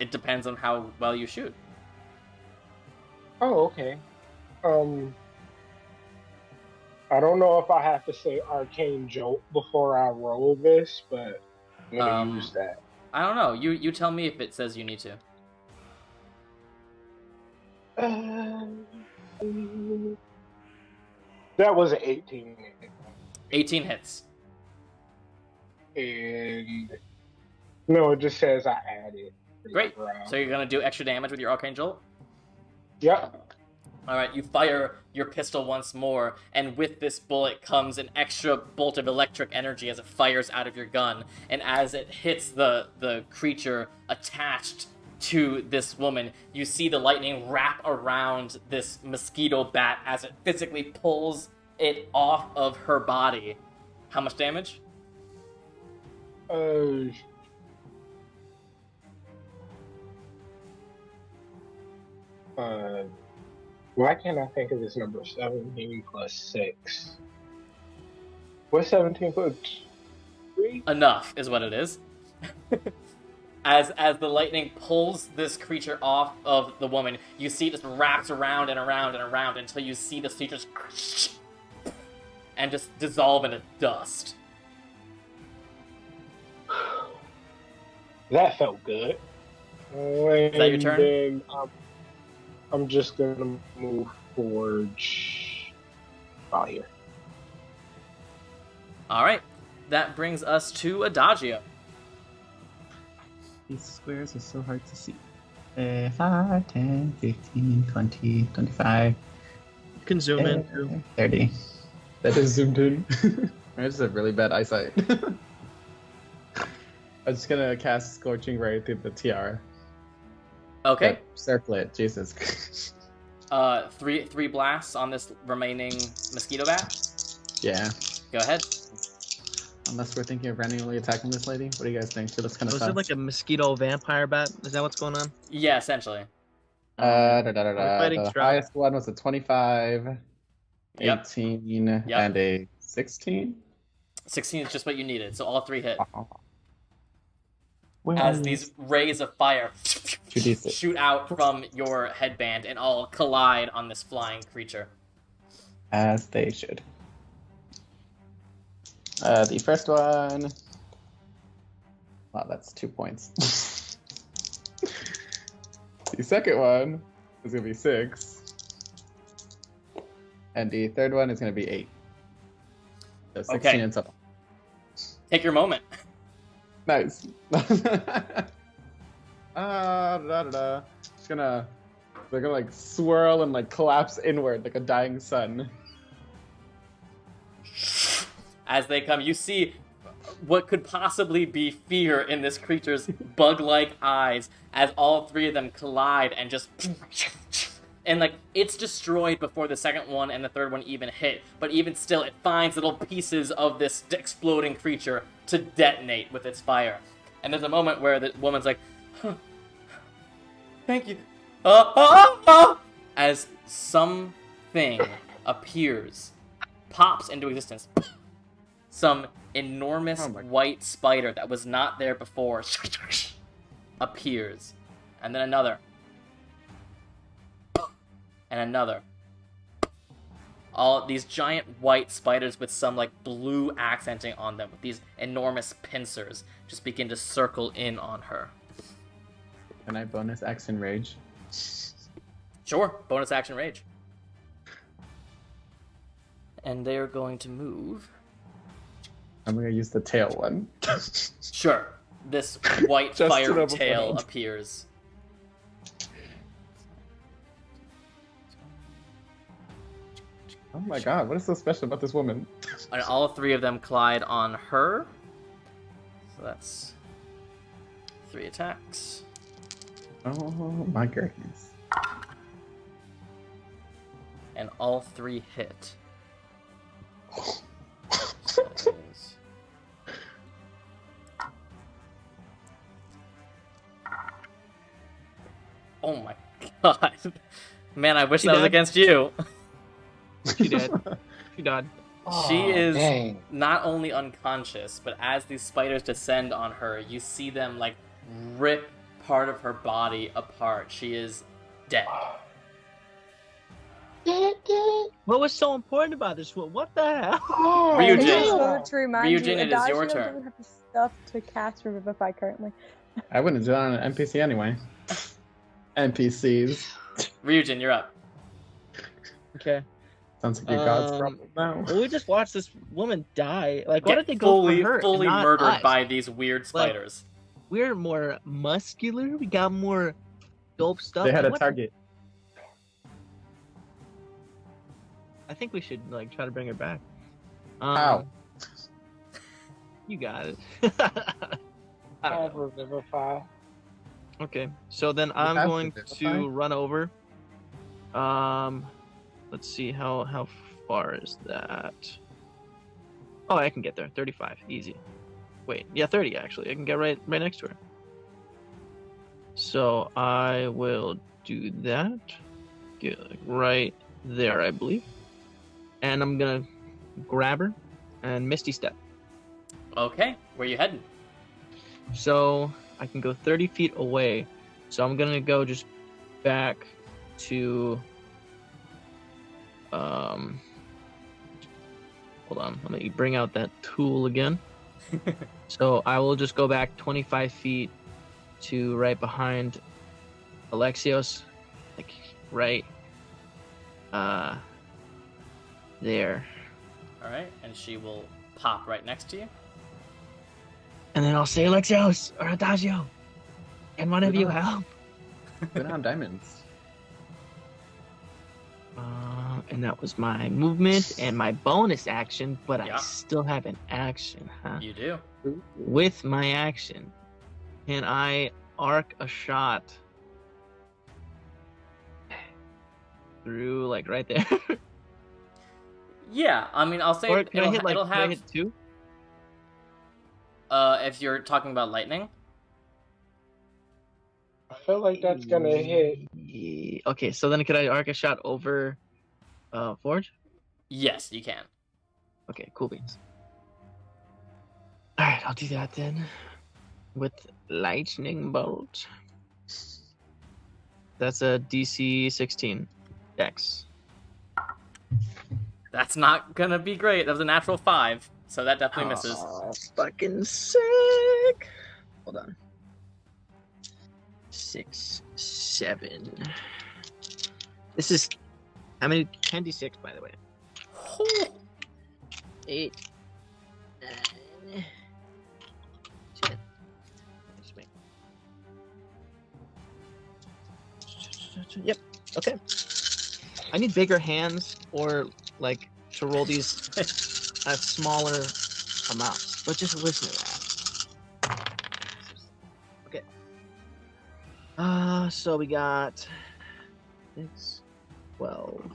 It depends on how well you shoot. Oh, okay. I don't know if I have to say Arcane Jolt before I roll this, but I'm gonna use that. I don't know. You tell me if it says you need to. That was an 18. 18 hits. And no, it just says I added. Great. So you're gonna do extra damage with your Arcane Jolt? Yep. Alright, you fire your pistol once more, and with this bullet comes an extra bolt of electric energy as it fires out of your gun. And as it hits the creature attached to this woman, you see the lightning wrap around this mosquito bat as it physically pulls it off of her body. How much damage? Uh, why can't I think of this number? 17 plus 6. What's 17 plus 3? Enough is what it is. As the lightning pulls this creature off of the woman, you see it just wraps around and around and around until you see the creature and just dissolve into dust. That felt good. Is that your turn? Then, I'm just gonna move forward out here. Alright, that brings us to Adagio. These squares are so hard to see. 5, 10, 15, 20, 25. You can zoom in too. 30. That is zoomed in. I just have really bad eyesight. I'm just gonna cast Scorching Ray through the tiara. Okay. Circle it, Jesus. 3 blasts on this remaining mosquito bat. Yeah. Go ahead. Unless we're thinking of randomly attacking this lady. What do you guys think? She looks kind of Was fast. it like a mosquito vampire bat? Is that what's going on? Yeah, essentially. fighting The strong. highest one was a 25, Yep. 18, Yep. and a 16. 16 is just what you needed, so all 3 hit. Where As is- these rays of fire 2d6. shoot out from your headband and all collide on this flying creature. As they should. The first one. Wow, that's 2 points. The second one is going to be 6. And the third one is going to be 8. So 16 Okay. and 7. Take your moment. Nice. Just gonna, they're gonna like swirl and like collapse inward like a dying sun. As they come, you see what could possibly be fear in this creature's bug-like eyes as all 3 of them collide and just... And, like, it's destroyed before the second one and the third one even hit. But even still, it finds little pieces of this exploding creature to detonate with its fire. And there's a moment where the woman's like, thank you. As something appears, pops into existence. Some enormous white spider that was not there before appears. And then another. And another. All these giant white spiders with some like blue accenting on them with these enormous pincers just begin to circle in on her. Can I bonus action rage? Sure, bonus action rage. And they are going to move. I'm gonna use the tail one. Sure, this white Just fire to tail double appears. Oh my god, what is so special about this woman? And all 3 of them collide on her. So that's 3 attacks. Oh my goodness. And all 3 hit. Oh my god. Man, I wish She that was dead? against you. She dead. She died. She is Dang. not only unconscious, but as these spiders descend on her, you see them like rip part of her body apart. She is dead. What was so important about this one? What the hell? Ryujin. I just wanted to remind Ryujin, you, it is your Adagio turn. doesn't have the stuff to cast Revivify currently. I wouldn't do it on an NPC anyway. NPCs. Ryujin, you're up. Okay. Sounds like your god's problem now. Well, we just watched this woman die. Like, why did they go fully, for her? fully and not murdered us? by these weird spiders? We're more muscular. We got more dope stuff. They had Like, a what- target. I think we should like try to bring her back. How? You got it. I I don't have know. Revivify. Okay, so then have I'm going Revivify? to run over. Let's see how far is that? Oh, I can get there. 35, easy. Wait, yeah, 30 actually. I can get right next to her. So I will do that. Get right there, I believe. And I'm gonna grab her and Misty Step. Okay, where you heading? So I can go 30 feet away. So I'm gonna go just back to hold on, let me bring out that tool again. So I will just go back 25 feet to right behind Alexios, like right there. All right, and she will pop right next to you. And then I'll say, Alexios or Adagio, can one of you help? We don't have diamonds. And that was my movement and my bonus action, but Yeah. I still have an action, huh? You do. With my action, can I arc a shot through, like, right there? Yeah, I mean, I'll say Or can I hit, like, it'll can I have. hit 2? If you're talking about lightning. I feel like that's gonna hit. Okay, so then could I arc a shot over Forge? Yes, you can. Okay, cool beans. Alright, I'll do that then. With lightning bolt. That's a DC 16 Dex. That's not gonna be great. That was a natural 5, so that definitely misses. Oh, fucking sick. Hold on. 6, 7. This is how many? 10d6, by the way. 8, 9, 10. Yep. Okay. I need bigger hands, or like to roll these at smaller amounts. But just listen to that. Okay. So we got 6, 12,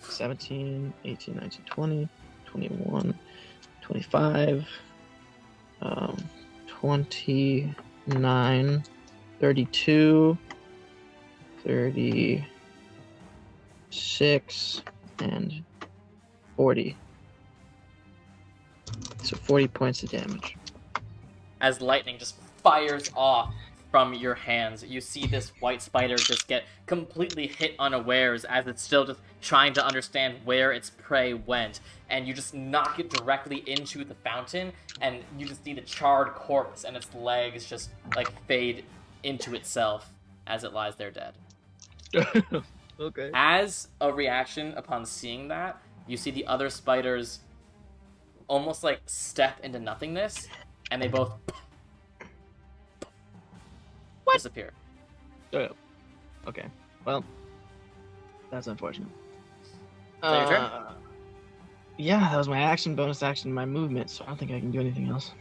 17, 18, 19, 20, 21, 25, 29, 32, 36, and 40. So 40 points of damage. As lightning just fires off from your hands, you see this white spider just get completely hit unawares as it's still just trying to understand where its prey went, and you just knock it directly into the fountain, and you just see the charred corpse and its legs just like fade into itself as it lies there dead. Okay. As a reaction upon seeing that, you see the other spiders almost like step into nothingness, and they both disappear. Oh, okay. Well, that's unfortunate. Is that your turn? Yeah, that was my action, bonus action, my movement, so I don't think I can do anything else.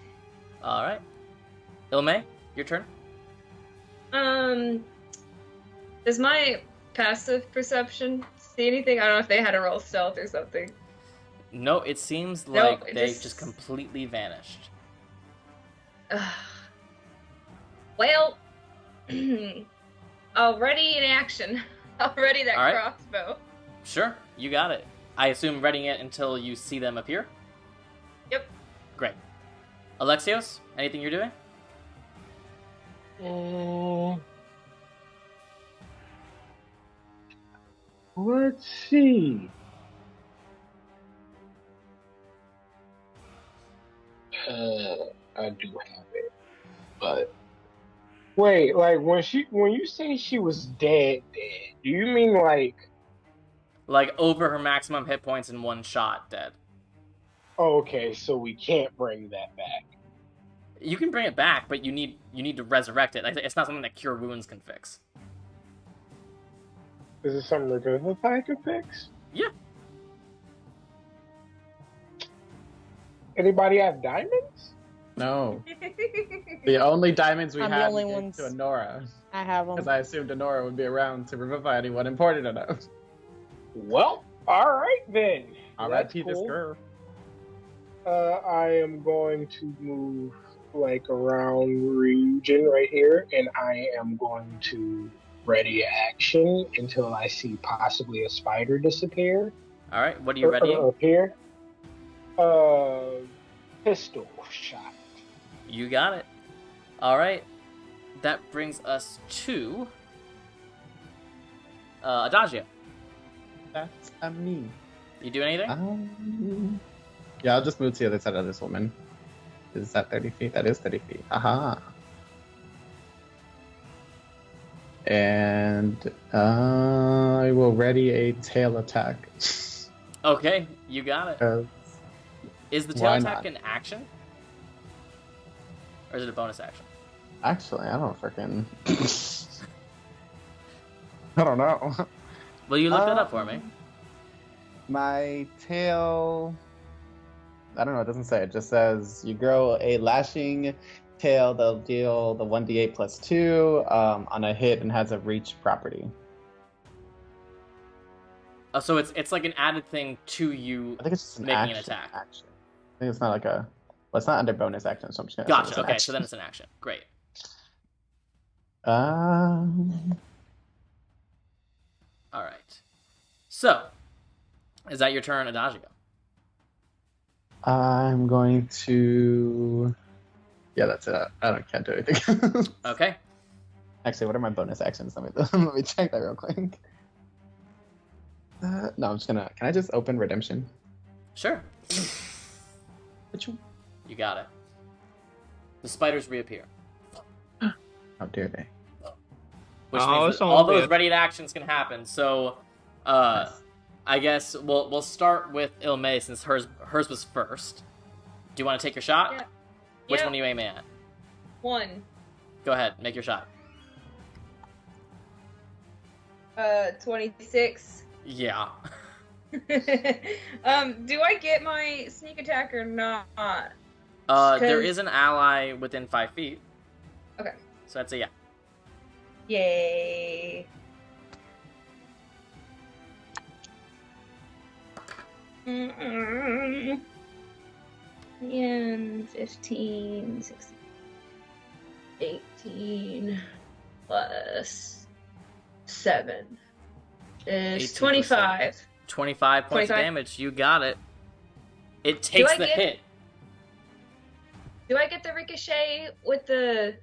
Alright. Ilme, your turn. Does my passive perception see anything? I don't know if they had to roll stealth or something. No, it seems Nope, like it they just- just completely vanished. Well, already in action. Already that Alright. crossbow. Sure, you got it. I assume readying it until you see them appear? Yep. Great. Alexios, anything you're doing? Let's see. I do have it, but wait, like when you say she was dead, do you mean like? Like over her maximum hit points in one shot, dead. Oh, okay, so we can't bring that back. You can bring it back, but you need to resurrect it. Like, it's not something that Cure Wounds can fix. Is it something that Vivify can fix? Yeah. Anybody have diamonds? No. The only diamonds we I'm the have only we gave ones- to Anura. I have them. Because I assumed Anura would be around to revivify anyone important enough. Well, all right then. R.I.P. That's this cool. girl. I am going to move like around region right here, and I am going to ready action until I see possibly a spider disappear. All right, what are you readying? Or appear. Pistol shot. You got it. All right, that brings us to Adagio. That's me. You do anything? Yeah, I'll just move to the other side of this woman. Is that 30 feet? That is 30 feet. Aha. And I will ready a tail attack. Okay, you got it. Is the tail attack an action? Or is it a bonus action? Actually, I don't freaking... I don't know. Well, you look that up for me. My tail... I don't know, it doesn't say. It just says you grow a lashing tail that'll deal the 1d8 plus 2 on a hit and has a reach property. So it's like an added thing to you. I think it's just making an attack. Action. I think it's not like a... Well, it's not under bonus action, so I'm just gonna... Gotcha, okay, so then it's an action. Great. Um... Alright. So, is that your turn, Adagio? I'm going to... Yeah, that's it. Can't do anything. Okay. Actually, what are my bonus actions? Let me check that real quick. No, I'm just gonna... Can I just open Redemption? Sure. You got it. The spiders reappear. How dare they? Which means that all those ready actions can happen. So, I guess we'll start with Ilme since hers was first. Do you want to take your shot? Yeah. Which one are you aiming at? 1. Go ahead, make your shot. 26. Yeah. Do I get my sneak attack or not? There is an ally within 5 feet. Okay. So that's a yeah. Yay. And 15, 16, 18 plus 7 is 25. 25 points of damage. You got it. It takes the hit. Do I get the ricochet with the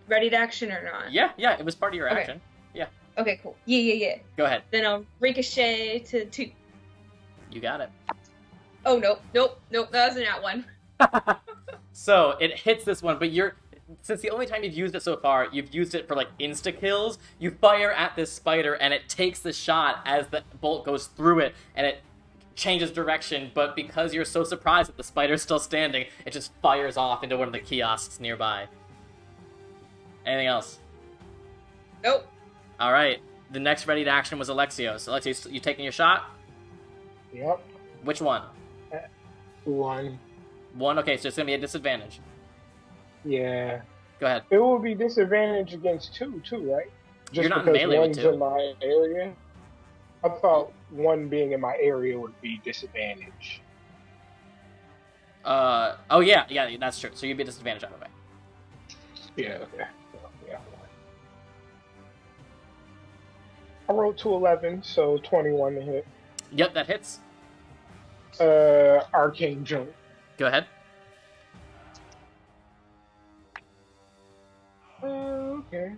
ready to action or not? Yeah, it was part of your action. Yeah. Okay, cool. Yeah. Go ahead. Then I'll ricochet to 2. You got it. Oh, nope. That wasn't that one. So, it hits this one, but since the only time you've used it so far, you've used it for, like, insta-kills, you fire at this spider, and it takes the shot as the bolt goes through it, and it changes direction, but because you're so surprised that the spider's still standing, it just fires off into one of the kiosks nearby. Anything else? Nope. Alright, the next ready to action was Alexios. Alexios, you taking your shot? Yep. Which one? 1. 1, okay, so it's gonna be a disadvantage. Yeah. Go ahead. It will be disadvantage against 2, too, right? Just You're not in melee with 2. In my area. I thought 1 being in my area would be disadvantage. Oh yeah, that's true. So you'd be a disadvantage either way. Yeah, okay. Yeah. I rolled 211, so 21 to hit. Yep, that hits. Arcane jump. Go ahead. Okay.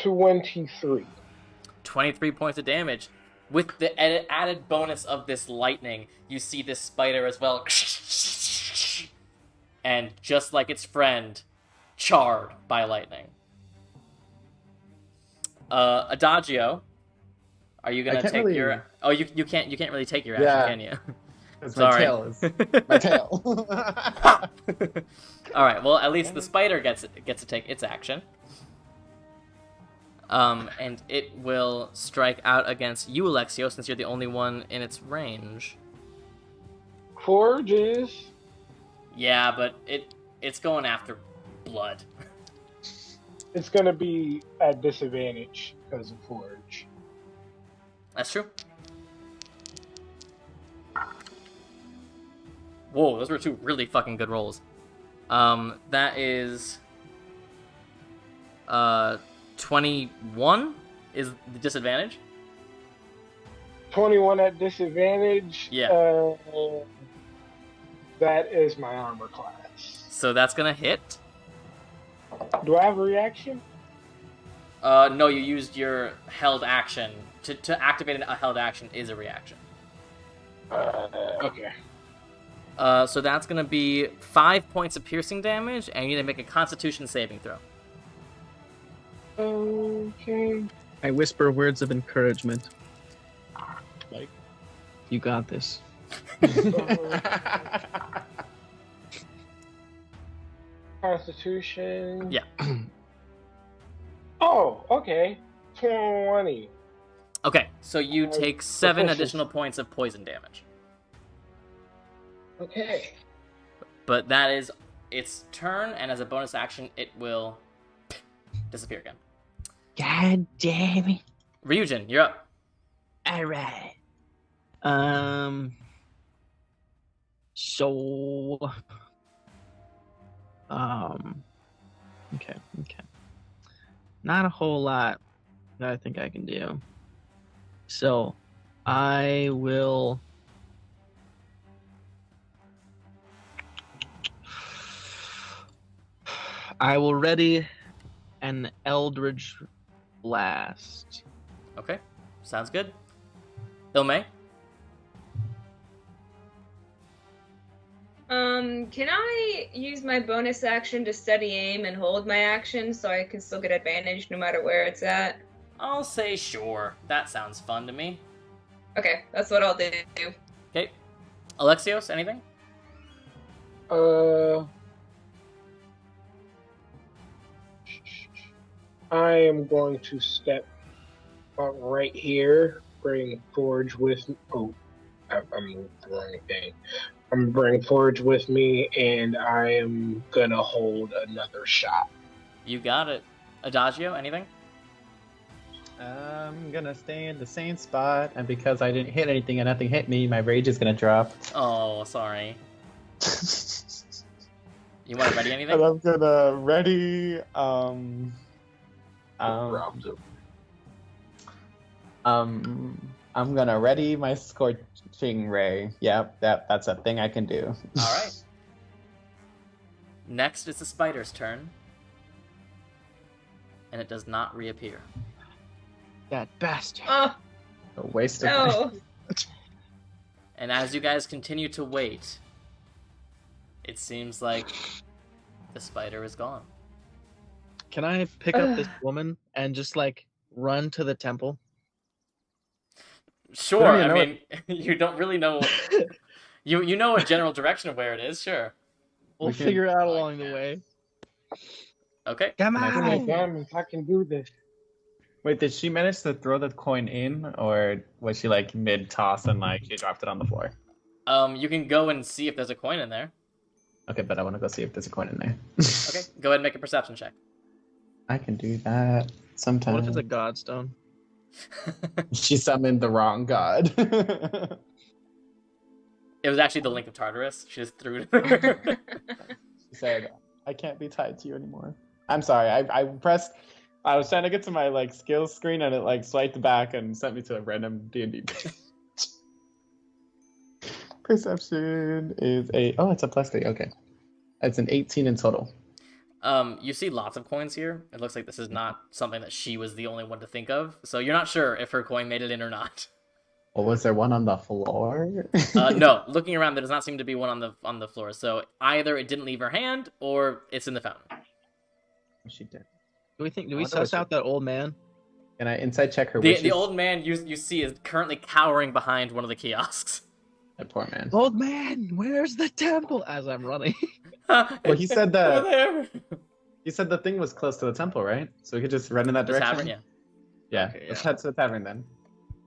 23. 23 points of damage. With the added bonus of this lightning, you see this spider as well. And just like its friend, charred by lightning. Adagio, are you gonna take your... Oh, you can't really take your action, can you? Sorry. My tail. Alright, well, at least the spider gets to take its action. And it will strike out against you, Alexio, since you're the only one in its range. Forges. Yeah, but it's going after blood. it's gonna be at disadvantage because of Forge. That's true. Whoa, those were two really fucking good rolls. That is 21 is the disadvantage. 21 at disadvantage. Yeah. That is my armor class. So that's gonna hit. Do I have a reaction? No, you used your held action. To activate a held action is a reaction. Okay. So that's gonna be 5 points of piercing damage, and you need to make a Constitution saving throw. Okay. I whisper words of encouragement. Like, you got this. Constitution. Yeah. Oh, okay. 20. Okay, so you take 7 proficiency. additional points of poison damage. Okay. But that is its turn, and as a bonus action, it will disappear again. God damn it. Ryujin, you're up. Alright. So okay. Not a whole lot that I think I can do. So I will ready an Eldritch Blast. Okay, sounds good. Ilmay? Can I use my bonus action to steady aim and hold my action so I can still get advantage no matter where it's at? I'll say sure. That sounds fun to me. Okay, that's what I'll do. Okay. Alexios, anything? I am going to step right here, bring Forge with me. Oh, I'm moving the wrong thing. I'm bringing Forge with me, and I am gonna hold another shot. You got it. Adagio, anything? I'm gonna stay in the same spot, and because I didn't hit anything and nothing hit me, my rage is gonna drop. Oh, sorry. You want to ready anything? And I'm gonna ready. I'm gonna ready my scorching ray. Yep, that's a thing I can do. All right. Next is the spider's turn, and it does not reappear. That bastard. Oh, A waste of no. And as you guys continue to wait, it seems like the spider is gone. Can I pick up this woman and just like run to the temple? Sure. I I don't mean, you don't really know. You know a general direction of where it is. Sure. We'll figure it out along the way. Okay. Come Can I Give me on. diamonds, I can do this. Wait, did she manage to throw the coin in, or was she like mid-toss and like she dropped it on the floor? You can go and see if there's a coin in there. Okay, but I want to go see if there's a coin in there. Okay. Go ahead and make a perception check. I can do that sometime. What if it's a godstone? She summoned the wrong god. It was actually the Link of Tartarus. She just threw it there. She said, "I can't be tied to you anymore." I'm sorry. I pressed. I was trying to get to my like skills screen, and it like swiped back and sent me to a random D&D page. Perception is it's a +3. Okay, it's an 18 in total. You see lots of coins here. It looks like this is not something that she was the only one to think of. So you're not sure if her coin made it in or not. Well, was there one on the floor? No, looking around, there does not seem to be one on the floor. So either it didn't leave her hand, or it's in the fountain. She did. Do we suss out that old man? Can I inside check her wishes? The old man you see is currently cowering behind one of the kiosks. That poor man. Old man, where's the temple? As I'm running. Well, he said that. Over there. He said the thing was close to the temple, right? So we could just run in that The direction. tavern, yeah. Yeah. Okay, Let's yeah. head to the tavern then.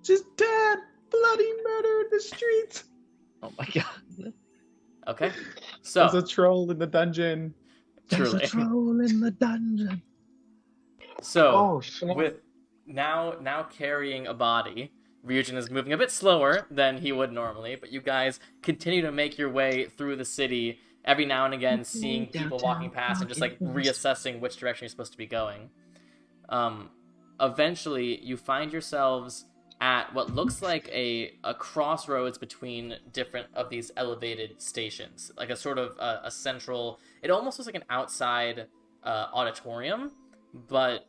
Just dead, bloody murder in the streets. Oh my god. Okay. There's So a troll in the dungeon. There's truly. a troll in the dungeon. So, Oh, snap. with now carrying a body, Ryujin is moving a bit slower than he would normally, but you guys continue to make your way through the city every now and again, seeing people walking past and just like reassessing which direction you're supposed to be going. Eventually, you find yourselves at what looks like a crossroads between different of these elevated stations, like a sort of a central. It almost looks like an outside auditorium, but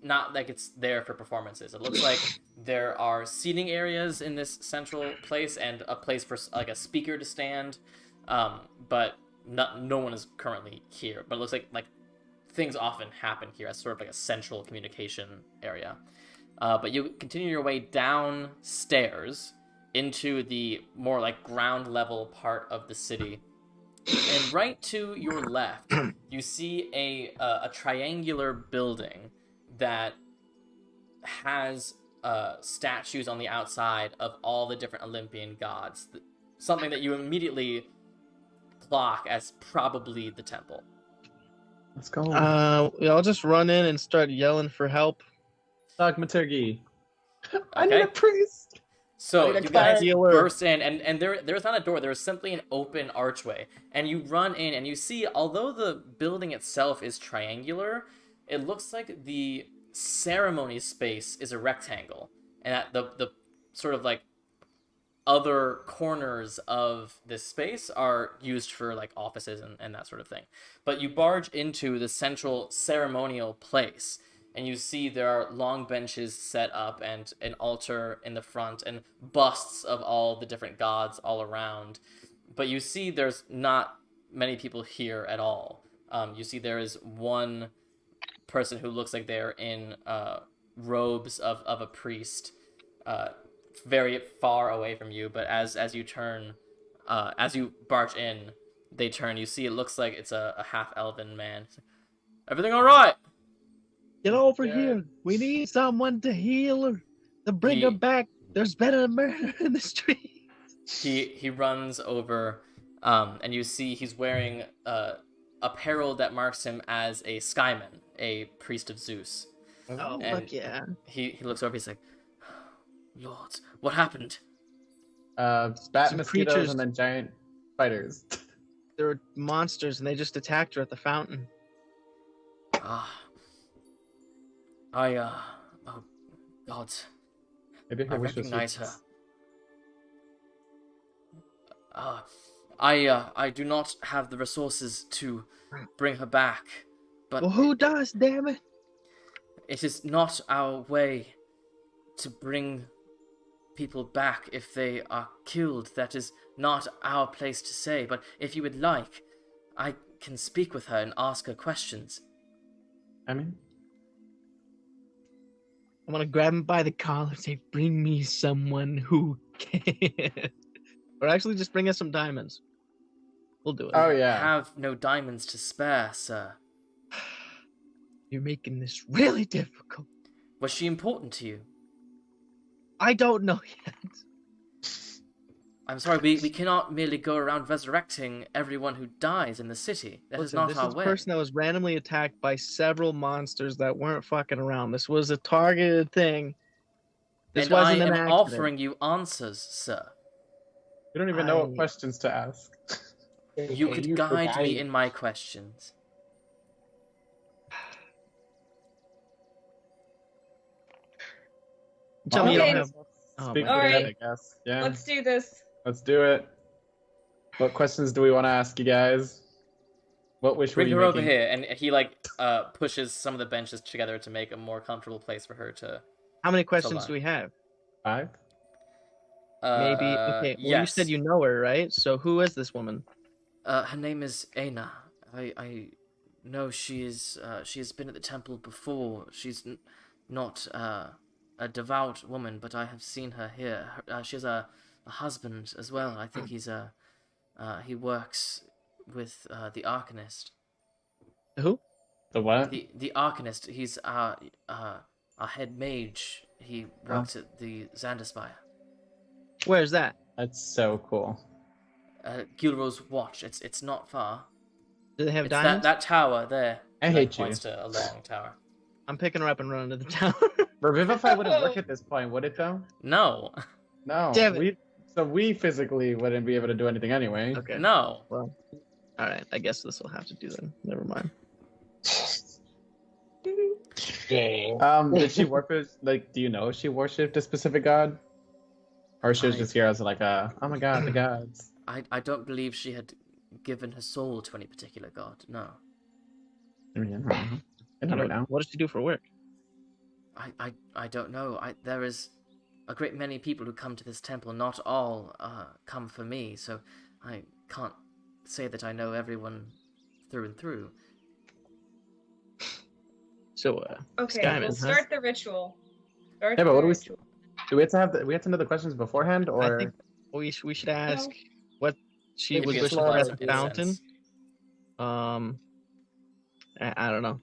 not like it's there for performances. It looks like there are seating areas in this central place and a place for like a speaker to stand, but no one is currently here. But it looks like things often happen here as sort of like a central communication area. But you continue your way downstairs into the more like ground level part of the city. And right to your left, you see a triangular building that has statues on the outside of all the different Olympian gods. Something that you immediately clock as probably the temple. Let's go. I'll just run in and start yelling for help. Dogmaturgy. I need a priest. So need a you guys healer. burst in, and there's not a door. There's simply an open archway, and you run in, and you see, although the building itself is triangular, it looks like the ceremony space is a rectangle, and that the sort of like other corners of this space are used for like offices and that sort of thing. But you barge into the central ceremonial place, and you see there are long benches set up and an altar in the front and busts of all the different gods all around. But you see there's not many people here at all. You see there is one person who looks like they're in robes of a priest, very far away from you. But as you turn, as you barge in, they turn. You see it looks like it's a half-elven man. Everything all right? Get over here. We need someone to heal her, to bring her back. There's been a murder in the street. He runs over, and you see he's wearing apparel that marks him as a skyman, a priest of Zeus. Oh, And fuck yeah. He looks over. He's like, "Lords, what happened?" Spat Some mosquitoes creatures- and then giant spiders. There were monsters, and they just attacked her at the fountain. Oh, gods, Maybe her I wish was recognize her. useless. I do not have the resources to bring her back, but Well, who does, damn it? it is not our way to bring people back if they are killed. That is not our place to say, but if you would like, I can speak with her and ask her questions. I mean, I'm gonna grab him by the collar and say, bring me someone who can. Or actually just bring us some diamonds. We'll do it. oh I yeah. have no diamonds to spare, sir. You're making this really difficult. Was she important to you? I don't know yet. I'm sorry, we cannot merely go around resurrecting everyone who dies in the city. That is Listen, not this our is way. a person that was randomly attacked by several monsters that weren't fucking around. This was a targeted thing. This And I wasn't am an accident. offering you answers, sir. We don't even know what I- questions to ask. You could guide me in my questions. Tell me you Okay. don't have... Oh, Speak my for All your right. head, I guess. Yeah. Let's do this. Let's do it. What questions do we want to ask you guys? What wish were Bring you her over making? here, and he pushes some of the benches together to make a more comfortable place for her to. How many questions long. do we have? 5? Maybe. Okay. Well, yes. you said you know her, right? So who is this woman? Her name is Aina. I know she is. She has been at the temple before. She's not a devout woman, but I have seen her here. She has a husband as well. I think he works with the Arcanist. Who? The what? The Arcanist. He's our head mage. He works at the Xanderspire. Where's that? That's so cool. Gilro's Watch. It's not far. Do they have It's diamonds? that tower there. I Like, hate you. points to a long tower. I'm picking her up and running to the town. Revivify wouldn't work at this point, would it though? No. No. Damn it. We physically wouldn't be able to do anything anyway. Okay. No. Well, all right. I guess this will have to do then. Never mind. Dang. Did she worship? Like, do you know if she worshipped a specific god, or she was just here as like a, oh my god, the gods? I don't believe she had given her soul to any particular god. No. I mean, I don't know right now. What does she do for work? I don't know. There is a great many people who come to this temple. Not all come for me, so I can't say that I know everyone through and through. So, Okay, Skyman, we'll start the ritual. Yeah, but what do we have to know the questions beforehand, or? I think we should ask what she Maybe was it's wishing more for at of the an fountain. incense. I don't know.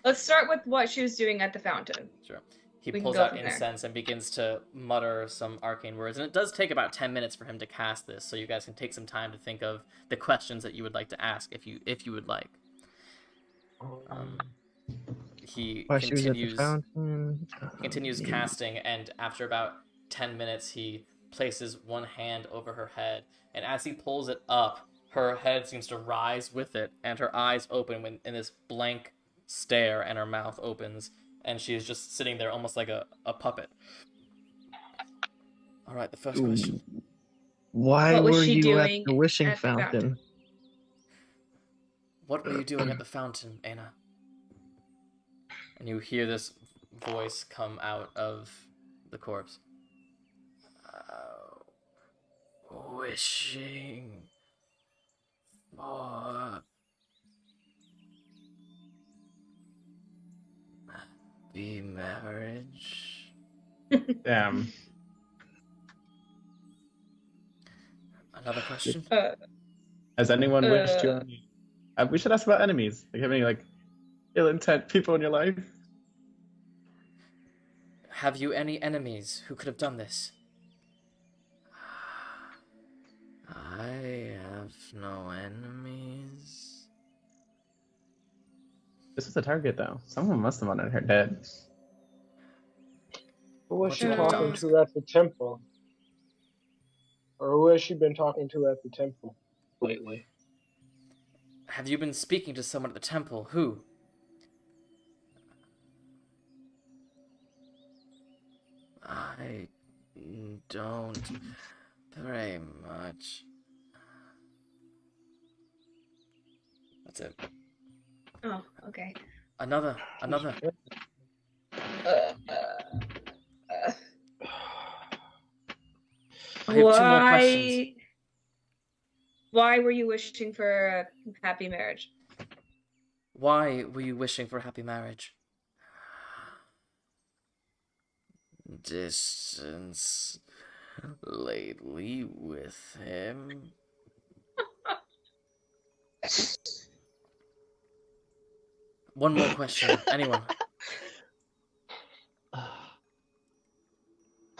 Let's start with what she was doing at the fountain. Sure. He We can pulls go out from there. incense and begins to mutter some arcane words, and it does take about 10 minutes for him to cast this, so you guys can take some time to think of the questions that you would like to ask if you would like. He While she was at the continues fountain. continues casting, and after about 10 minutes, he places one hand over her head, and as he pulls it up, her head seems to rise with it, and her eyes open in this blank stare, and her mouth opens, and she is just sitting there almost like a puppet. All right, the first question. Why What was were she you doing at the wishing at the fountain? fountain? What were you doing at the fountain, Anna? And you hear this voice come out of the corpse. Wishing for happy marriage. Damn. Another question? Has anyone wished you? We should ask about enemies. Like, have any like ill intent people in your life? Have you any enemies who could have done this? I have no enemies. This was a target, though. Someone must have wanted her dead. Who was What she you talking want? to at the temple? Or who has she been talking to at the temple lately? Have you been speaking to someone at the temple? Who? I don't very much. That's it. Oh, okay. Another. Uh, I have 2 more questions. Why were you wishing for a happy marriage? Why were you wishing for a happy marriage? Distance lately with him. One more question. Anyone?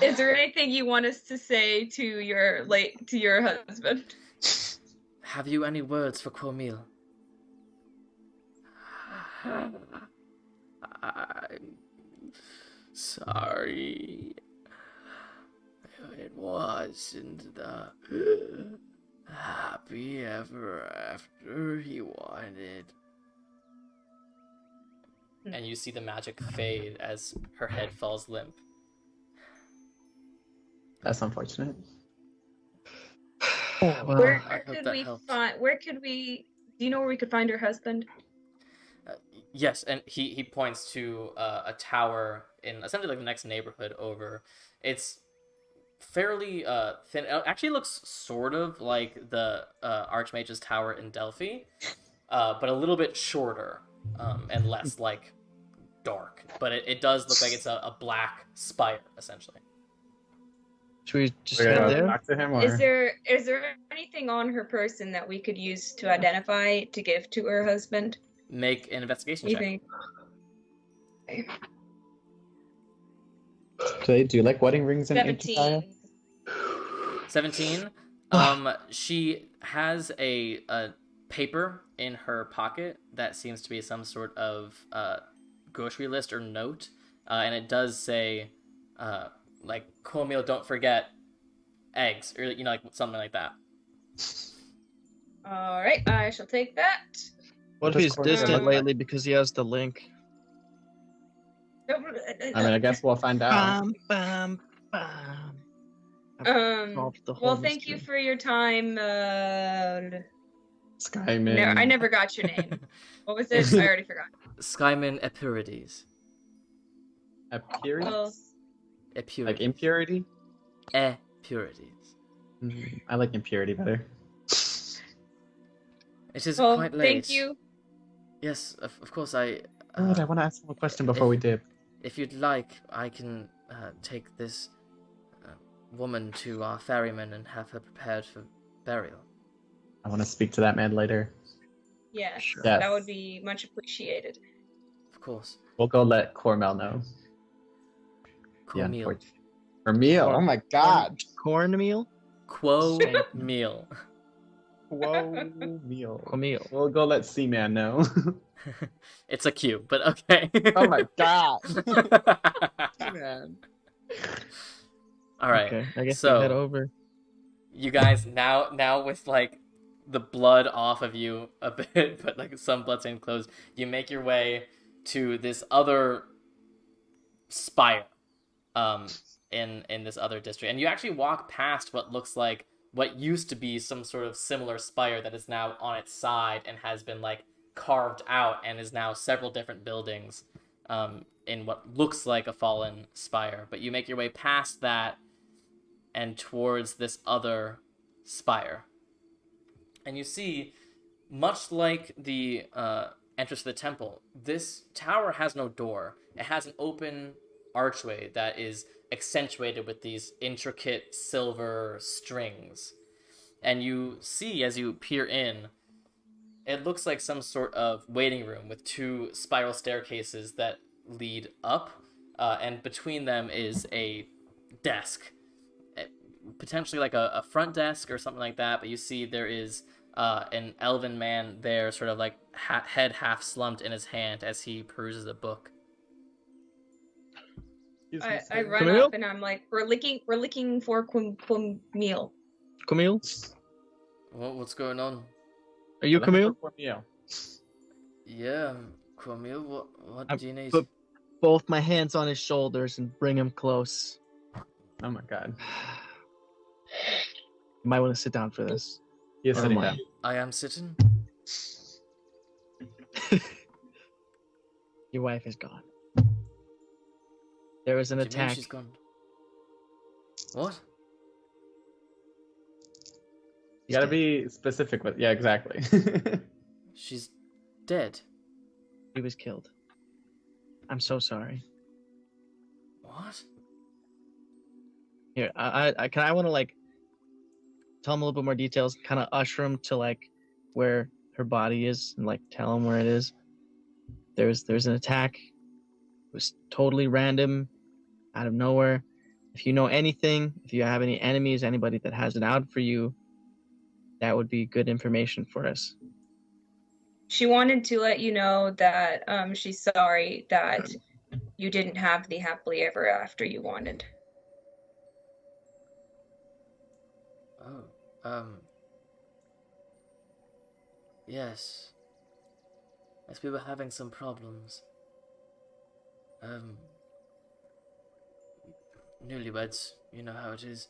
Is there anything you want us to say to your husband? Have you any words for Cormil? I'm sorry. It wasn't the happy ever after he wanted. And you see the magic fade as her head falls limp. That's unfortunate. Well, Where I hope could that we helped. find? Do you know where we could find her husband? Yes, and he points to a tower in essentially like the next neighborhood over. It's fairly thin. It actually looks sort of like the Archmage's tower in Delphi, but a little bit shorter and less like dark. But it does look like it's a black spire essentially. should we just We're head gonna there? talk to him, or Is there anything on her person that we could use to identify to give to her husband? Make an investigation You check. think? do you like wedding rings in 17. 17. She has a paper in her pocket that seems to be some sort of grocery list or note, and it does say, like, cornmeal, don't forget eggs, or, you know, like something like that. All right, I shall take that. What if he's distant lately because he has the link? I mean, I guess we'll find out. Well, thank you for your time. Skyman. No, I never got your name. What was it? I already forgot. Skyman Epirides. Epirides? Well, Epirides. Like impurity? Epirides. I like impurity better. It is well, quite late. thank you. Yes, of course I... Wait, I want to ask him a question before we dip. If you'd like, I can take this woman to our ferryman and have her prepared for burial. I want to speak to that man later. Yeah, Sure. Yes. that would be much appreciated. Of course. We'll go let Cormel know. Cornmeal. Cornmeal. Oh my god. Cornmeal? Quo-meal. Cornmeal. Cornmeal. We'll go let Seaman know. It's a Q, but okay. Oh my god. Seaman. All right. Okay, I guess so we head over. you guys now with like the blood off of you a bit, but like some bloodstained clothes, you make your way to this other spire, in this other district, and you actually walk past what looks like what used to be some sort of similar spire that is now on its side and has been like carved out and is now several different buildings, in what looks like a fallen spire. But you make your way past that and towards this other spire. And you see, much like the entrance to the temple, this tower has no door. It has an open archway that is accentuated with these intricate silver strings. And you see, as you peer in, it looks like some sort of waiting room with two spiral staircases that lead up, and between them is a desk, potentially like a front desk or something like that. But you see there is an elven man there, sort of like head half slumped in his hand as he peruses a book. I run up and I'm like, we're looking for Camille. Camille? What's going on? Are you Camille? Yeah, Camille. What do you need? Put both my hands on his shoulders and bring him close. Oh my god. You might want to sit down for this. He is sitting down. I am sitting. Your wife is gone. There was an What do you mean attack. she's gone? What? You gotta be specific with. Yeah, exactly. She's dead. He was killed. I'm so sorry. What? Here, I want to like tell him a little bit more details, kind of usher him to like where her body is, and like tell him where it is. There's an attack. It was totally random, out of nowhere. If you know anything, if you have any enemies, anybody that has it out for you, that would be good information for us. She wanted to let you know that she's sorry that you didn't have the happily ever after you wanted. Oh, yes. Yes, we were having some problems. Newlyweds, you know how it is.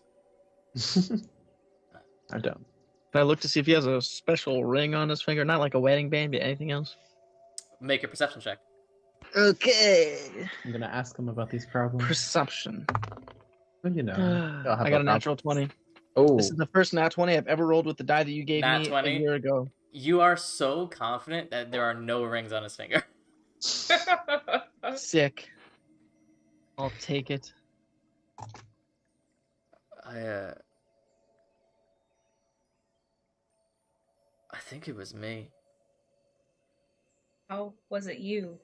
I don't. Can I look to see if he has a special ring on his finger? Not like a wedding band, but anything else? Make a perception check. Okay. I'm gonna ask him about these problems. Perception. Well, you know. I got a natural 20. Oh. This is the first nat 20 I've ever rolled with the die that you gave Nat me 20? a year ago. You are so confident that there are no rings on his finger. Sick. I'll take it. I think it was me. How was it you?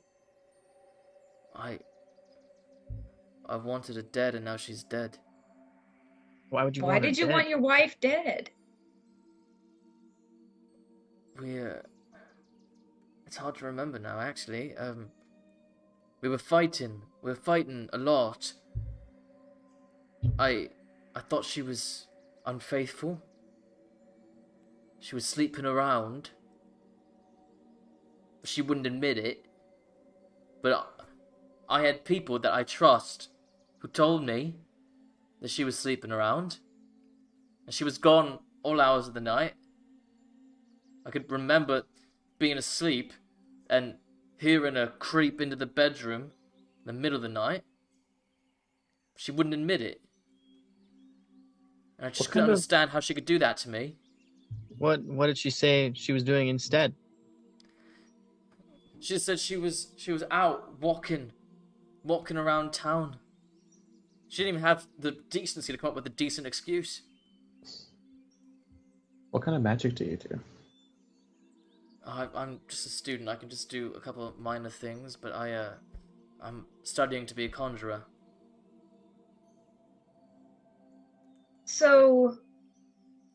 I wanted her dead, and now she's dead. Why would you Why want her did you dead? want your wife dead? It's hard to remember now, actually. We were fighting a lot. I thought she was unfaithful. She was sleeping around. She wouldn't admit it. But I had people that I trust who told me that she was sleeping around. And she was gone all hours of the night. I could remember being asleep and hearing her creep into the bedroom in the middle of the night. She wouldn't admit it. And I just couldn't understand how she could do that to me. What did she say she was doing instead? She said she was out walking around town. She didn't even have the decency to come up with a decent excuse. What kind of magic do you do? I'm just a student. I can just do a couple of minor things, but I'm studying to be a conjurer. So,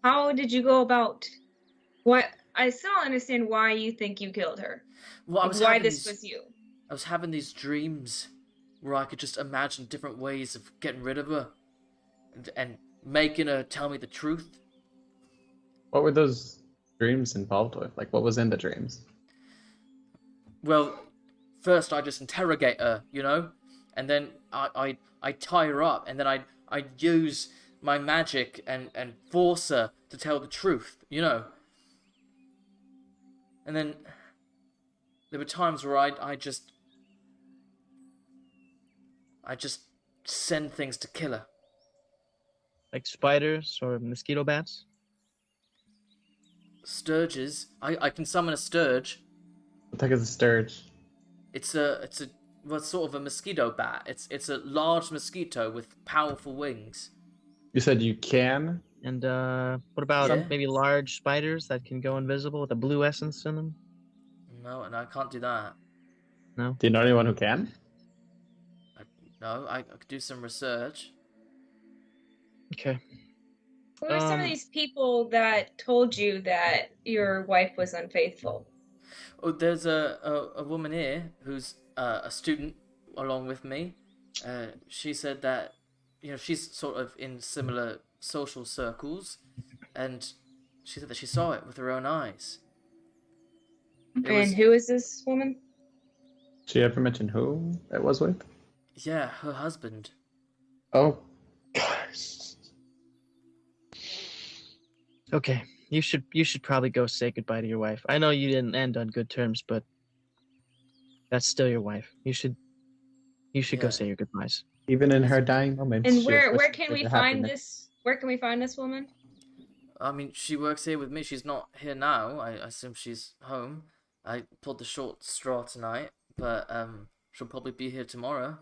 how did you go about? What? I still don't understand why you think you killed her. Well, why this was you. I was having these dreams where I could just imagine different ways of getting rid of her and making her tell me the truth. What were those dreams involved with? Like, what was in the dreams? Well, first I just interrogate her, you know, and then I tie her up, and then I'd use my magic and force her to tell the truth, you know. And then there were times where I just send things to kill her. Like spiders or mosquito bats? Sturges. I can summon a sturge. What the heck is a sturge? It's sort of a mosquito bat. It's a large mosquito with powerful wings. You said you can? And what about Yeah. maybe large spiders that can go invisible with a blue essence in them? No, and I can't do that. No? Do you know anyone who can? I could do some research. Okay. Who are some of these people that told you that your wife was unfaithful? Oh, there's a woman here who's a student along with me. She said that, you know, she's sort of in similar social circles, and she said that she saw it with her own eyes. Who is this woman? Did she ever mention who it was with? Yeah, her husband. Oh, gosh. Okay. You should probably go say goodbye to your wife. I know you didn't end on good terms, but that's still your wife. You should go say your goodbyes. Even in her dying moments. And where can we find this? Where can we find this woman? I mean, she works here with me. She's not here now. I assume she's home. I pulled the short straw tonight, but she'll probably be here tomorrow.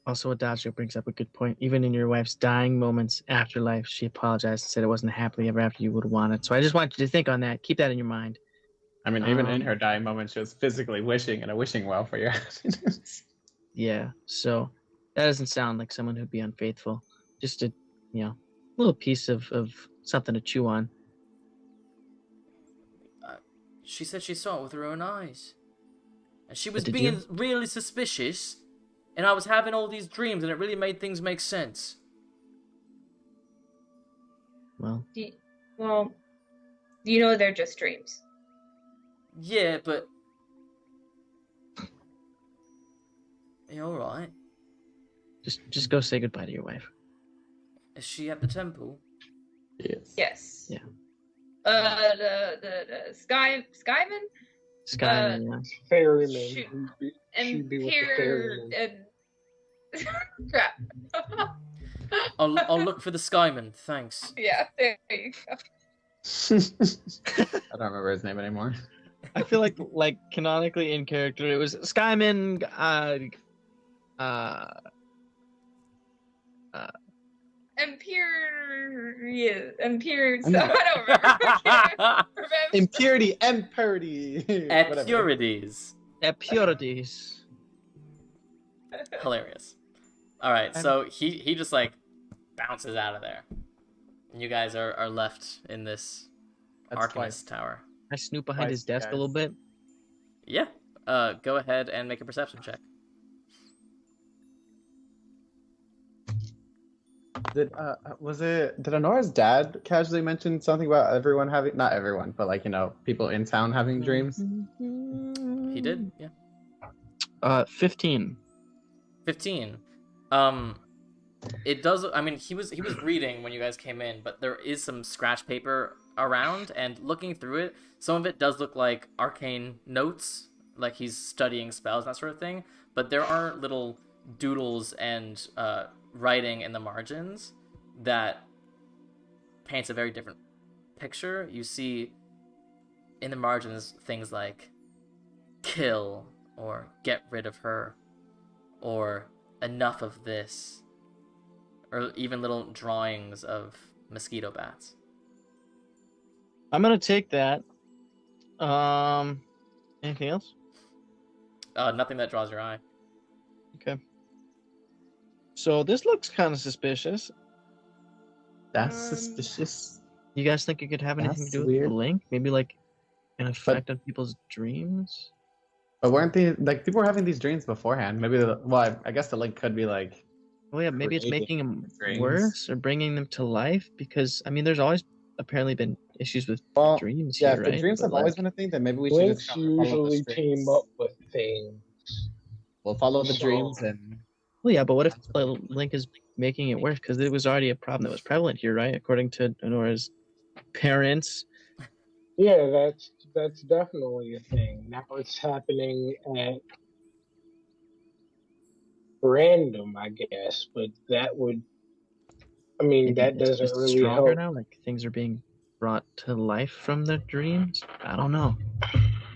Also, Adagio brings up a good point. Even in your wife's dying moments, afterlife, she apologized and said it wasn't happily ever after you would have wanted. So I just want you to think on that. Keep that in your mind. I mean, even in her dying moments, she was physically wishing and wishing well for your happiness. Yeah, so that doesn't sound like someone who'd be unfaithful. Just a, little piece of something to chew on. She said she saw it with her own eyes. And she was Did being you? really suspicious. And I was having all these dreams, and it really made things make sense. Well, Do you know they're just dreams? Yeah, but... You alright? just go say goodbye to your wife. Is she at the temple? Yes. Yes. Yeah. The Skyman? Sky, yeah. Ferryman. Shoot. She'd be with the ferryman. Crap. I'll look for the Skyman, thanks. Yeah, there you go. I don't remember his name anymore. I feel like canonically in character, it was Skyman. So I don't remember. Impurity. Whatever. Purities. Purities. Hilarious. Alright, so he just like bounces out of there. And you guys are left in this That's Arcanist twice. tower. I snoop behind his Twice, desk a little guys. bit. Yeah. Go ahead and make a perception check. Did Honora's dad casually mention something about everyone having, not everyone, but like, people in town having dreams? He did, yeah. 15. 15. It does. I mean, he was reading when you guys came in, but there is some scratch paper around, and looking through it, some of it does look like arcane notes, like he's studying spells and that sort of thing. But there are little doodles and writing in the margins that paints a very different picture. You see in the margins things like "kill" or "get rid of her" or "enough of this," or even little drawings of mosquito bats. I'm gonna take that. Anything else? Nothing that draws your eye. Okay. So this looks kind of suspicious. That's suspicious. You guys think it could have anything to do with the link? Maybe like an effect on people's dreams? But weren't they, like, people were having these dreams beforehand? Maybe, I guess the link could be like... Oh yeah, maybe it's making them worse or bringing them to life, because, I mean, there's always apparently been issues with dreams here, right? Yeah, if dreams have always been a thing, then maybe we should Links just usually team up with things. We'll follow the dreams and... Well, yeah, but what if the link is making it worse? Because it was already a problem that was prevalent here, right? According to Anuра's parents. Yeah, that's definitely a thing. Now it's happening at random, I guess, but that would... I mean, that doesn't really help. Now, like things are being brought to life from the dreams. I don't know.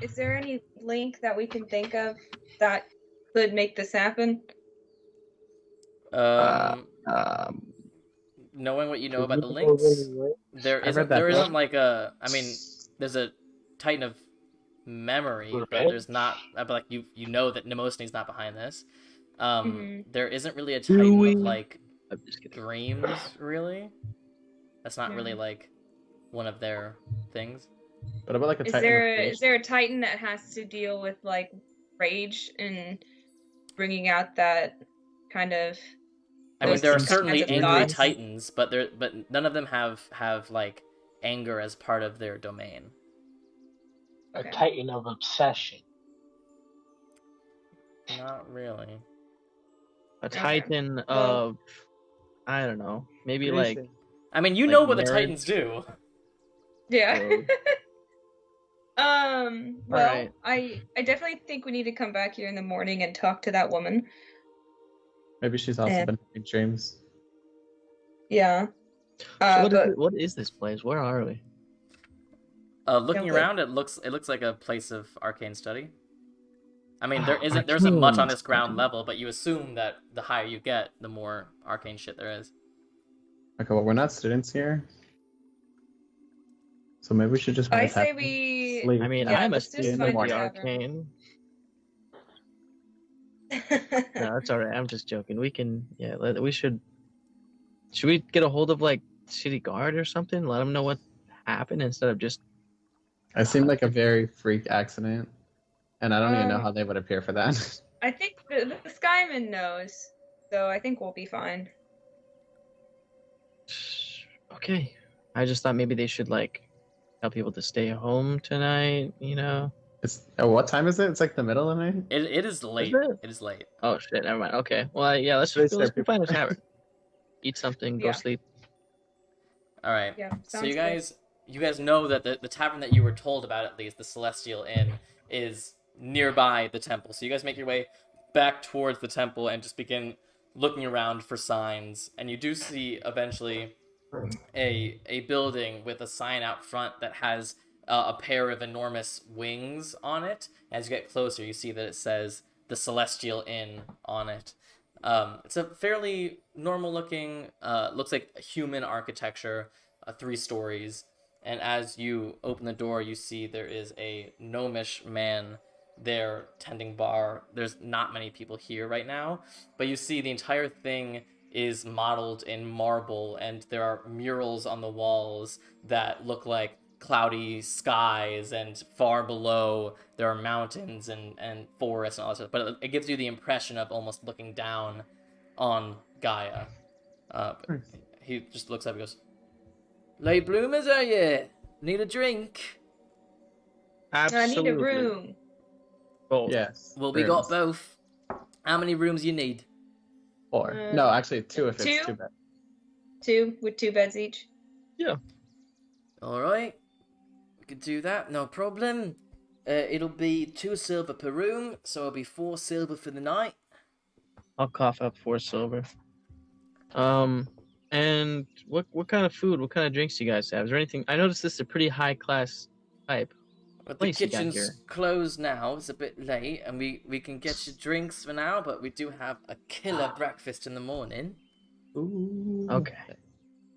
Is there any link that we can think of that could make this happen? Knowing what you know about the links, there isn't like a. I mean, there's a Titan of memory, but there's not. But like you know that Nemosini's not behind this. There isn't really a Titan of like dreams, really. That's not really like one of their things. But about like a Titan is there a Titan that has to deal with like rage and bringing out that kind of... I mean, there are certainly angry Titans, but none of them have like anger as part of their domain. A Titan of obsession. Not really. A Titan of, I don't know, maybe like... I mean, you know what the Titans do. Yeah. Well, right. I definitely think we need to come back here in the morning and talk to that woman. Maybe she's also been having dreams. Yeah. What is this place? Where are we? Looking around, it looks like a place of arcane study. I mean, there isn't much on this ground level, but you assume that the higher you get, the more arcane shit there is. Okay, well, we're not students here, so maybe we should just... I say we... sleep. I mean, I'm a student of the arcane. No, that's alright. I'm just joking. We can, we should we get a hold of like city guard or something? Let them know what happened instead of just... It seemed like a very freak accident, and I don't even know how they would appear for that. I think the Skyman knows, so I think we'll be fine. Okay. I just thought maybe they should like tell people to stay home tonight, What time is it? It's like the middle of the night? It is late. Is it? It is late. Oh shit, never mind. Okay. Well, yeah, let's go find a tavern. Eat something, go sleep. Alright. Yeah, so you guys know that the tavern that you were told about, at least, the Celestial Inn, is nearby the temple. So you guys make your way back towards the temple and just begin looking around for signs. And you do see eventually a building with a sign out front that has a pair of enormous wings on it. As you get closer, you see that it says the Celestial Inn on it. It's a fairly normal looking, looks like human architecture, 3 stories. And as you open the door, you see there is a gnomish man there tending bar. There's not many people here right now, but you see the entire thing is modeled in marble, and there are murals on the walls that look like cloudy skies, and far below there are mountains and forests and all that stuff. But it gives you the impression of almost looking down on Gaia. He just looks up and goes, "Late bloomers, are you? Need a drink?" Absolutely. I need a room. Both. Yes. Well, we got both. How many rooms you need? 4. No, actually 2 if it's 2 beds. 2 with 2 beds each. Yeah. All right, we could do that. No problem. It'll be 2 silver per room, so it'll be 4 silver for the night. I'll cough up 4 silver. And what kind of food, what kind of drinks do you guys have? Is there anything? I noticed this is a pretty high class type. But the kitchen's closed now. It's a bit late, and we can get you drinks for now, but we do have a killer breakfast in the morning. Ooh. Okay.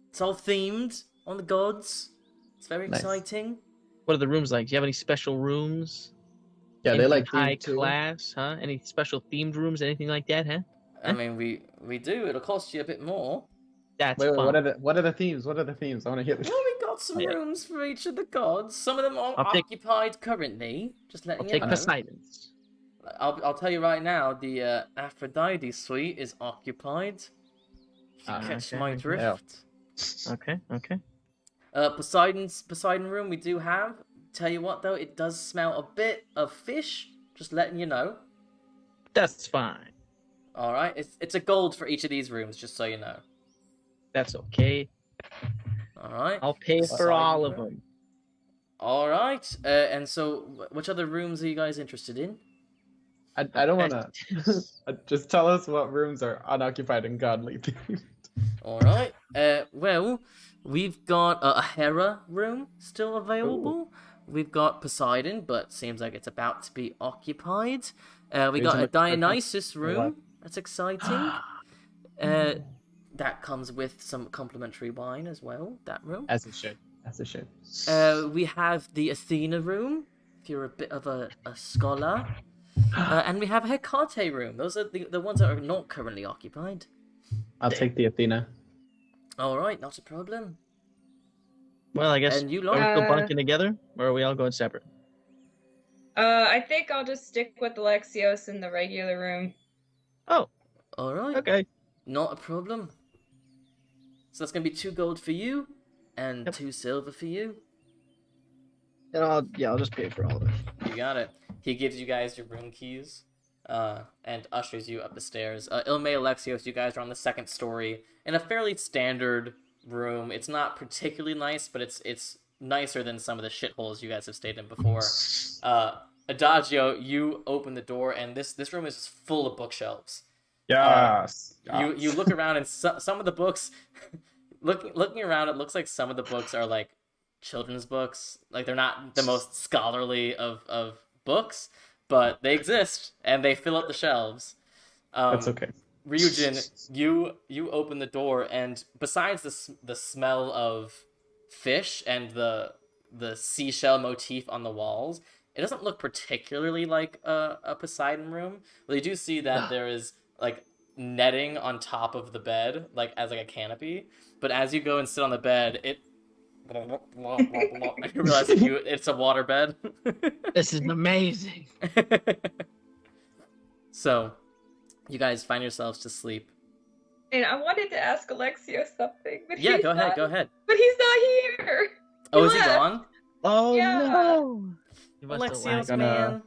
It's all themed on the gods. It's very Nice. exciting. What are the rooms like? Do you have any special rooms? Yeah, they Anything like high themed too. class, huh? Any special themed rooms, anything like that, huh? I mean, we do. It'll cost you a bit more. That's Wait, fun. what are the themes? What are the themes? I want to hear this. Well, we got some rooms for each of the gods. Some of them are occupied currently. Just letting I'll you take know. Poseidon's. I'll tell you right now. The Aphrodite suite is occupied. If you catch my drift. Okay. Poseidon room we do have. Tell you what though, it does smell a bit of fish. Just letting you know. That's fine. All right, it's a gold for each of these rooms, just so you know. That's okay. All right. I'll pay for all of them. All right. And so, which other rooms are you guys interested in? I don't want to. Just tell us what rooms are unoccupied and godly themed. All right. Well, we've got a Hera room still available. Ooh. We've got Poseidon, but seems like it's about to be occupied. We got a Dionysus room. That's exciting. That comes with some complimentary wine as well, that room. As it should. As it should. We have the Athena room, if you're a bit of a scholar. And we have a Hecate room. Those are the ones that are not currently occupied. I'll take the Athena. All right, not a problem. Well, I guess and you are we still bunking together, or are we all going separate? I think I'll just stick with Alexios in the regular room. Oh. All right. Okay. Not a problem. So that's going to be 2 gold for you, and 2 silver for you. And I'll just pay for all of it. You got it. He gives you guys your room keys, and ushers you up the stairs. Ilme, Alexios, you guys are on the 2nd story in a fairly standard room. It's not particularly nice, but it's nicer than some of the shitholes you guys have stayed in before. Adagio, you open the door, and this room is just full of bookshelves. Yes. You look around, and some of the books, looking around, it looks like some of the books are like children's books. Like they're not the most scholarly of books, but they exist and they fill up the shelves. That's okay. Ryujin, you open the door, and besides the smell of fish and the seashell motif on the walls, it doesn't look particularly like a Poseidon room. Well, you do see that there is like netting on top of the bed, like as like a canopy. But as you go and sit on the bed, it you realize that it's a water bed. This is amazing. So, you guys find yourselves to sleep. And I wanted to ask Alexios something, but yeah, go ahead. But he's not here. Oh, is he gone? Oh yeah. no! Alexios, man.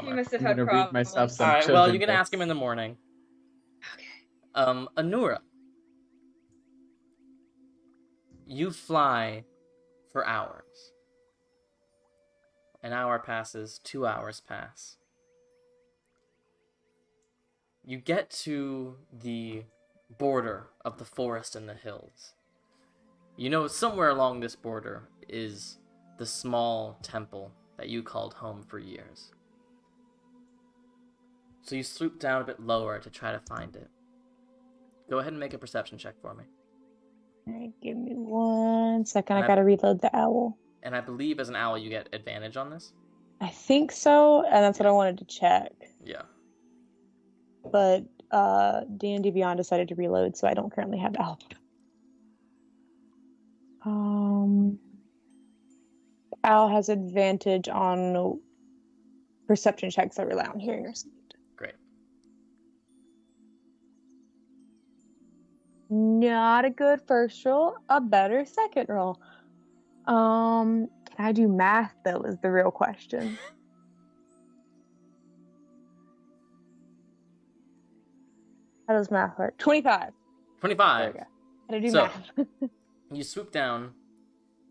He must have had problems. All right, well, you can ask him in the morning. Okay. Anura. You fly for hours. An hour passes, 2 hours pass. You get to the border of the forest and the hills. You know, somewhere along this border is the small temple that you called home for years. So you swoop down a bit lower to try to find it. Go ahead and make a perception check for me. All right, give me 1 second. I gotta reload the owl. And I believe as an owl you get advantage on this. I think so, and that's what I wanted to check. Yeah. But D&D Beyond decided to reload, so I don't currently have owl. Owl has advantage on perception checks that rely on hearing or something. Great. not a good first roll, a better second roll. Can I do math though is the real question. How does math work? 25. 25. There we go. How to do So, math. You swoop down,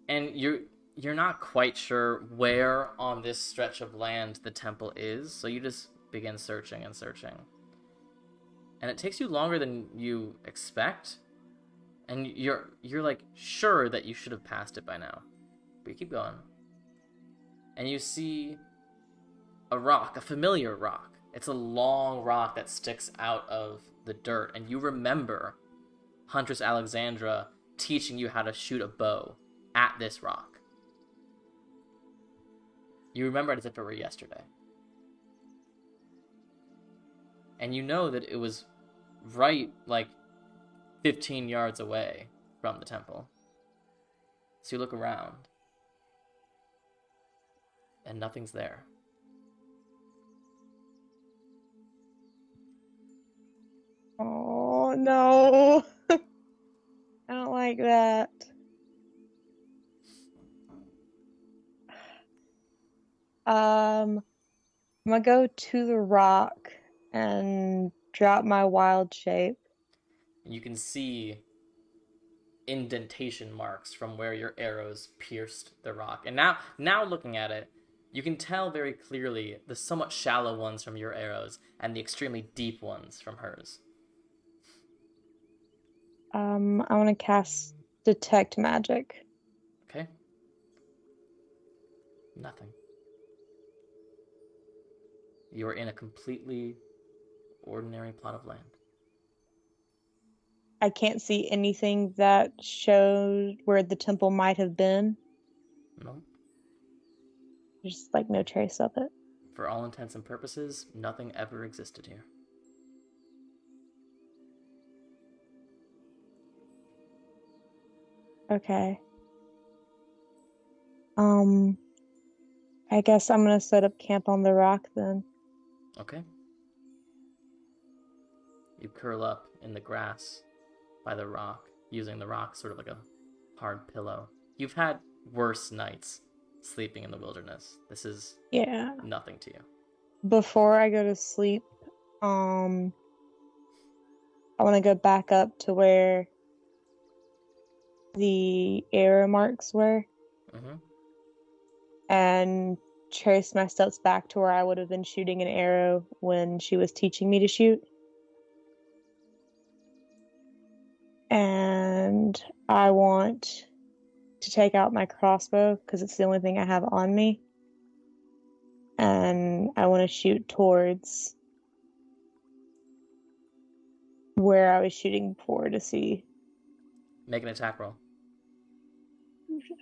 and you're not quite sure where on this stretch of land the temple is, so you just begin searching and searching. And it takes you longer than you expect, and you're like sure that you should have passed it by now. But you keep going. And you see a rock, a familiar rock. It's a long rock that sticks out of the dirt, and you remember Huntress Alexandra teaching you how to shoot a bow at this rock. You remember it as if it were yesterday. And you know that it was right, like, 15 yards away from the temple. So you look around, and nothing's there. Oh, no. I don't like that. I'm gonna go to the rock and drop my wild shape. You can see indentation marks from where your arrows pierced the rock. And now looking at it, you can tell very clearly the somewhat shallow ones from your arrows and the extremely deep ones from hers. I want to cast Detect Magic. Okay. Nothing. You are in a completely ordinary plot of land. I can't see anything that shows where the temple might have been. No. There's like no trace of it. For all intents and purposes, nothing ever existed here. Okay. I guess I'm gonna set up camp on the rock then. Okay. You curl up in the grass by the rock, using the rock sort of like a hard pillow. You've had worse nights sleeping in the wilderness. This is nothing to you. Before I go to sleep, I want to go back up to where the arrow marks were. Mm-hmm. And trace my steps back to where I would have been shooting an arrow when she was teaching me to shoot. And I want to take out my crossbow because it's the only thing I have on me. And I want to shoot towards where I was shooting before to see. Make an attack roll.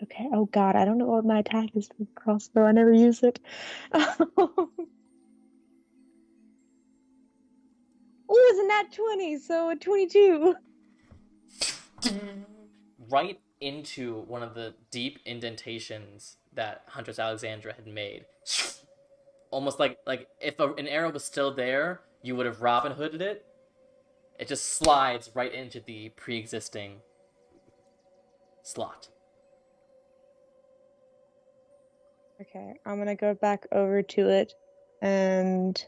Okay, oh god, I don't know what my attack is for the crossbow. I never use it. Oh, it's a nat 20, so a 22. Right into one of the deep indentations that Huntress Alexandra had made. Almost like if an arrow was still there, you would have Robin Hooded it. It just slides right into the pre-existing slot. Okay, I'm gonna go back over to it and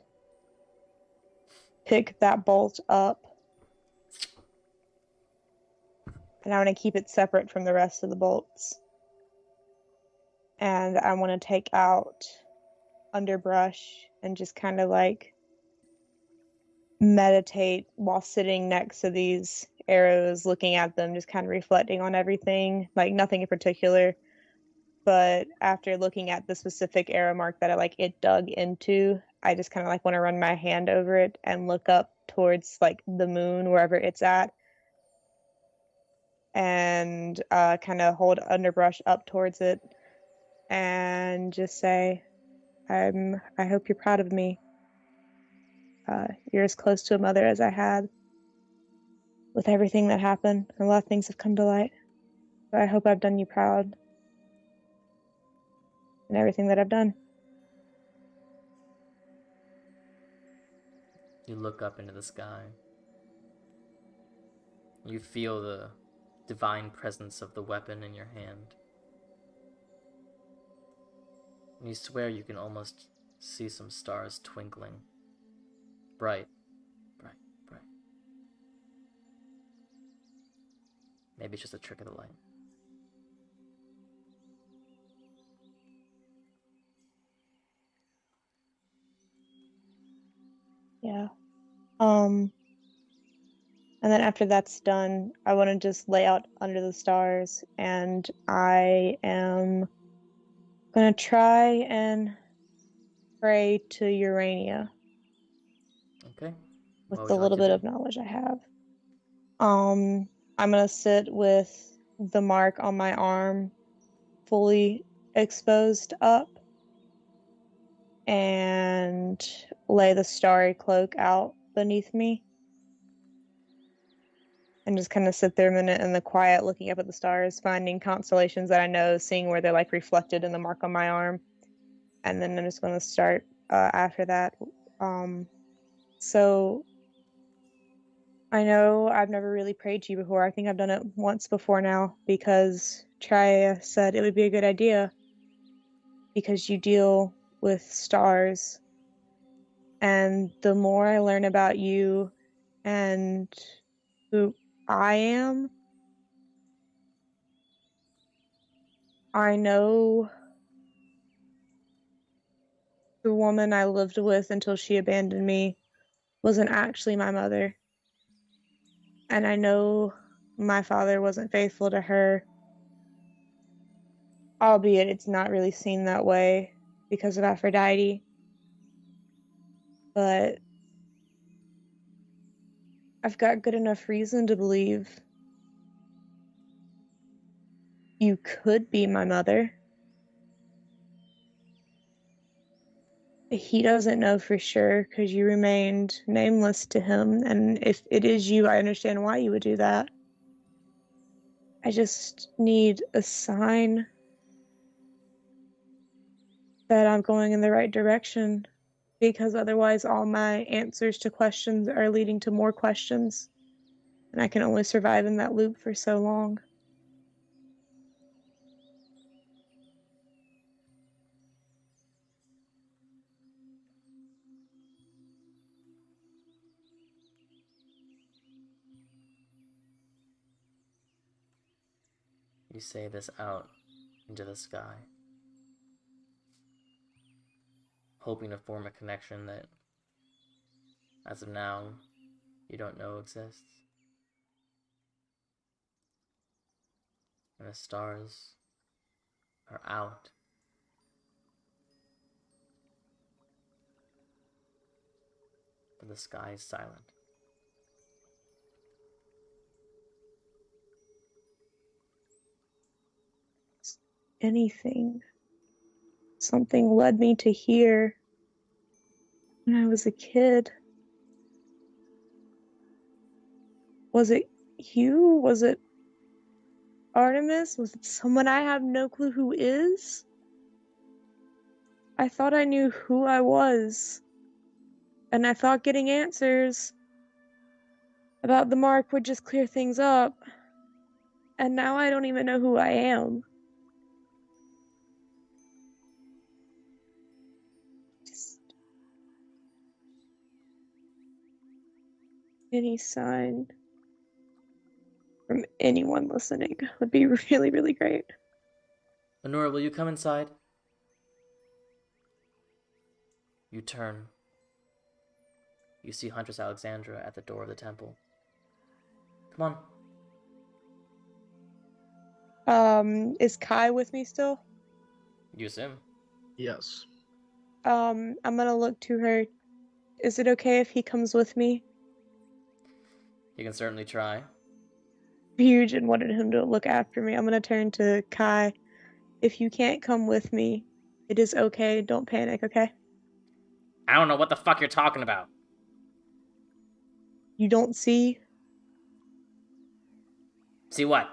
pick that bolt up. And I want to keep it separate from the rest of the bolts. And I want to take out underbrush and just kind of like meditate while sitting next to these arrows, looking at them, just kind of reflecting on everything, like nothing in particular. But after looking at the specific arrow mark that it dug into, I just kind of like want to run my hand over it and look up towards like the moon, wherever it's at, and kind of hold underbrush up towards it and just say, I hope you're proud of me. You're as close to a mother as I had with everything that happened. A lot of things have come to light. But I hope I've done you proud in everything that I've done. You look up into the sky. You feel the divine presence of the weapon in your hand. And you swear you can almost see some stars twinkling. Bright, bright, bright. Maybe it's just a trick of the light. Yeah. And then after that's done, I want to just lay out under the stars, and I am gonna try and pray to Urania. Okay. With the little bit of knowledge I have. I'm gonna sit with the mark on my arm fully exposed up and lay the starry cloak out beneath me. And just kind of sit there a minute in the quiet, looking up at the stars, finding constellations that I know, seeing where they're like reflected in the mark on my arm. And then I'm just going to start after that. So I know I've never really prayed to you before. I think I've done it once before now because Traya said it would be a good idea because you deal with stars. And the more I learn about you and who I am, I know the woman I lived with until she abandoned me wasn't actually my mother. And I know my father wasn't faithful to her, albeit it's not really seen that way because of Aphrodite. But I've got good enough reason to believe you could be my mother. He doesn't know for sure because you remained nameless to him, and if it is you, I understand why you would do that. I just need a sign that I'm going in the right direction, because otherwise all my answers to questions are leading to more questions, and I can only survive in that loop for so long. You say this out into the sky, hoping to form a connection that, as of now, you don't know exists. And the stars are out. But the sky is silent. Anything. Something led me to here when I was a kid. Was it you? Was it Artemis? Was it someone I have no clue who is? I thought I knew who I was. And I thought getting answers about the mark would just clear things up. And now I don't even know who I am. Just any sign from anyone listening would be really, really great. Anura, will you come inside? You turn. You see Huntress Alexandra at the door of the temple. Come on. Is Kai with me still? You assume. Yes. I'm gonna look to her. Is it okay if he comes with me? You can certainly try. Ryujin wanted him to look after me. I'm gonna turn to Kai. If you can't come with me, it is okay. Don't panic, okay? I don't know what the fuck you're talking about. You don't see? See what?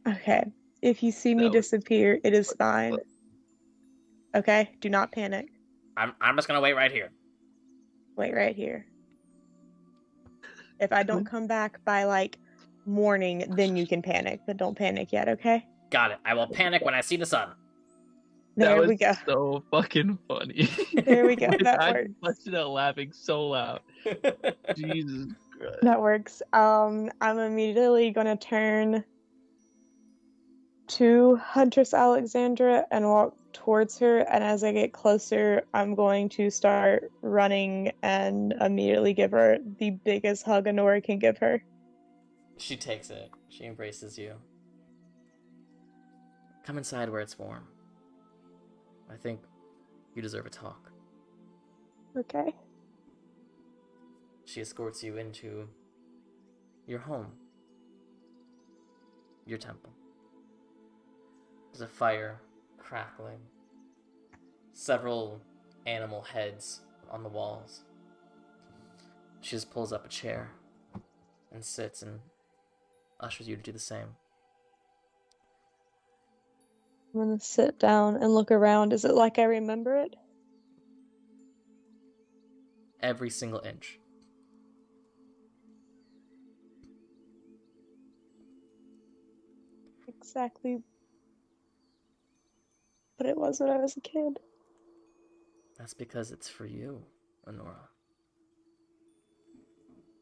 Okay. If you see me disappear, it is fine. Okay? Do not panic. I'm just gonna wait right here. Wait right here. If I don't come back by, like, morning, then you can panic. But don't panic yet, okay? Got it. I will panic when I see the sun. There we go. So fucking funny. There we go. That I works. busted out laughing so loud. Jesus Christ. That works. I'm immediately gonna turn to Huntress Alexandra and walk towards her, and as I get closer, I'm going to start running and immediately give her the biggest hug Anura can give her. She takes it. She embraces you. Come inside where it's warm. I think you deserve a talk. Okay. She escorts you into your home. Your temple. There's a fire crackling. Several animal heads on the walls. She just pulls up a chair and sits and ushers you to do the same. I'm gonna sit down and look around. Is it like I remember it? Every single inch. Exactly. But it was when I was a kid. That's because it's for you, Anura.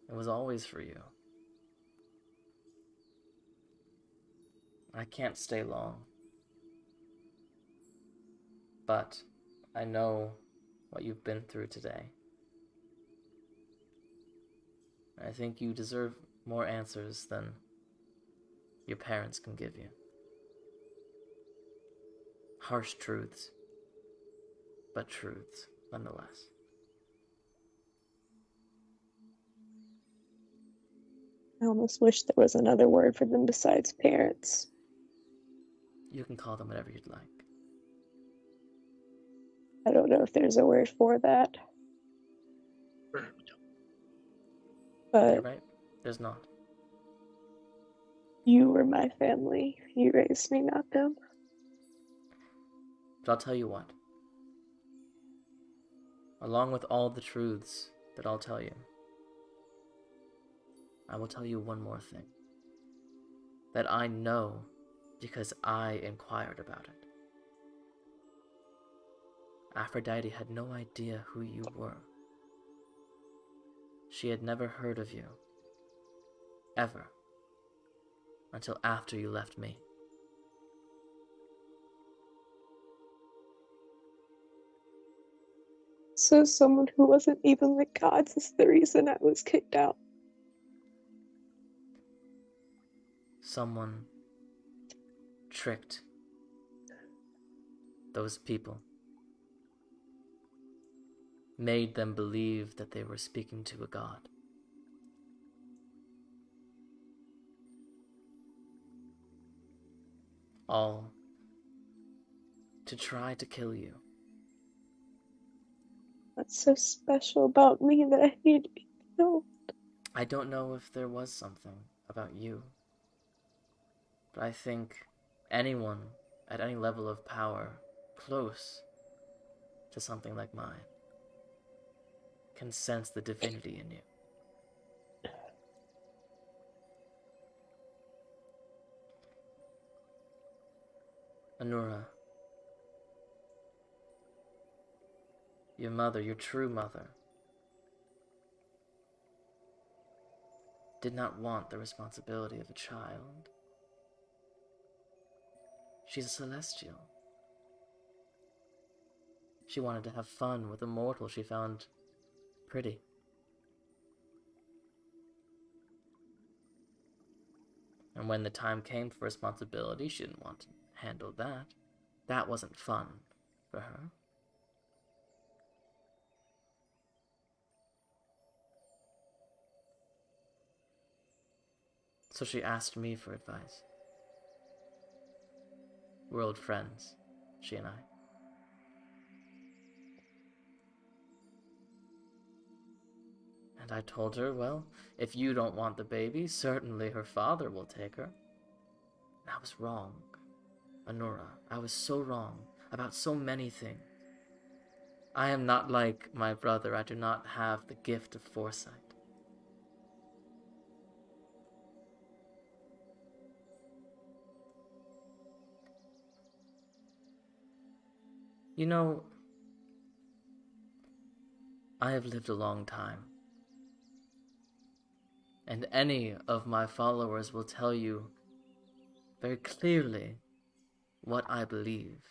It was always for you. I can't stay long. But I know what you've been through today. I think you deserve more answers than your parents can give you. Harsh truths, but truths nonetheless. I almost wish there was another word for them besides parents. You can call them whatever you'd like. I don't know if there's a word for that. But You're right, there's not. you were my family. You raised me, not them. But I'll tell you what. Along with all the truths that I'll tell you, I will tell you one more thing. That I know because I inquired about it. Aphrodite had no idea who you were. She had never heard of you. Ever. Until after you left me. So someone who wasn't even the gods is the reason I was kicked out. Someone tricked those people. Made them believe that they were speaking to a god. All to try to kill you. What's so special about me that I need to be killed? I don't know if there was something about you, but I think anyone at any level of power close to something like mine can sense the divinity in you. Anura, your mother, your true mother, did not want the responsibility of a child. She's a celestial. She wanted to have fun with a mortal she found pretty. And when the time came for responsibility, she didn't want to handle that. That wasn't fun for her. So she asked me for advice. We're old friends, she and I. And I told her, well, if you don't want the baby, certainly her father will take her. And I was wrong, Anura. I was so wrong about so many things. I am not like my brother. I do not have the gift of foresight. You know, I have lived a long time. And any of my followers will tell you very clearly what I believe.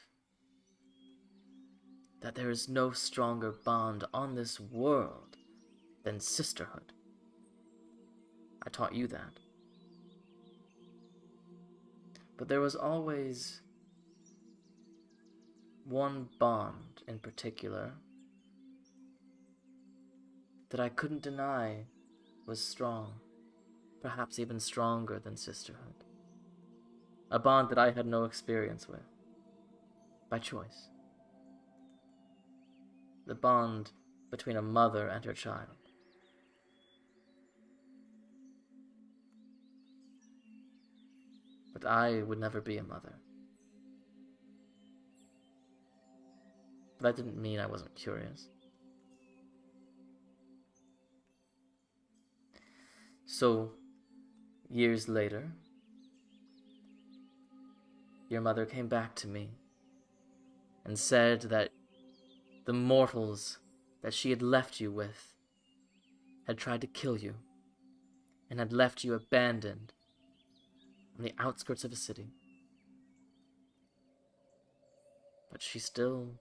That there is no stronger bond on this world than sisterhood. I taught you that. But there was always one bond in particular that I couldn't deny was strong, perhaps even stronger than sisterhood. A bond that I had no experience with, by choice. The bond between a mother and her child. But I would never be a mother. But that didn't mean I wasn't curious. So, years later, your mother came back to me and said that the mortals that she had left you with had tried to kill you and had left you abandoned on the outskirts of a city. But she still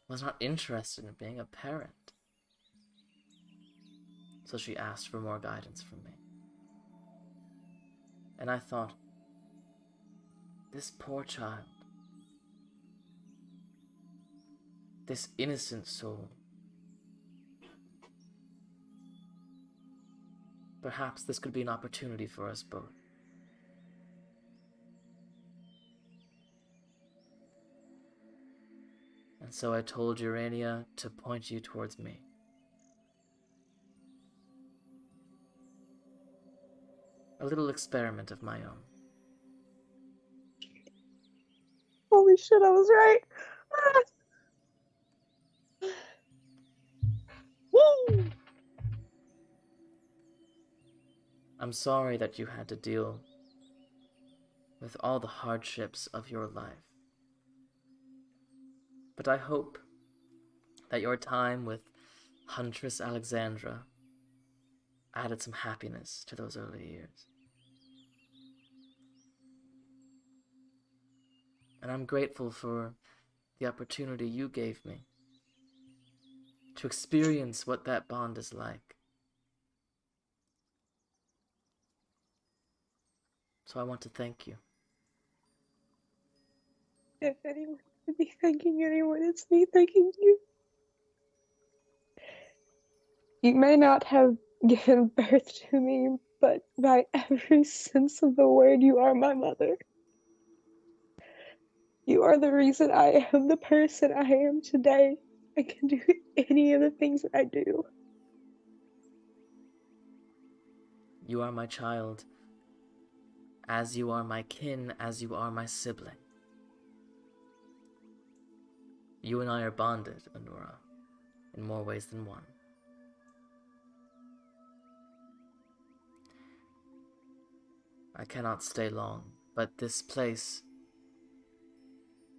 was not interested in being a parent. So she asked for more guidance from me. And I thought, this poor child, this innocent soul, perhaps this could be an opportunity for us both. And so I told Urania to point you towards me. A little experiment of my own. Holy shit, I was right. Woo! I'm sorry that you had to deal with all the hardships of your life. But I hope that your time with Huntress Alexandra added some happiness to those early years. And I'm grateful for the opportunity you gave me to experience what that bond is like. So I want to thank you. If anyone should be thanking anyone, it's me thanking you. You may not have given birth to me, but by every sense of the word, you are my mother. You are the reason I am the person I am today. I can do any of the things that I do. You are my child, as you are my kin, as you are my sibling. You and I are bonded, Anura, in more ways than one. I cannot stay long, but this place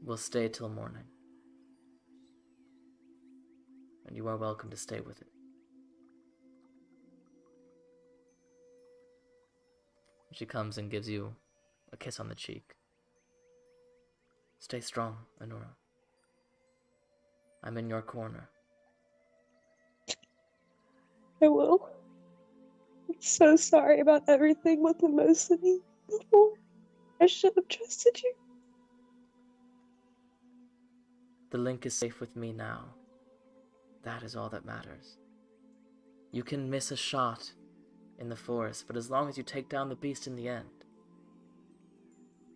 will stay till morning. And you are welcome to stay with it. She comes and gives you a kiss on the cheek. Stay strong, Anura. I'm in your corner. I will. I'm so sorry about everything with the Mosini before. I should have trusted you. The link is safe with me now. That is all that matters. You can miss a shot in the forest, but as long as you take down the beast in the end,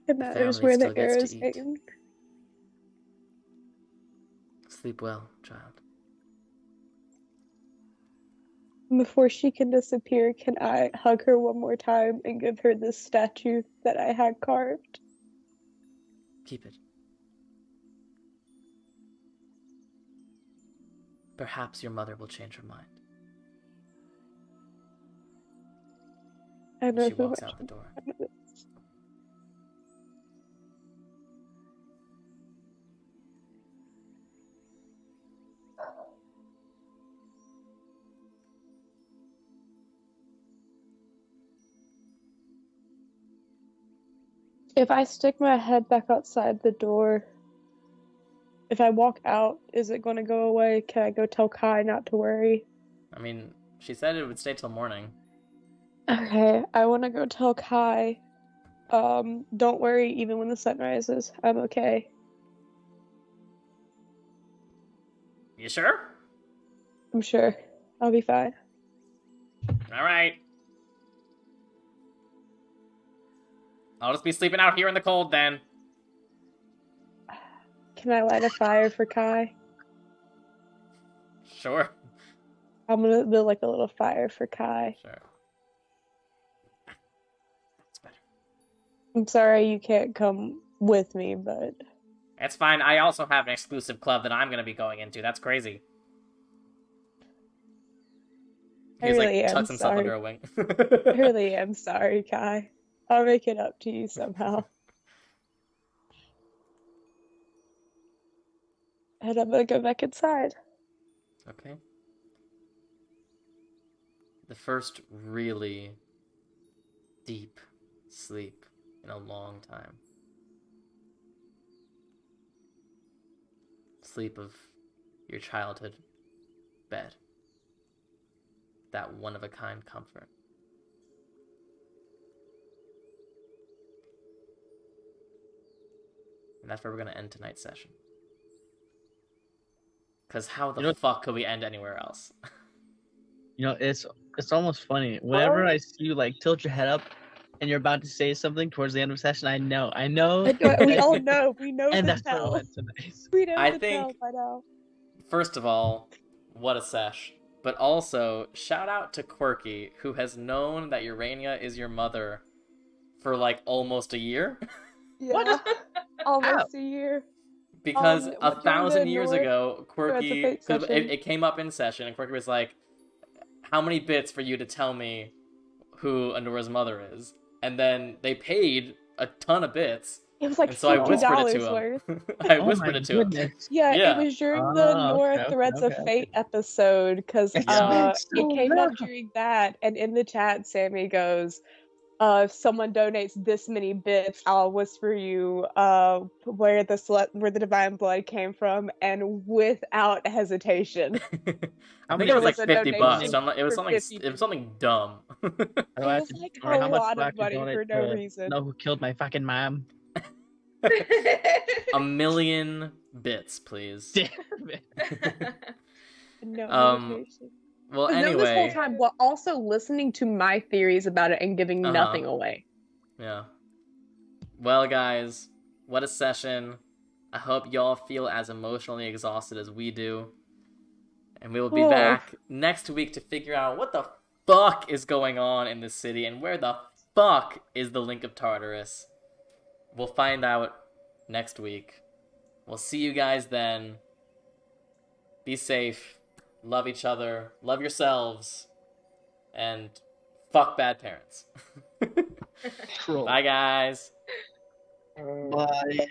It matters where the arrow's eat. aimed. Sleep well, child. Before she can disappear, can I hug her one more time and give her this statue that I had carved? Keep it. Perhaps your mother will change her mind. I know She walks out the door. If I stick my head back outside the door, if I walk out, is it going to go away? Can I go tell Kai not to worry? I mean, she said it would stay till morning. Okay, I want to go tell Kai. Don't worry, even when the sun rises, I'm okay. You sure? I'm sure. I'll be fine. All right. I'll just be sleeping out here in the cold then. Can I light a fire for Kai? Sure. I'm gonna build like a little fire for Kai. Sure. That's better. I'm sorry you can't come with me, but... It's fine. I also have an exclusive club that I'm going to be going into. That's crazy. He's like tucks himself under a wing. I really am sorry, Kai. I'll make it up to you somehow. And I'm gonna go back inside. Okay. The first really deep sleep in a long time. Sleep of your childhood bed. That one-of-a-kind comfort. And that's where we're going to end tonight's session. Because how the fuck could we end anywhere else? It's almost funny. Whenever I see you, like, tilt your head up and you're about to say something towards the end of the session, I know. We all know. We know and the that's tell. where tonight. We know I the think, tell by now. First of all, what a sesh. But also, shout out to Quirky, who has known that Urania is your mother for, like, almost a year. Yeah. Almost a year. Because 1,000 years Anura ago, Quirky, because session. it came up in session, and Quirky was like, how many bits for you to tell me who Anura's mother is? And then they paid a ton of bits. It was like and so I whispered it to worth. him. I whispered it to him. Yeah, it was during the Nora Threads of Fate episode, because it came up during that, and in the chat, Sammy goes, if someone donates this many bits, I'll whisper you where the divine blood came from, and without hesitation. I think it was like $50. It was something dumb. It was like a lot of money for no reason. Know who killed my fucking mom? 1 million bits, please. Damn it. No hesitation. Well, anyway. anyway. This whole time, while also listening to my theories about it and giving nothing away. Yeah. Well, guys, what a session. I hope y'all feel as emotionally exhausted as we do. And we will be back next week to figure out what the fuck is going on in this city and where the fuck is the Link of Tartarus. We'll find out next week. We'll see you guys then. Be safe. Love each other, love yourselves, and fuck bad parents. Bye, guys. Bye.